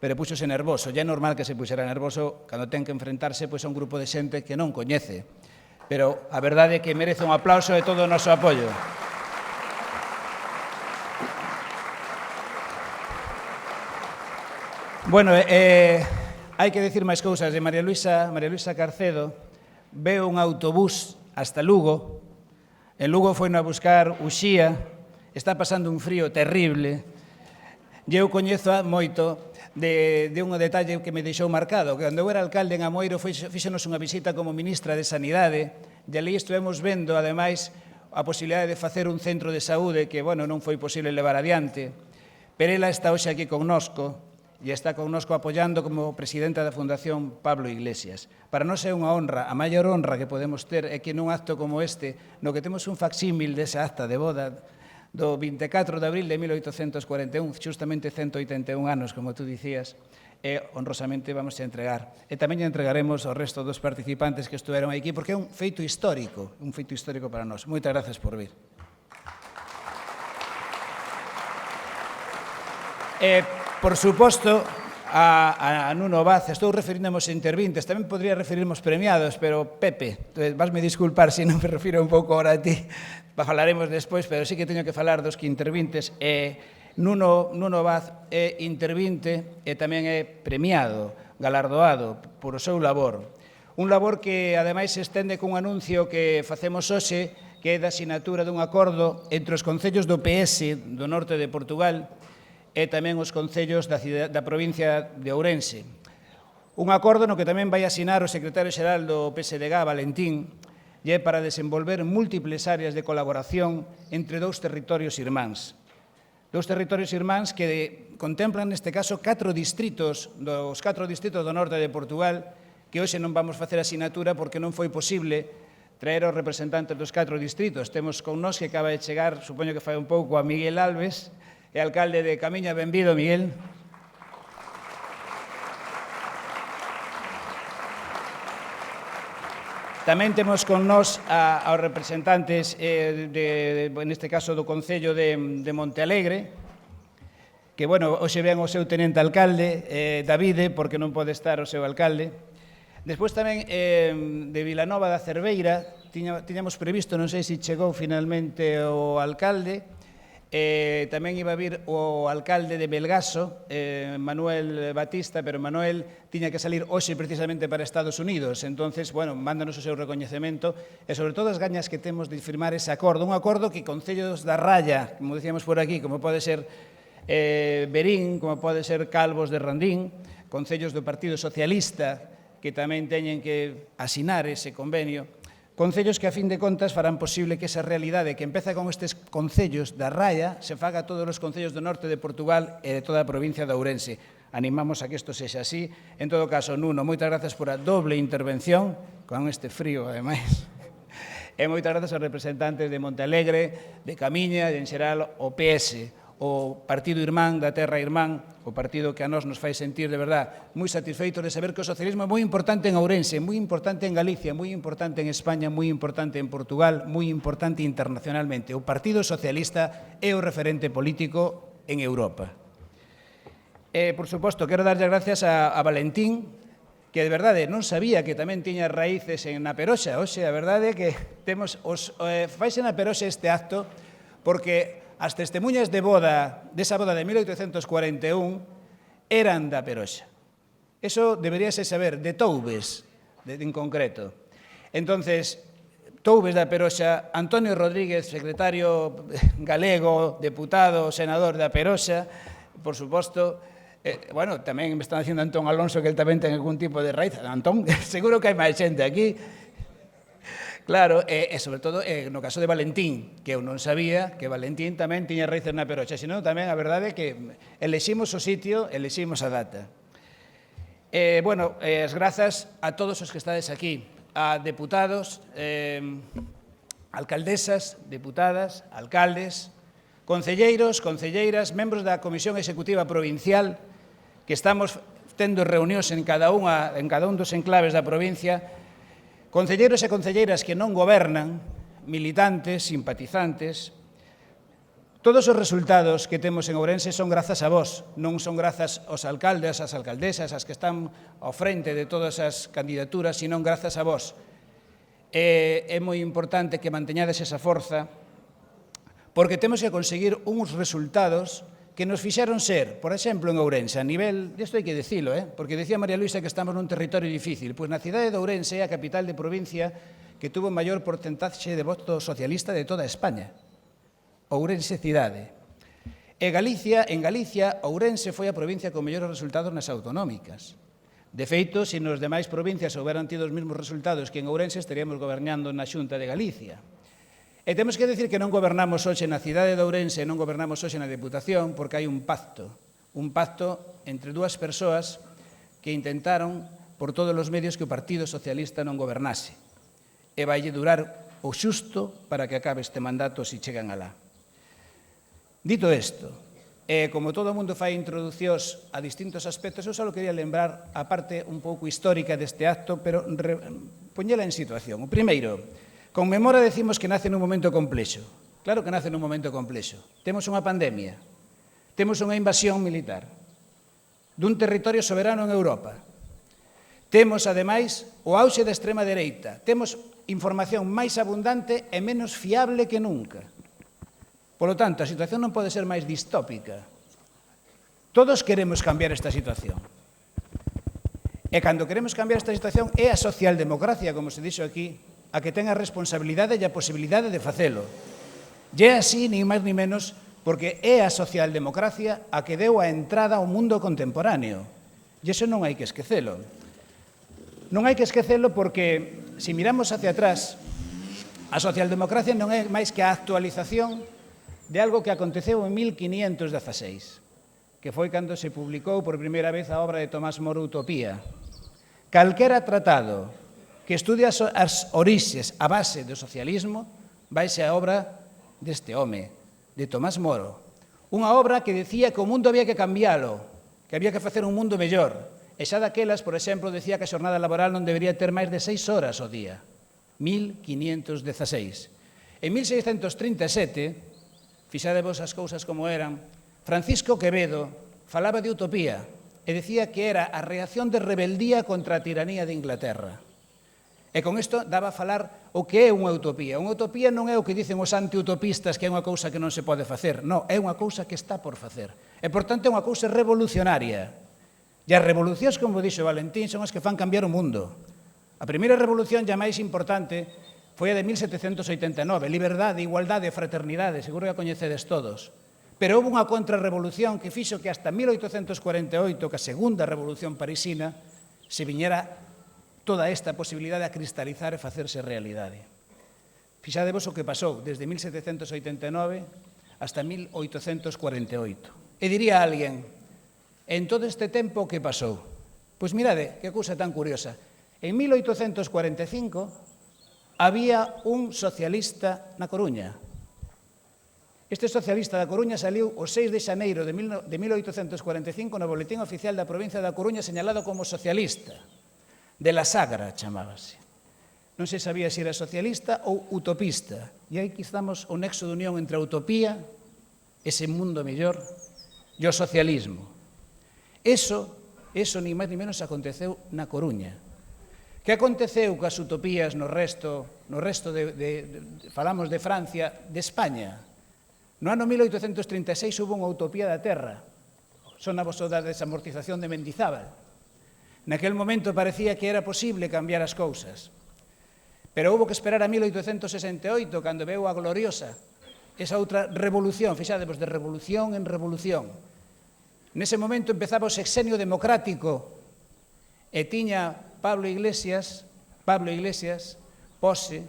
pero puxose nervoso. E é normal que se puxera nervoso cando ten que enfrentarse a un grupo de xente que non coñece. Pero a verdade é que merece un aplauso e todo o noso apoio. Bueno, hai que decir máis cousas. De María Luisa Carcedo veo un autobús hasta Lugo. En Lugo foi a buscar Uxía, está pasando un frío terrible, e eu coñezo moito de un detalle que me deixou marcado, que cando eu era alcalde en Amoeiro fíxonos unha visita como ministra de Sanidade, e ali estivemos vendo, ademais, a posibilidade de facer un centro de saúde que, non foi posible levar adiante, pero ela está hoxe aquí connosco, e está connosco apoiando como presidenta da Fundación Pablo Iglesias. Para nós é unha honra, a maior honra que podemos ter é que nun acto como este, no que temos un facsímil desa acta de boda do 24 de abril de 1841, justamente 181 anos, como tú dicías, e honrosamente vamos a entregar. E tamén entregaremos ao resto dos participantes que estuveron aquí, porque é un feito histórico para nós. Moitas gracias por vir. Por suposto, a Nuno Vaz, estou referíndome aos intervintes, tamén podría referirme aos premiados, pero Pepe, vasme disculpar se non me refiro un pouco ahora a ti, falaremos despois, pero sí que teño que falar dos que intervintes. Nuno Vaz é intervinte e tamén é premiado, galardoado por o seu labor. Un labor que, ademais, se estende cun anuncio que facemos hoxe, que é da sinatura dun acordo entre os concellos do PS do norte de Portugal e tamén os concellos da provincia de Ourense. Un acordo no que tamén vai asinar o secretario xeral do PSDG, Valentín, e é para desenvolver múltiples áreas de colaboración entre dous territorios irmáns. Dous territorios irmáns que contemplan, neste caso, 4 distritos, dos 4 distritos do norte de Portugal, que hoxe non vamos facer a sinatura porque non foi posible traer os representantes dos 4 distritos. Temos con nós que acaba de chegar, supoño que fai un pouco, a Miguel Alves, e alcalde de Camiña. Benvido, Miguel. Tamén temos con nós aos representantes, neste caso, do Concello de Montealegre, que, bueno, hoxe ven o seu tenente alcalde, Davide, porque non pode estar o seu alcalde. Despois tamén de Vilanova da Cerveira, tiñamos previsto, non sei se chegou finalmente o alcalde, tamén iba a vir o alcalde de Melgaso, Manuel Batista, pero Manuel tiña que salir hoxe precisamente para Estados Unidos. Entonces, bueno, mándanos o seu recoñecemento e sobre todo as gañas que temos de firmar ese acordo. Un acordo que concellos da raya, como decíamos por aquí, como pode ser Verín, como pode ser Calvos de Randín, concellos do Partido Socialista, que tamén teñen que asinar ese convenio, concellos que, a fin de contas, farán posible que esa realidade que empeza con estes concellos da raya se faga a todos os concellos do norte de Portugal e de toda a provincia de Ourense. Animamos a que isto sexa así. En todo caso, Nuno, moitas grazas por a doble intervención, con este frío, ademais. E moitas grazas aos representantes de Montealegre, de Camiña, e en xeral o PS, o partido irmán da terra irmán, o partido que a nós nos fai sentir de verdad moi satisfeitos de saber que o socialismo é moi importante en Ourense, moi importante en Galicia, moi importante en España, moi importante en Portugal, moi importante internacionalmente. O Partido Socialista é o referente político en Europa. Por suposto, quero darlle gracias a Valentín, que de verdade non sabía que tamén tiña raíces en Na Peroxa. Oxe, a verdade é que temos faise na Peroxa este acto porque as testemunhas de boda, desa boda de 1841, eran da Peroxa. Eso deberíase saber, de Toubes, en concreto. Entonces, Toubes da Peroxa, Antonio Rodríguez, secretario galego, deputado, senador da Peroxa, por suposto, bueno, tamén me están dicindo Antón Alonso que el tamén ten algún tipo de raíz. Antón, seguro que hai máis xente aquí. Claro, e sobre todo no caso de Valentín, que eu non sabía que Valentín tamén tiña raíces na Peroxa, senón tamén a verdade é que eleximos o sitio, eleximos a data. Bueno, as grazas a todos os que estades aquí, a deputados, alcaldesas, deputadas, alcaldes, concelleiros, concelleiras, membros da Comisión Executiva Provincial, que estamos tendo reunións en cada un dos enclaves da provincia, concelleiros e concelleiras que non gobernan, militantes, simpatizantes. Todos os resultados que temos en Ourense son grazas a vós, non son grazas aos alcaldes, ás alcaldesas, as que están ao frente de todas as candidaturas, sino grazas a vós. É moi importante que manteñades esa forza, porque temos que conseguir uns resultados que nos fixaron ser, por exemplo, en Ourense, a nivel, isto hai que dicilo, porque decía María Luisa que estamos nun territorio difícil, pois na cidade de Ourense é a capital de provincia que tuvo o maior porcentaxe de voto socialista de toda España. Ourense cidade. E en Galicia, Ourense foi a provincia con mellores resultados nas autonómicas. De feito, se nos demais provincias houberan tido os mesmos resultados que en Ourense, estaríamos gobernando na Xunta de Galicia. E temos que decir que non gobernamos hoxe na cidade de Ourense, non gobernamos hoxe na Deputación, porque hai un pacto entre dúas persoas que intentaron por todos os medios que o Partido Socialista non gobernase. E vaille durar o xusto para que acabe este mandato se chegan alá. Dito isto, como todo o mundo fai introducións a distintos aspectos, eu só quería lembrar a parte un pouco histórica deste acto, pero poñela en situación. O primeiro, con memora decimos que nace nun momento complexo. Claro que nace nun momento complexo. Temos unha pandemia, temos unha invasión militar. dun territorio soberano en Europa. Temos, ademais, o auxe da extrema dereita. Temos información máis abundante e menos fiable que nunca. Polo tanto, a situación non pode ser máis distópica. Todos queremos cambiar esta situación. E cando queremos cambiar esta situación é a socialdemocracia, como se dixo aquí, a que ten a responsabilidade e a posibilidade de facelo. E é así, nin máis nin menos, porque é a socialdemocracia a que deu a entrada ao mundo contemporáneo. E iso non hai que esquecelo. Non hai que esquecelo porque, se miramos hacia atrás, a socialdemocracia non é máis que a actualización de algo que aconteceu en 1516, que foi cando se publicou por primeira vez a obra de Tomás Moro, Utopía. Calquera tratado que estudia as orixes a base do socialismo vaise a obra deste home, de Tomás Moro. Unha obra que decía que o mundo había que cambiálo, que había que facer un mundo mellor. E xa daquelas, por exemplo, decía que a xornada laboral non debería ter máis de 6 horas ao día. 1516. En 1637, fixadevos as cousas como eran, Francisco Quevedo falaba de utopía e decía que era a reacción de rebeldía contra a tiranía de Inglaterra. E con isto daba a falar o que é unha utopía. Unha utopía non é o que dicen os antiutopistas, que é unha cousa que non se pode facer. Non, é unha cousa que está por facer. E, por tanto, é unha cousa revolucionaria. E as revolucións, como dixo Valentín, son as que fan cambiar o mundo. A primeira revolución, ya máis importante, foi a de 1789. Liberdade, igualdade, fraternidade, seguro que a coñecedes todos. Pero houve unha contrarrevolución que fixo que hasta 1848, que a segunda revolución parisina, se viñera toda esta posibilidade a cristalizar e facerse realidade. Fixadevos o que pasou desde 1789 hasta 1848. E diría alguén, en todo este tempo que pasou? Pois mirade, que cousa tan curiosa. En 1845 había un socialista na Coruña. Este socialista da Coruña saliu o 6 de xaneiro de 1845 no Boletín Oficial da Provincia da Coruña señalado como socialista. De la Sagra, chamábase. Non se sabía se era socialista ou utopista. E aí quizamos o nexo de unión entre a utopía, ese mundo mellor, e o socialismo. Eso ni máis ni menos aconteceu na Coruña. Que aconteceu coas utopías no resto falamos de Francia, de España? No ano 1836 hubo unha utopía da terra. Son a voz da desamortización de Mendizábal. Naquel momento parecía que era posible cambiar as cousas. Pero houve que esperar a 1868, cando veu a gloriosa, esa outra revolución, fixadevos, de revolución en revolución. Nese momento empezaba o sexenio democrático e tiña Pablo Iglesias, Pose,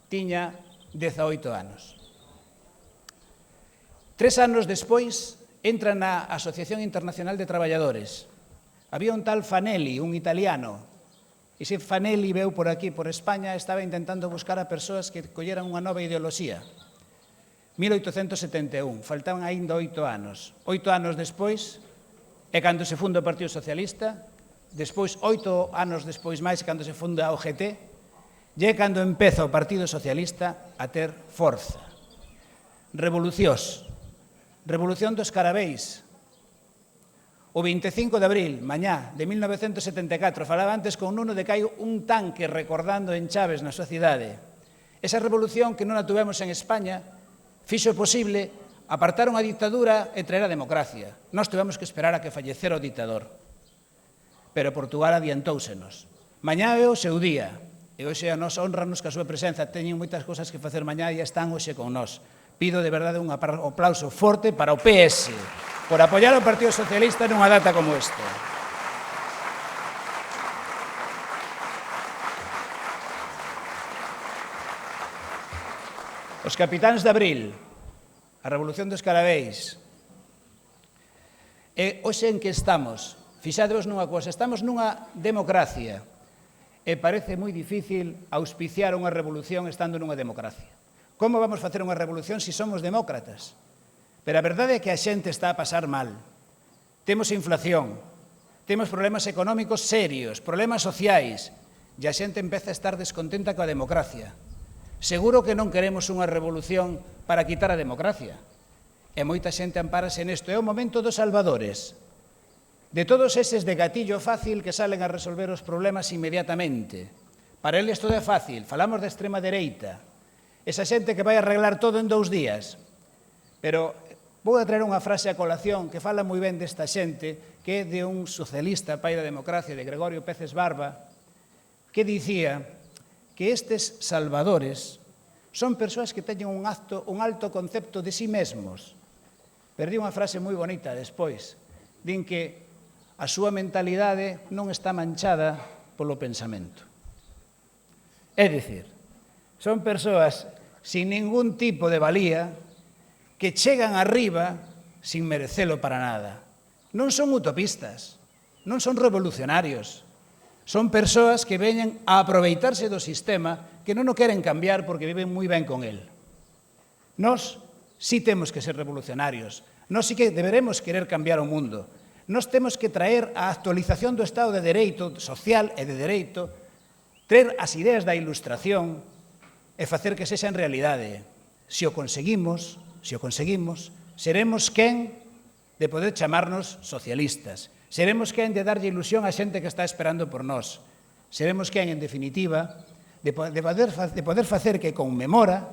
tiña 18 anos. 3 anos despois, entra na Asociación Internacional de Traballadores. Había un tal Fanelli, un italiano. Ese Fanelli veu por aquí, por España, estaba intentando buscar a persoas que colleran unha nova ideoloxía. 1871, faltaban aínda 8 anos. 8 anos despois, é cando se funda o Partido Socialista, despois, 8 anos despois máis, cando se funda o GT, e é cando empeza o Partido Socialista a ter forza. Revolucións. Revolución dos Carabeis. O 25 de abril, mañá, de 1974, falaba antes con Nuno de que hai un tanque recordando en Chaves na súa cidade. Esa revolución que non a tuvemos en España fixo posible apartar unha dictadura e traer a democracia. Nós tivemos que esperar a que fallecera o dictador. Pero Portugal adiantóusenos. Mañá é o seu día. E hoxe a nos honranos ca súa presenza. Teñen moitas cosas que facer mañá e están hoxe con nós. Pido de verdade un aplauso forte para o PS por apoiar o Partido Socialista nunha data como esta. Os capitáns de abril, a Revolución dos Carabeis. E hoxe en que estamos? Fixadevos nunha cosa, estamos nunha democracia e parece moi difícil auspiciar unha revolución estando nunha democracia. Como vamos facer unha revolución se somos demócratas? Pero a verdade é que a xente está a pasar mal. Temos inflación, temos problemas económicos serios, problemas sociais, e a xente empeza a estar descontenta coa democracia. Seguro que non queremos unha revolución para quitar a democracia. E moita xente ampárase nesto. É o momento dos salvadores. de todos eses de gatillo fácil que salen a resolver os problemas inmediatamente. Para eles todo é fácil, falamos da extrema dereita, esa xente que vai arreglar todo en 2 días. Pero vou a traer unha frase a colación que fala moi ben desta xente, que é de un socialista, pai da democracia, de Gregorio Peces Barba, que dicía que estes salvadores son persoas que teñen un alto concepto de sí mesmos. Perdí unha frase moi bonita despois. Din que a súa mentalidade non está manchada polo pensamento. É dicir, son persoas sin ningún tipo de valía que chegan arriba sin merecelo para nada. Non son utopistas, non son revolucionarios, son persoas que veñen a aproveitarse do sistema que non o queren cambiar porque viven moi ben con el. Nós sí temos que ser revolucionarios, nós sí que deberemos querer cambiar o mundo. Nós temos que traer a actualización do Estado de Dereito, social e de Dereito, traer as ideas da Ilustración e facer que sexan realidade. Se o conseguimos, seremos quen de poder chamarnos socialistas. Seremos quen de darlle ilusión á xente que está esperando por nós. Seremos quen, en definitiva, de poder facer que conmemora,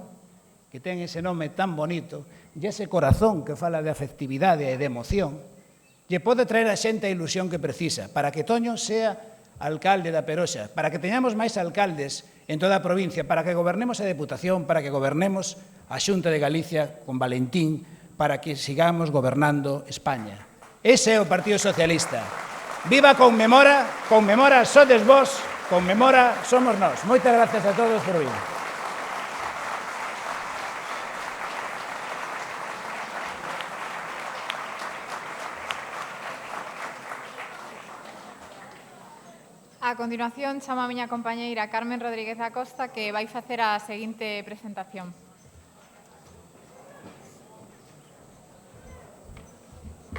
que ten ese nome tan bonito, e ese corazón que fala de afectividade e de emoción, lle pode traer a xente a ilusión que precisa para que Toño sea alcalde da Peroxa, para que teñamos máis alcaldes en toda a provincia, para que gobernemos a Deputación, para que gobernemos a Xunta de Galicia con Valentín, para que sigamos gobernando España. Ese é o Partido Socialista. Viva Conmemora, Conmemora sodes vos, Conmemora somos nós. Moitas gracias a todos por vir. A continuación, chamo a miña compañeira Carmen Rodríguez Acosta, que vai facer a seguinte presentación.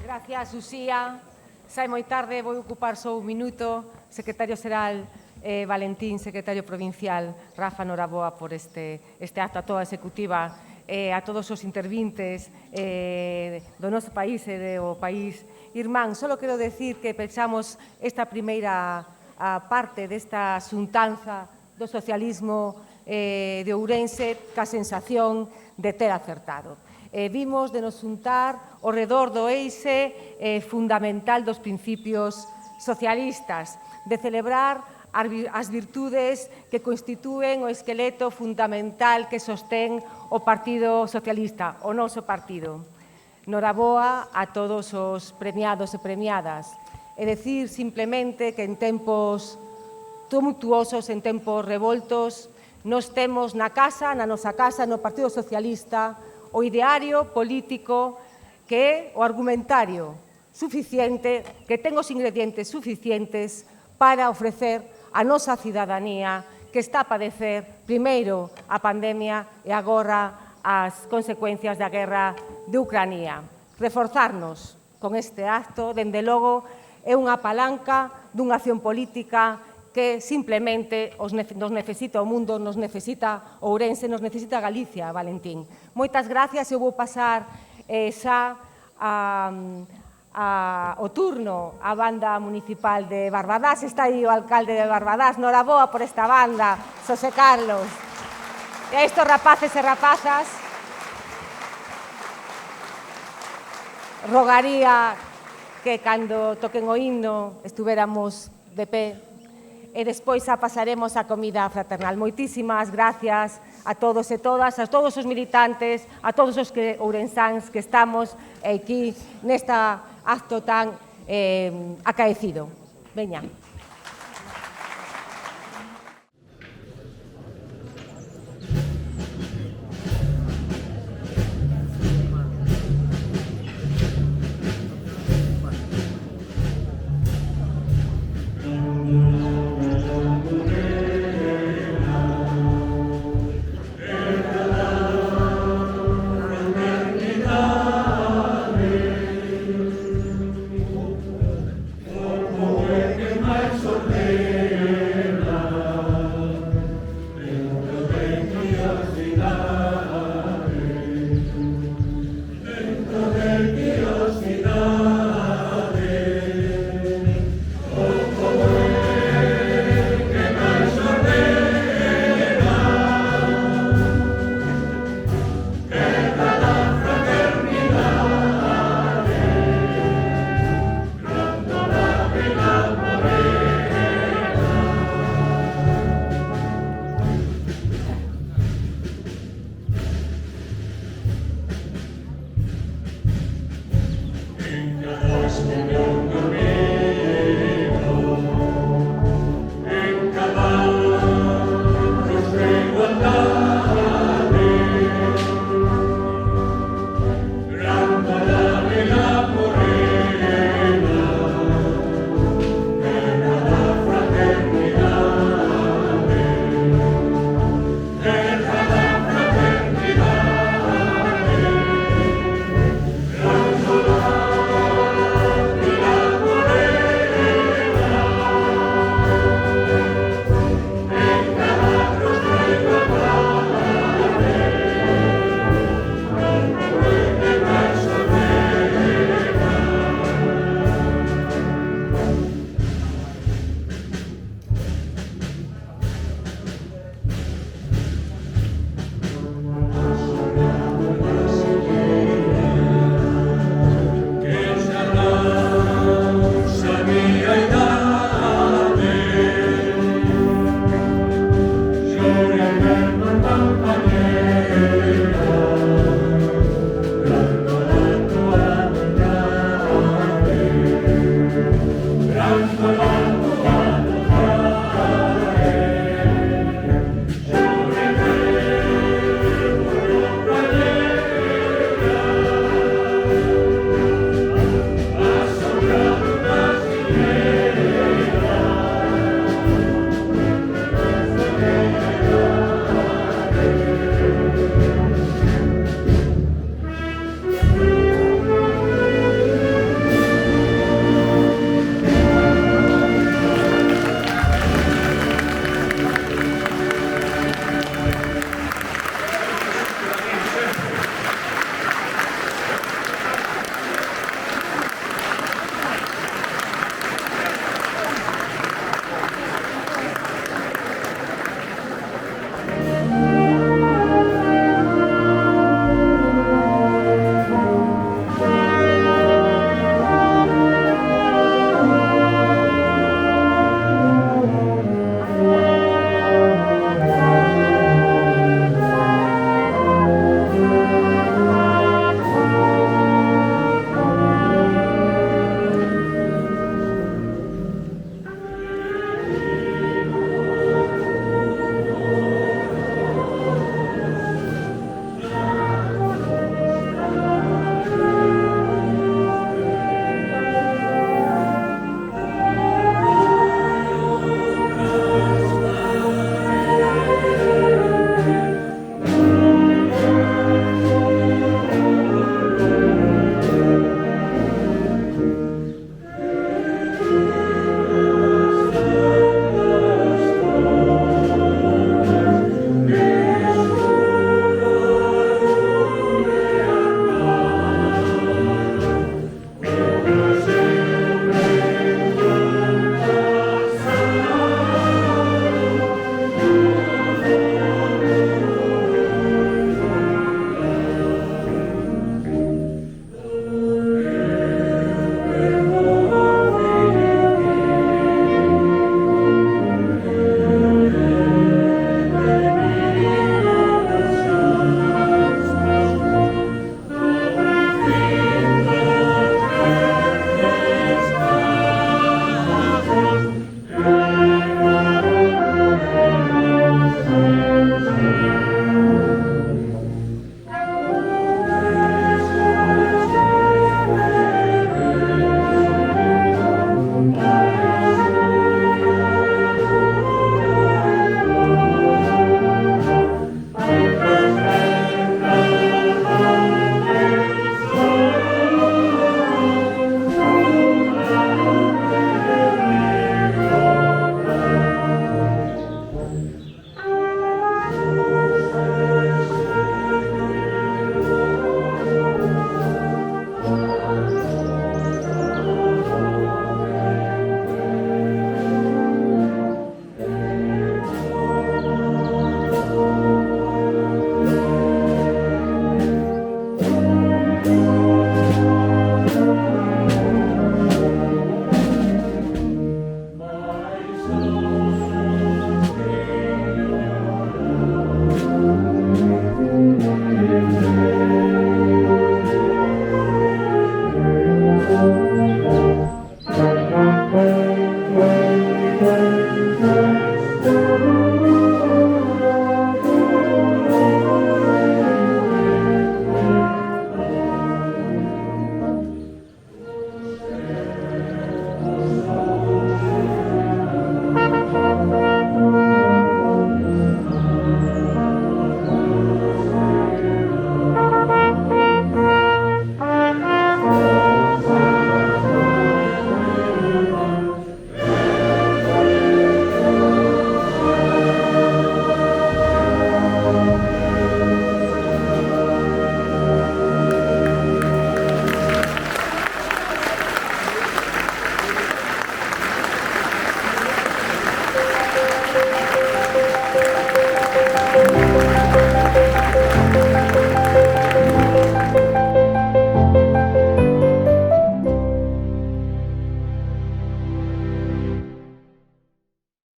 Gracias, Uxía. Sai moi tarde, vou ocupar só un minuto. Secretario xeral Valentín, secretario provincial Rafa, noraboa por este acto, a toda a executiva, a todos os intervintes do noso país e do país irmán. Só quero decir que pechamos esta primeira parte desta xuntanza do socialismo de Ourense ca sensación de ter acertado. Vimos de nos xuntar ao redor do eixe fundamental dos principios socialistas, de celebrar as virtudes que constitúen o esqueleto fundamental que sostén o Partido Socialista, o noso partido. Noraboa a todos os premiados e premiadas. É dicir simplemente que en tempos tumultuosos, en tempos revoltos, nos temos na nosa casa, no Partido Socialista, o ideario político que é o argumentario suficiente, que ten os ingredientes suficientes para ofrecer a nosa cidadanía que está a padecer primeiro a pandemia e agora as consecuencias da guerra de Ucrania. Reforzarnos con este acto, dende logo, é unha palanca dunha acción política que simplemente nos necesita o mundo, nos necesita Ourense, nos necesita Galicia, Valentín. Moitas gracias, eu vou pasar xa o turno á banda municipal de Barbadás. Está aí o alcalde de Barbadás, noraboa por esta banda, Xosé Carlos. E a estos rapaces e rapazas, rogaría que cando toquen o himno estuvéramos de pé e despois xa pasaremos a comida fraternal. Moitísimas gracias a todos e todas, a todos os militantes, a todos os ourensáns que estamos aquí nesta acto tan acaecido. Veña.